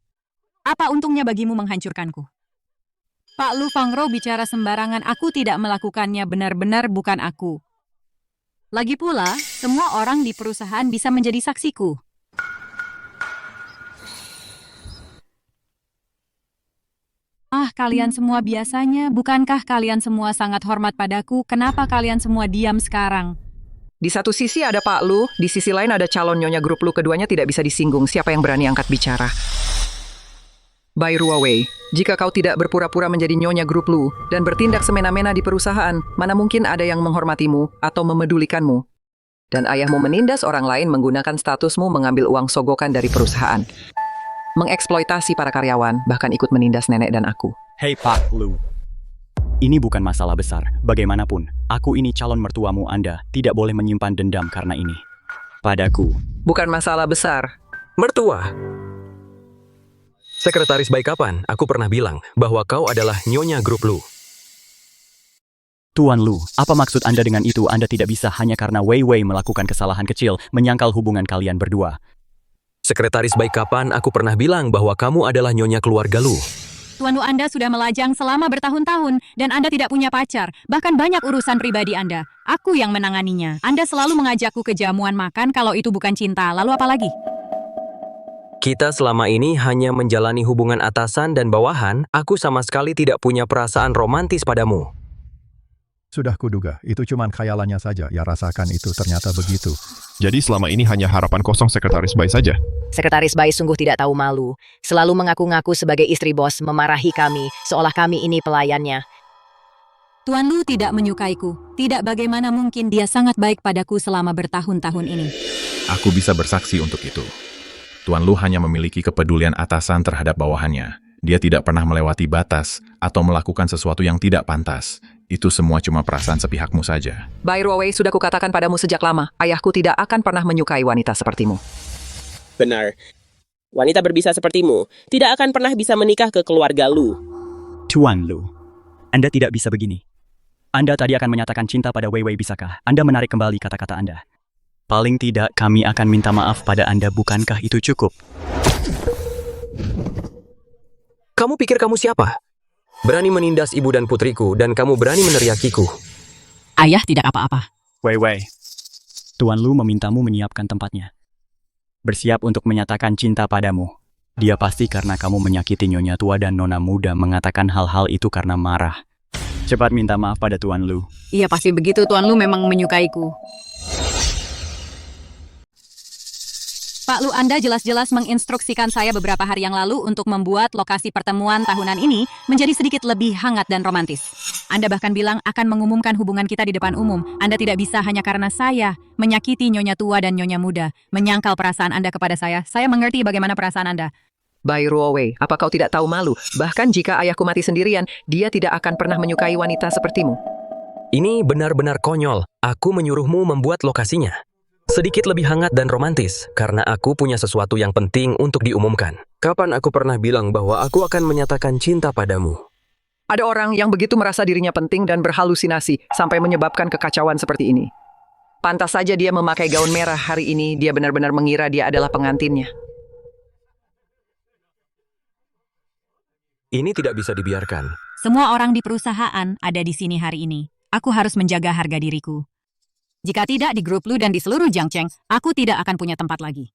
Apa untungnya bagimu menghancurkanku? Pak Lu, Fang Rou bicara sembarangan, aku tidak melakukannya, benar-benar bukan aku. Lagi pula, semua orang di perusahaan bisa menjadi saksiku. Kalian semua biasanya, bukankah kalian semua sangat hormat padaku? Kenapa kalian semua diam sekarang? Di satu sisi ada Pak Lu, di sisi lain ada calon Nyonya Grup Lu. Keduanya tidak bisa disinggung. Siapa yang berani angkat bicara? Bai Ruowei, jika kau tidak berpura-pura menjadi Nyonya Grup Lu dan bertindak semena-mena di perusahaan, mana mungkin ada yang menghormatimu atau memedulikanmu? Dan ayahmu menindas orang lain menggunakan statusmu mengambil uang sogokan dari perusahaan. Mengeksploitasi para karyawan, bahkan ikut menindas nenek dan aku. Hei Pak Lu. Ini bukan masalah besar. Bagaimanapun, aku ini calon mertuamu. Anda tidak boleh menyimpan dendam karena ini. Padaku. Bukan masalah besar. Mertua. Sekretaris Bai, kapan aku pernah bilang bahwa kau adalah Nyonya Grup Lu? Tuan Lu, apa maksud Anda dengan itu? Anda tidak bisa hanya karena Wei Wei melakukan kesalahan kecil menyangkal hubungan kalian berdua. Sekretaris Bai, kapan aku pernah bilang bahwa kamu adalah Nyonya keluarga Lu? Tuan Lu, Anda sudah melajang selama bertahun-tahun dan Anda tidak punya pacar. Bahkan banyak urusan pribadi Anda. Aku yang menanganinya. Anda selalu mengajakku ke jamuan makan kalau itu bukan cinta. Lalu apa lagi? Kita selama ini hanya menjalani hubungan atasan dan bawahan. Aku sama sekali tidak punya perasaan romantis padamu. Sudah kuduga, itu cuma khayalannya saja. Ya rasakan itu ternyata begitu. Jadi selama ini hanya harapan kosong Sekretaris Bai saja? Sekretaris Bai sungguh tidak tahu malu. Selalu mengaku-ngaku sebagai istri bos, memarahi kami, seolah kami ini pelayannya. Tuan Lu tidak menyukaiku. Tidak, bagaimana mungkin, dia sangat baik padaku selama bertahun-tahun ini. Aku bisa bersaksi untuk itu. Tuan Lu hanya memiliki kepedulian atasan terhadap bawahannya. Dia tidak pernah melewati batas atau melakukan sesuatu yang tidak pantas. Itu semua cuma perasaan sepihakmu saja. Bai Ruowei, sudah kukatakan padamu sejak lama, ayahku tidak akan pernah menyukai wanita sepertimu. Benar. Wanita berbisa sepertimu tidak akan pernah bisa menikah ke keluarga Lu. Tuan Lu, Anda tidak bisa begini. Anda tadi akan menyatakan cinta pada Wei Wei, bisakah Anda menarik kembali kata-kata Anda? Paling tidak kami akan minta maaf pada Anda, bukankah itu cukup? Kamu pikir kamu siapa? Berani menindas ibu dan putriku, dan kamu berani meneriakiku. Ayah tidak apa-apa. Wei Wei, Tuan Lu memintamu menyiapkan tempatnya. Bersiap untuk menyatakan cinta padamu. Dia pasti karena kamu menyakiti Nyonya Tua dan Nona Muda mengatakan hal-hal itu karena marah. Cepat minta maaf pada Tuan Lu. Iya pasti begitu, Tuan Lu memang menyukaiku. Pak Lu, Anda jelas-jelas menginstruksikan saya beberapa hari yang lalu untuk membuat lokasi pertemuan tahunan ini menjadi sedikit lebih hangat dan romantis. Anda bahkan bilang akan mengumumkan hubungan kita di depan umum. Anda tidak bisa hanya karena saya menyakiti Nyonya Tua dan Nyonya Muda, menyangkal perasaan Anda kepada saya. Saya mengerti bagaimana perasaan Anda. Bai Ruowei, apa kau tidak tahu malu? Bahkan jika ayahku mati sendirian, dia tidak akan pernah menyukai wanita sepertimu. Ini benar-benar konyol. Aku menyuruhmu membuat lokasinya sedikit lebih hangat dan romantis, karena aku punya sesuatu yang penting untuk diumumkan. Kapan aku pernah bilang bahwa aku akan menyatakan cinta padamu? Ada orang yang begitu merasa dirinya penting dan berhalusinasi sampai menyebabkan kekacauan seperti ini. Pantas saja dia memakai gaun merah hari ini, dia benar-benar mengira dia adalah pengantinnya. Ini tidak bisa dibiarkan. Semua orang di perusahaan ada di sini hari ini. Aku harus menjaga harga diriku. Jika tidak di grup Lu dan di seluruh Jiangcheng, aku tidak akan punya tempat lagi.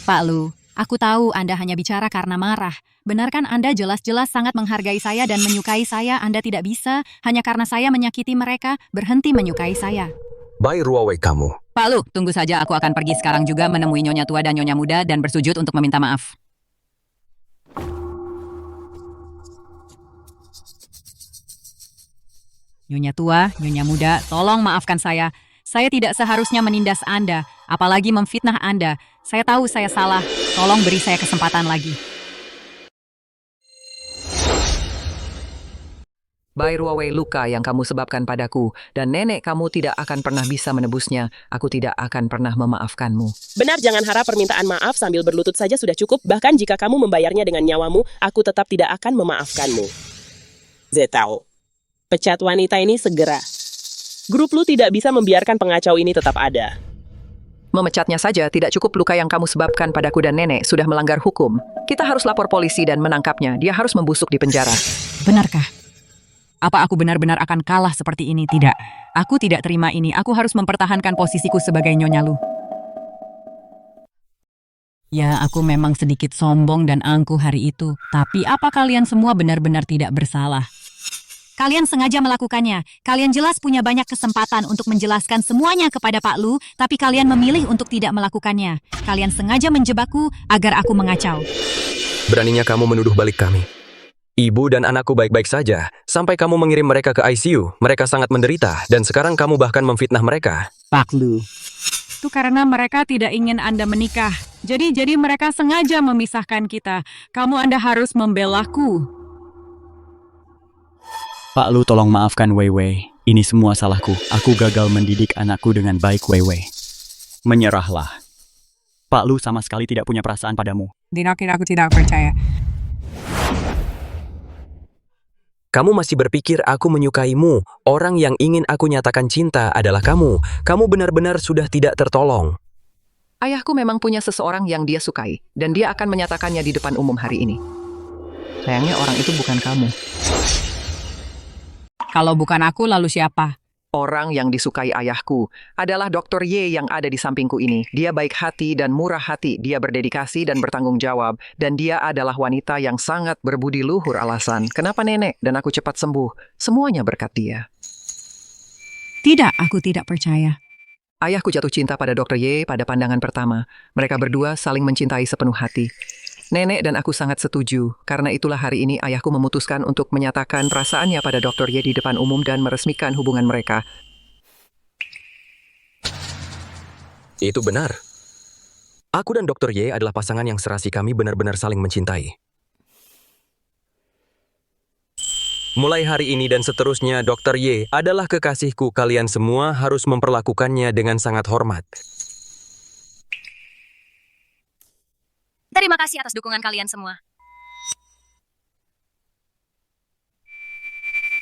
Pak Lu, aku tahu Anda hanya bicara karena marah. Benarkan Anda jelas-jelas sangat menghargai saya dan menyukai saya? Anda tidak bisa, hanya karena saya menyakiti mereka, berhenti menyukai saya. Bai Ruowei kamu. Pak Lu, tunggu saja, aku akan pergi sekarang juga menemui Nyonya Tua dan Nyonya Muda dan bersujud untuk meminta maaf. Nyonya Tua, Nyonya Muda, tolong maafkan saya. Saya tidak seharusnya menindas Anda, apalagi memfitnah Anda. Saya tahu saya salah. Tolong beri saya kesempatan lagi. Bai Ruowei, luka yang kamu sebabkan padaku, dan nenek kamu tidak akan pernah bisa menebusnya. Aku tidak akan pernah memaafkanmu. Benar, jangan harap permintaan maaf sambil berlutut saja sudah cukup. Bahkan jika kamu membayarnya dengan nyawamu, aku tetap tidak akan memaafkanmu. Zetao. Pecat wanita ini segera. Grup Lu tidak bisa membiarkan pengacau ini tetap ada. Memecatnya saja tidak cukup. Luka yang kamu sebabkan padaku dan nenek sudah melanggar hukum. Kita harus lapor polisi dan menangkapnya. Dia harus membusuk di penjara. Benarkah? Apa aku benar-benar akan kalah seperti ini? Tidak. Aku tidak terima ini. Aku harus mempertahankan posisiku sebagai Nyonya Lu. Ya, aku memang sedikit sombong dan angkuh hari itu. Tapi apa kalian semua benar-benar tidak bersalah? Kalian sengaja melakukannya. Kalian jelas punya banyak kesempatan untuk menjelaskan semuanya kepada Pak Lu, tapi kalian memilih untuk tidak melakukannya. Kalian sengaja menjebakku agar aku mengacau. Beraninya kamu menuduh balik kami. Ibu dan anakku baik-baik saja, sampai kamu mengirim mereka ke ICU. Mereka sangat menderita, dan sekarang kamu bahkan memfitnah mereka. Pak Lu. Itu karena mereka tidak ingin Anda menikah. Jadi mereka sengaja memisahkan kita. Anda harus membelaku. Pak Lu, tolong maafkan Wei Wei. Ini semua salahku. Aku gagal mendidik anakku dengan baik, Wei Wei. Menyerahlah. Pak Lu sama sekali tidak punya perasaan padamu. Dinokin, aku tidak percaya. Kamu masih berpikir aku menyukaimu. Orang yang ingin aku nyatakan cinta adalah kamu. Kamu benar-benar sudah tidak tertolong. Ayahku memang punya seseorang yang dia sukai, dan dia akan menyatakannya di depan umum hari ini. Sayangnya orang itu bukan kamu. Kalau bukan aku, lalu siapa? Orang yang disukai ayahku adalah Dr. Ye yang ada di sampingku ini. Dia baik hati dan murah hati. Dia berdedikasi dan bertanggung jawab. Dan dia adalah wanita yang sangat berbudi luhur. Alasan kenapa nenek dan aku cepat sembuh. Semuanya berkat dia. Tidak, aku tidak percaya. Ayahku jatuh cinta pada Dr. Ye pada pandangan pertama. Mereka berdua saling mencintai sepenuh hati. Nenek dan aku sangat setuju, karena itulah hari ini ayahku memutuskan untuk menyatakan perasaannya pada Dr. Ye di depan umum dan meresmikan hubungan mereka. Itu benar. Aku dan Dr. Ye adalah pasangan yang serasi, kami benar-benar saling mencintai. Mulai hari ini dan seterusnya, Dr. Ye adalah kekasihku. Kalian semua harus memperlakukannya dengan sangat hormat. Terima kasih atas dukungan kalian semua.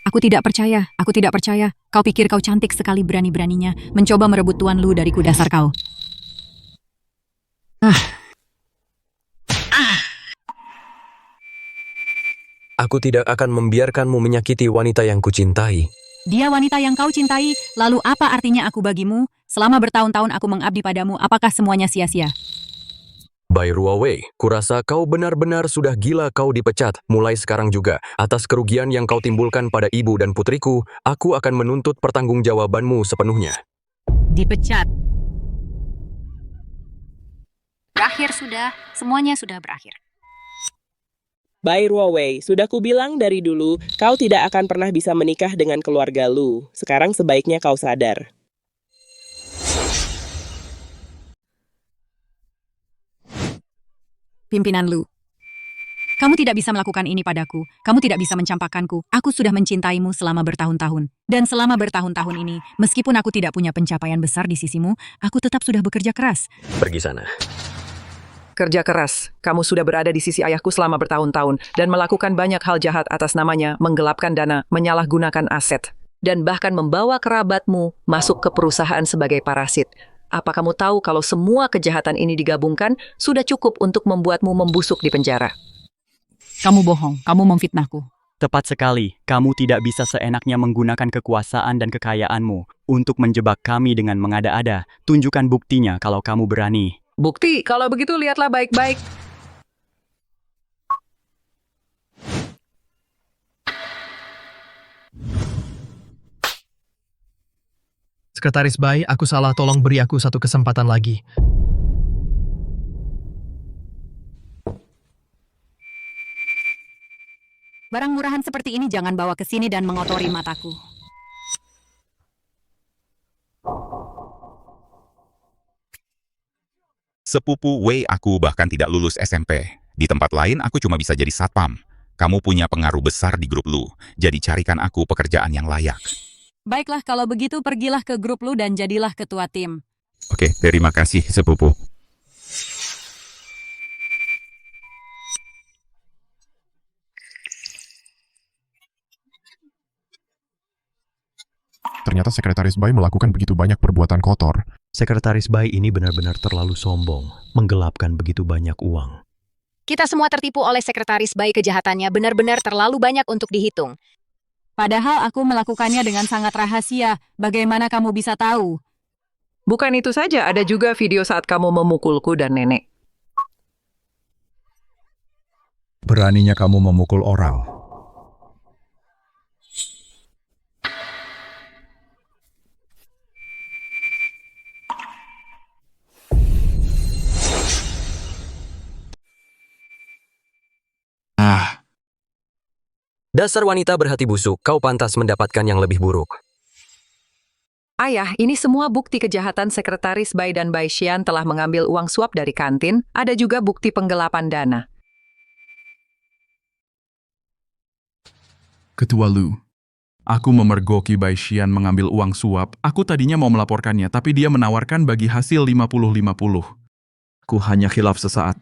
Aku tidak percaya. Kau pikir kau cantik sekali berani-beraninya mencoba merebut Tuan Lu dariku, dasar kau. Aku tidak akan membiarkanmu menyakiti wanita yang kucintai. Dia wanita yang kau cintai, lalu apa artinya aku bagimu? Selama bertahun-tahun aku mengabdi padamu, apakah semuanya sia-sia? Bai Ruowei, kurasa kau benar-benar sudah gila. Kau dipecat. Mulai sekarang juga, atas kerugian yang kau timbulkan pada ibu dan putriku, aku akan menuntut pertanggungjawabanmu sepenuhnya. Dipecat. Berakhir sudah, semuanya sudah berakhir. Bai Ruowei, sudah kubilang dari dulu, kau tidak akan pernah bisa menikah dengan keluarga Lu. Sekarang sebaiknya kau sadar. Pimpinan Lu. Kamu tidak bisa melakukan ini padaku. Kamu tidak bisa mencampakkanku. Aku sudah mencintaimu selama bertahun-tahun. Dan selama bertahun-tahun ini, meskipun aku tidak punya pencapaian besar di sisimu, aku tetap sudah bekerja keras. Pergi sana. Kerja keras. Kamu sudah berada di sisi ayahku selama bertahun-tahun dan melakukan banyak hal jahat atas namanya, menggelapkan dana, menyalahgunakan aset, dan bahkan membawa kerabatmu masuk ke perusahaan sebagai parasit. Apa kamu tahu kalau semua kejahatan ini digabungkan sudah cukup untuk membuatmu membusuk di penjara? Kamu bohong, kamu memfitnahku. Tepat sekali, kamu tidak bisa seenaknya menggunakan kekuasaan dan kekayaanmu untuk menjebak kami dengan mengada-ada. Tunjukkan buktinya kalau kamu berani. Bukti, kalau begitu lihatlah baik-baik. Sekretaris Bai, aku salah, tolong beri aku satu kesempatan lagi. Barang murahan seperti ini jangan bawa ke sini dan mengotori mataku. Sepupu Wei aku bahkan tidak lulus SMP. Di tempat lain aku cuma bisa jadi satpam. Kamu punya pengaruh besar di grup Lu, jadi carikan aku pekerjaan yang layak. Baiklah, kalau begitu pergilah ke grup Lu dan jadilah ketua tim. Oke, terima kasih sepupu. Ternyata Sekretaris Bai melakukan begitu banyak perbuatan kotor. Sekretaris Bai ini benar-benar terlalu sombong, menggelapkan begitu banyak uang. Kita semua tertipu oleh Sekretaris Bai, kejahatannya benar-benar terlalu banyak untuk dihitung. Padahal aku melakukannya dengan sangat rahasia. Bagaimana kamu bisa tahu? Bukan itu saja, ada juga video saat kamu memukulku dan nenek. Beraninya kamu memukul orang. Dasar wanita berhati busuk, kau pantas mendapatkan yang lebih buruk. Ayah, ini semua bukti kejahatan Sekretaris Bai dan Bai Xian telah mengambil uang suap dari kantin. Ada juga bukti penggelapan dana. Ketua Lu, aku memergoki Bai Xian mengambil uang suap. Aku tadinya mau melaporkannya, tapi dia menawarkan bagi hasil 50-50. Ku hanya khilaf sesaat.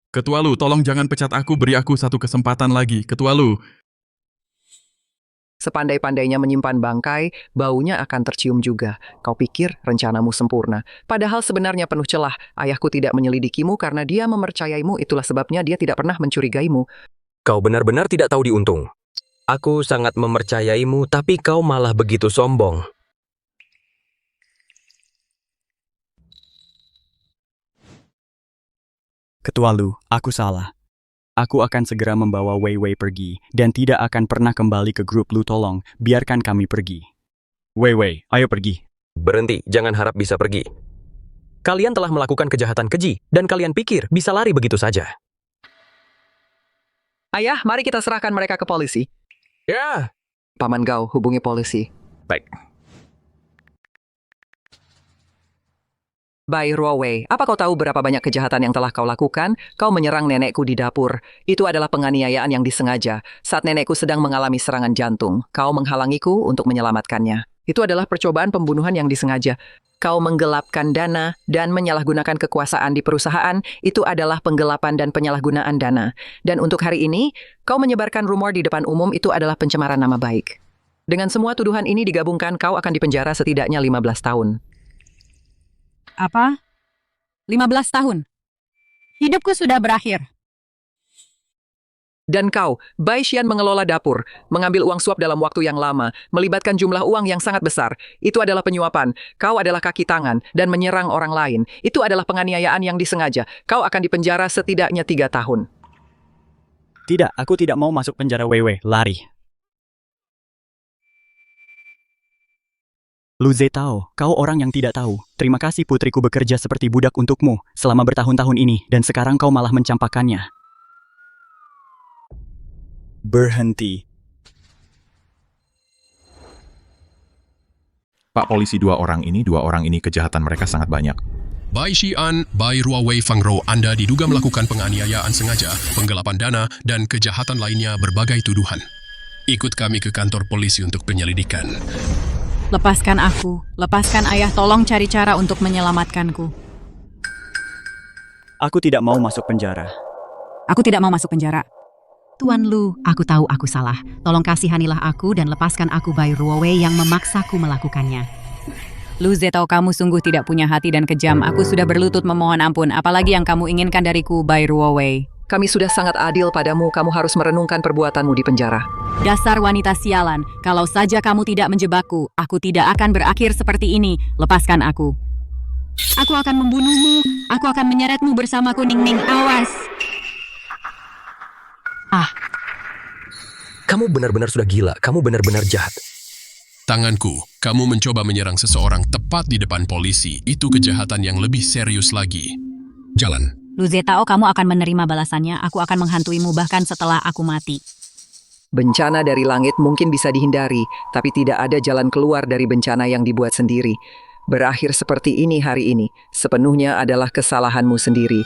Ketua Lu, tolong jangan pecat aku, beri aku satu kesempatan lagi. Ketua Lu. Sepandai-pandainya menyimpan bangkai, baunya akan tercium juga. Kau pikir rencanamu sempurna. Padahal sebenarnya penuh celah. Ayahku tidak menyelidikimu karena dia mempercayaimu, itulah sebabnya dia tidak pernah mencurigaimu. Kau benar-benar tidak tahu diuntung. Aku sangat mempercayaimu, tapi kau malah begitu sombong. Ketua Lu, aku salah. Aku akan segera membawa Wei Wei pergi, dan tidak akan pernah kembali ke grup Lu. Tolong, biarkan kami pergi. Wei Wei, ayo pergi. Berhenti, jangan harap bisa pergi. Kalian telah melakukan kejahatan keji, dan kalian pikir bisa lari begitu saja. Ayah, mari kita serahkan mereka ke polisi. Ya. Paman Gao, hubungi polisi. Baik. Bai Ruowei, apa kau tahu berapa banyak kejahatan yang telah kau lakukan? Kau menyerang nenekku di dapur. Itu adalah penganiayaan yang disengaja. Saat nenekku sedang mengalami serangan jantung, kau menghalangiku untuk menyelamatkannya. Itu adalah percobaan pembunuhan yang disengaja. Kau menggelapkan dana dan menyalahgunakan kekuasaan di perusahaan. Itu adalah penggelapan dan penyalahgunaan dana. Dan untuk hari ini, kau menyebarkan rumor di depan umum. Itu adalah pencemaran nama baik. Dengan semua tuduhan ini digabungkan, kau akan dipenjara setidaknya 15 tahun. Apa? 15 tahun. Hidupku sudah berakhir. Dan kau, Bai Xian mengelola dapur, mengambil uang suap dalam waktu yang lama, melibatkan jumlah uang yang sangat besar. Itu adalah penyuapan. Kau adalah kaki tangan dan menyerang orang lain. Itu adalah penganiayaan yang disengaja. Kau akan dipenjara setidaknya 3 tahun. Tidak, aku tidak mau masuk penjara Weiwei. Lari. Lu Zetao, kau orang yang tidak tahu. Terima kasih putriku bekerja seperti budak untukmu selama bertahun-tahun ini, dan sekarang kau malah mencampakkannya. Berhenti. Pak polisi, dua orang ini kejahatan mereka sangat banyak. Bai Xian, Bai Ruowei Fangro, Anda diduga melakukan penganiayaan sengaja, penggelapan dana, dan kejahatan lainnya berbagai tuduhan. Ikut kami ke kantor polisi untuk penyelidikan. Lepaskan aku. Lepaskan ayah, tolong cari cara untuk menyelamatkanku. Aku tidak mau masuk penjara. Aku tidak mau masuk penjara. Tuan Lu, aku tahu aku salah. Tolong kasihanilah aku dan lepaskan aku Bai Ruowei yang memaksaku melakukannya. Lu Zetao, kamu sungguh tidak punya hati dan kejam. Aku sudah berlutut memohon ampun. Apalagi yang kamu inginkan dariku, Bai Ruowei? Kami sudah sangat adil padamu. Kamu harus merenungkan perbuatanmu di penjara. Dasar wanita sialan. Kalau saja kamu tidak menjebakku, aku tidak akan berakhir seperti ini. Lepaskan aku. Aku akan membunuhmu. Aku akan menyeretmu bersamaku, Ning-Ning. Awas. Kamu benar-benar sudah gila. Kamu benar-benar jahat. Tanganku, kamu mencoba menyerang seseorang tepat di depan polisi. Itu kejahatan yang lebih serius lagi. Jalan. Lu Zetao, kamu akan menerima balasannya. Aku akan menghantuimu bahkan setelah aku mati. Bencana dari langit mungkin bisa dihindari, tapi tidak ada jalan keluar dari bencana yang dibuat sendiri. Berakhir seperti ini hari ini, sepenuhnya adalah kesalahanmu sendiri.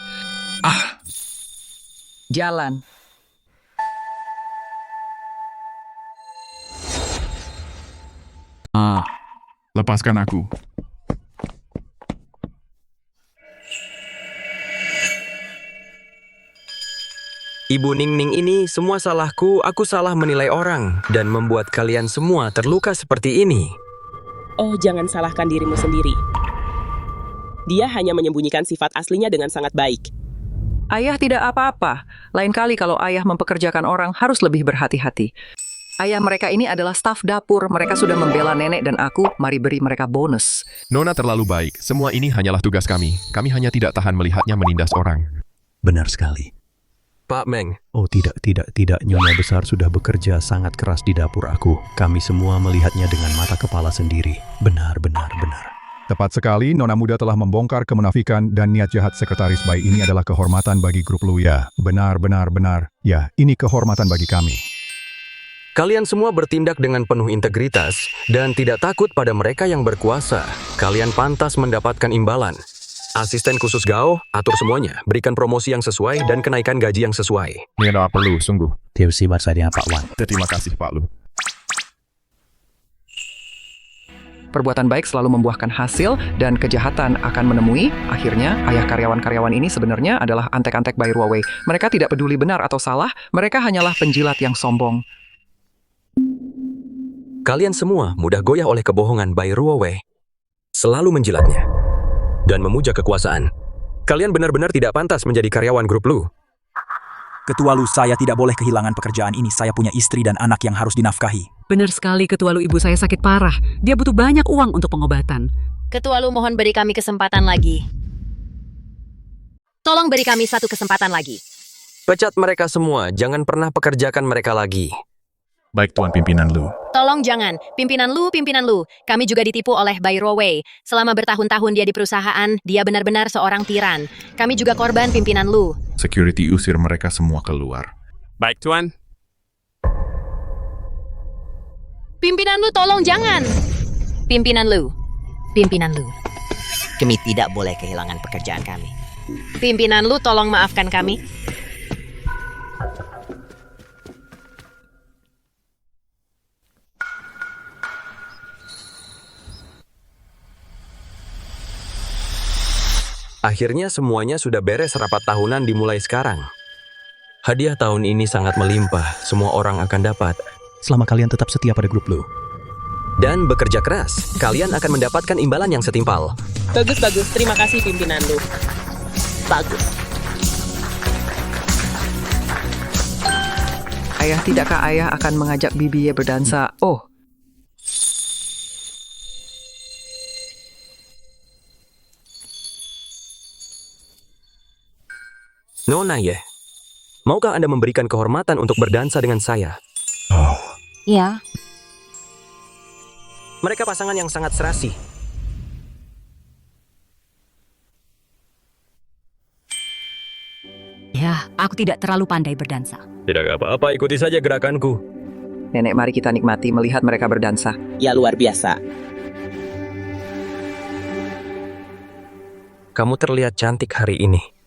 Jalan. Lepaskan aku. Ibu Ning-Ning ini semua salahku. Aku salah menilai orang dan membuat kalian semua terluka seperti ini. Oh, jangan salahkan dirimu sendiri. Dia hanya menyembunyikan sifat aslinya dengan sangat baik. Ayah tidak apa-apa. Lain kali kalau ayah mempekerjakan orang harus lebih berhati-hati. Ayah mereka ini adalah staf dapur. Mereka sudah membela nenek dan aku. Mari beri mereka bonus. Nona terlalu baik. Semua ini hanyalah tugas kami. Kami hanya tidak tahan melihatnya menindas orang. Benar sekali. Pak Meng. Oh tidak. Nyonya besar sudah bekerja sangat keras di dapur aku. Kami semua melihatnya dengan mata kepala sendiri. Benar. Tepat sekali, Nona Muda telah membongkar kemunafikan dan niat jahat Sekretaris Bai. Ini adalah kehormatan bagi grup Lu ya. Benar. Ya, ini kehormatan bagi kami. Kalian semua bertindak dengan penuh integritas dan tidak takut pada mereka yang berkuasa. Kalian pantas mendapatkan imbalan. Asisten khusus Gao, atur semuanya. Berikan promosi yang sesuai dan kenaikan gaji yang sesuai. Tidak perlu, sungguh. Terima kasih Pak Wan. Terima kasih, Pak Lu. Perbuatan baik selalu membuahkan hasil dan kejahatan akan menemui. Akhirnya, ayah karyawan-karyawan ini sebenarnya adalah antek-antek Bai Ruowei. Mereka tidak peduli benar atau salah. Mereka hanyalah penjilat yang sombong. Kalian semua mudah goyah oleh kebohongan Bai Ruowei. Selalu menjilatnya dan memuja kekuasaan. Kalian benar-benar tidak pantas menjadi karyawan grup Lu. Ketua Lu, saya tidak boleh kehilangan pekerjaan ini. Saya punya istri dan anak yang harus dinafkahi. Benar sekali, Ketua Lu, ibu saya sakit parah. Dia butuh banyak uang untuk pengobatan. Ketua Lu, mohon beri kami kesempatan lagi. Tolong beri kami satu kesempatan lagi. Pecat mereka semua. Jangan pernah pekerjakan mereka lagi. Baik, Tuan Pimpinan Lu. Tolong jangan. Pimpinan Lu. Kami juga ditipu oleh Bai Ruowei. Selama bertahun-tahun dia di perusahaan, dia benar-benar seorang tiran. Kami juga korban Pimpinan Lu. Security usir mereka semua keluar. Baik, Tuan. Pimpinan Lu, tolong jangan. Pimpinan Lu. Kami tidak boleh kehilangan pekerjaan kami. Pimpinan Lu, tolong maafkan kami. Akhirnya semuanya sudah beres, rapat tahunan dimulai sekarang. Hadiah tahun ini sangat melimpah, semua orang akan dapat. Selama kalian tetap setia pada grup Lu. Dan bekerja keras, kalian akan mendapatkan imbalan yang setimpal. Bagus, terima kasih pimpinan Lu. Bagus. Ayah, tidakkah ayah akan mengajak Bibi berdansa? Oh, Nona Ye, maukah Anda memberikan kehormatan untuk berdansa dengan saya? Ya, Mereka pasangan yang sangat serasi. ya, aku tidak terlalu pandai berdansa. Tidak apa-apa, ikuti saja gerakanku. Nenek, mari kita nikmati melihat mereka berdansa. Ya, luar biasa. Kamu terlihat cantik hari ini.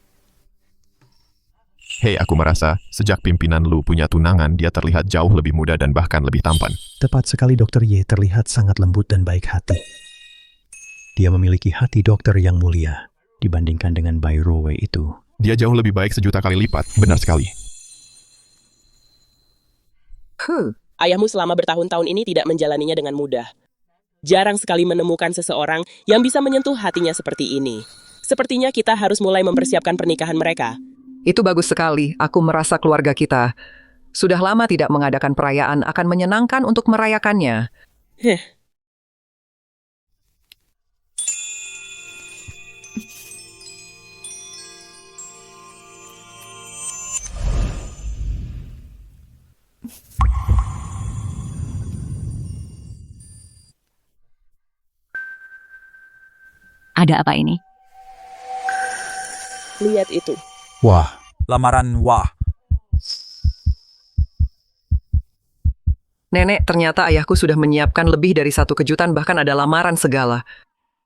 Hei, aku merasa sejak pimpinan Lu punya tunangan, dia terlihat jauh lebih muda dan bahkan lebih tampan. Tepat sekali, Dr. Ye terlihat sangat lembut dan baik hati. Dia memiliki hati dokter yang mulia dibandingkan dengan Bai Ruowei itu. Dia jauh lebih baik 1.000.000 kali lipat, benar sekali. Ayahmu selama bertahun-tahun ini tidak menjalaninya dengan mudah. Jarang sekali menemukan seseorang yang bisa menyentuh hatinya seperti ini. Sepertinya kita harus mulai mempersiapkan pernikahan mereka. Itu bagus sekali. Aku merasa keluarga kita sudah lama tidak mengadakan perayaan, akan menyenangkan untuk merayakannya. Ada apa ini? Lihat itu. Wah, lamaran wah. Nenek, ternyata ayahku sudah menyiapkan lebih dari satu kejutan, bahkan ada lamaran segala.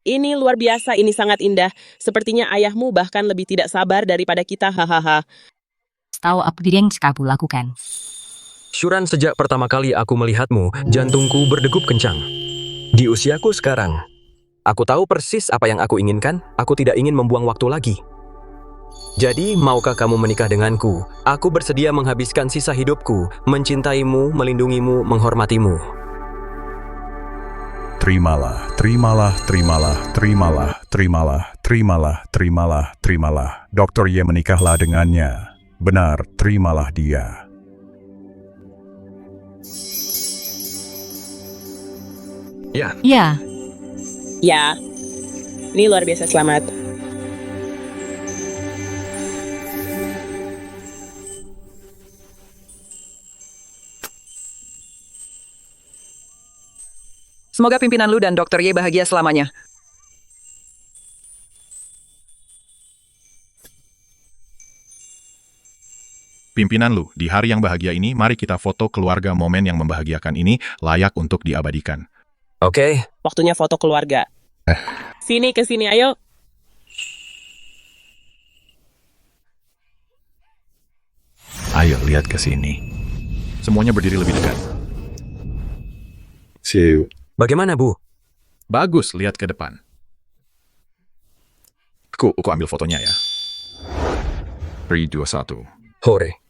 Ini luar biasa, ini sangat indah. Sepertinya ayahmu bahkan lebih tidak sabar daripada kita, hahaha. Tahu apa yang kamu lakukan? Shuran, sejak pertama kali aku melihatmu, jantungku berdegup kencang. Di usiaku sekarang, aku tahu persis apa yang aku inginkan. Aku tidak ingin membuang waktu lagi. Jadi, maukah kamu menikah denganku? Aku bersedia menghabiskan sisa hidupku, mencintaimu, melindungimu, menghormatimu. Terimalah, terimalah, terimalah, terimalah, terimalah, terimalah, terimalah, terimalah. Dr. Ye menikahlah dengannya. Benar, terimalah dia. Ya. Ya. Ya. Ini luar biasa, selamat. Semoga pimpinan Lu dan Dr. Ye bahagia selamanya. Pimpinan Lu, di hari yang bahagia ini, mari kita foto keluarga. Momen yang membahagiakan ini layak untuk diabadikan. Oke. Waktunya foto keluarga. Sini, ke sini, ayo. Ayo, lihat ke sini. Semuanya berdiri lebih dekat. Bagaimana, Bu? Bagus, lihat ke depan. Aku ambil fotonya ya. 3, 2, 1. Hore.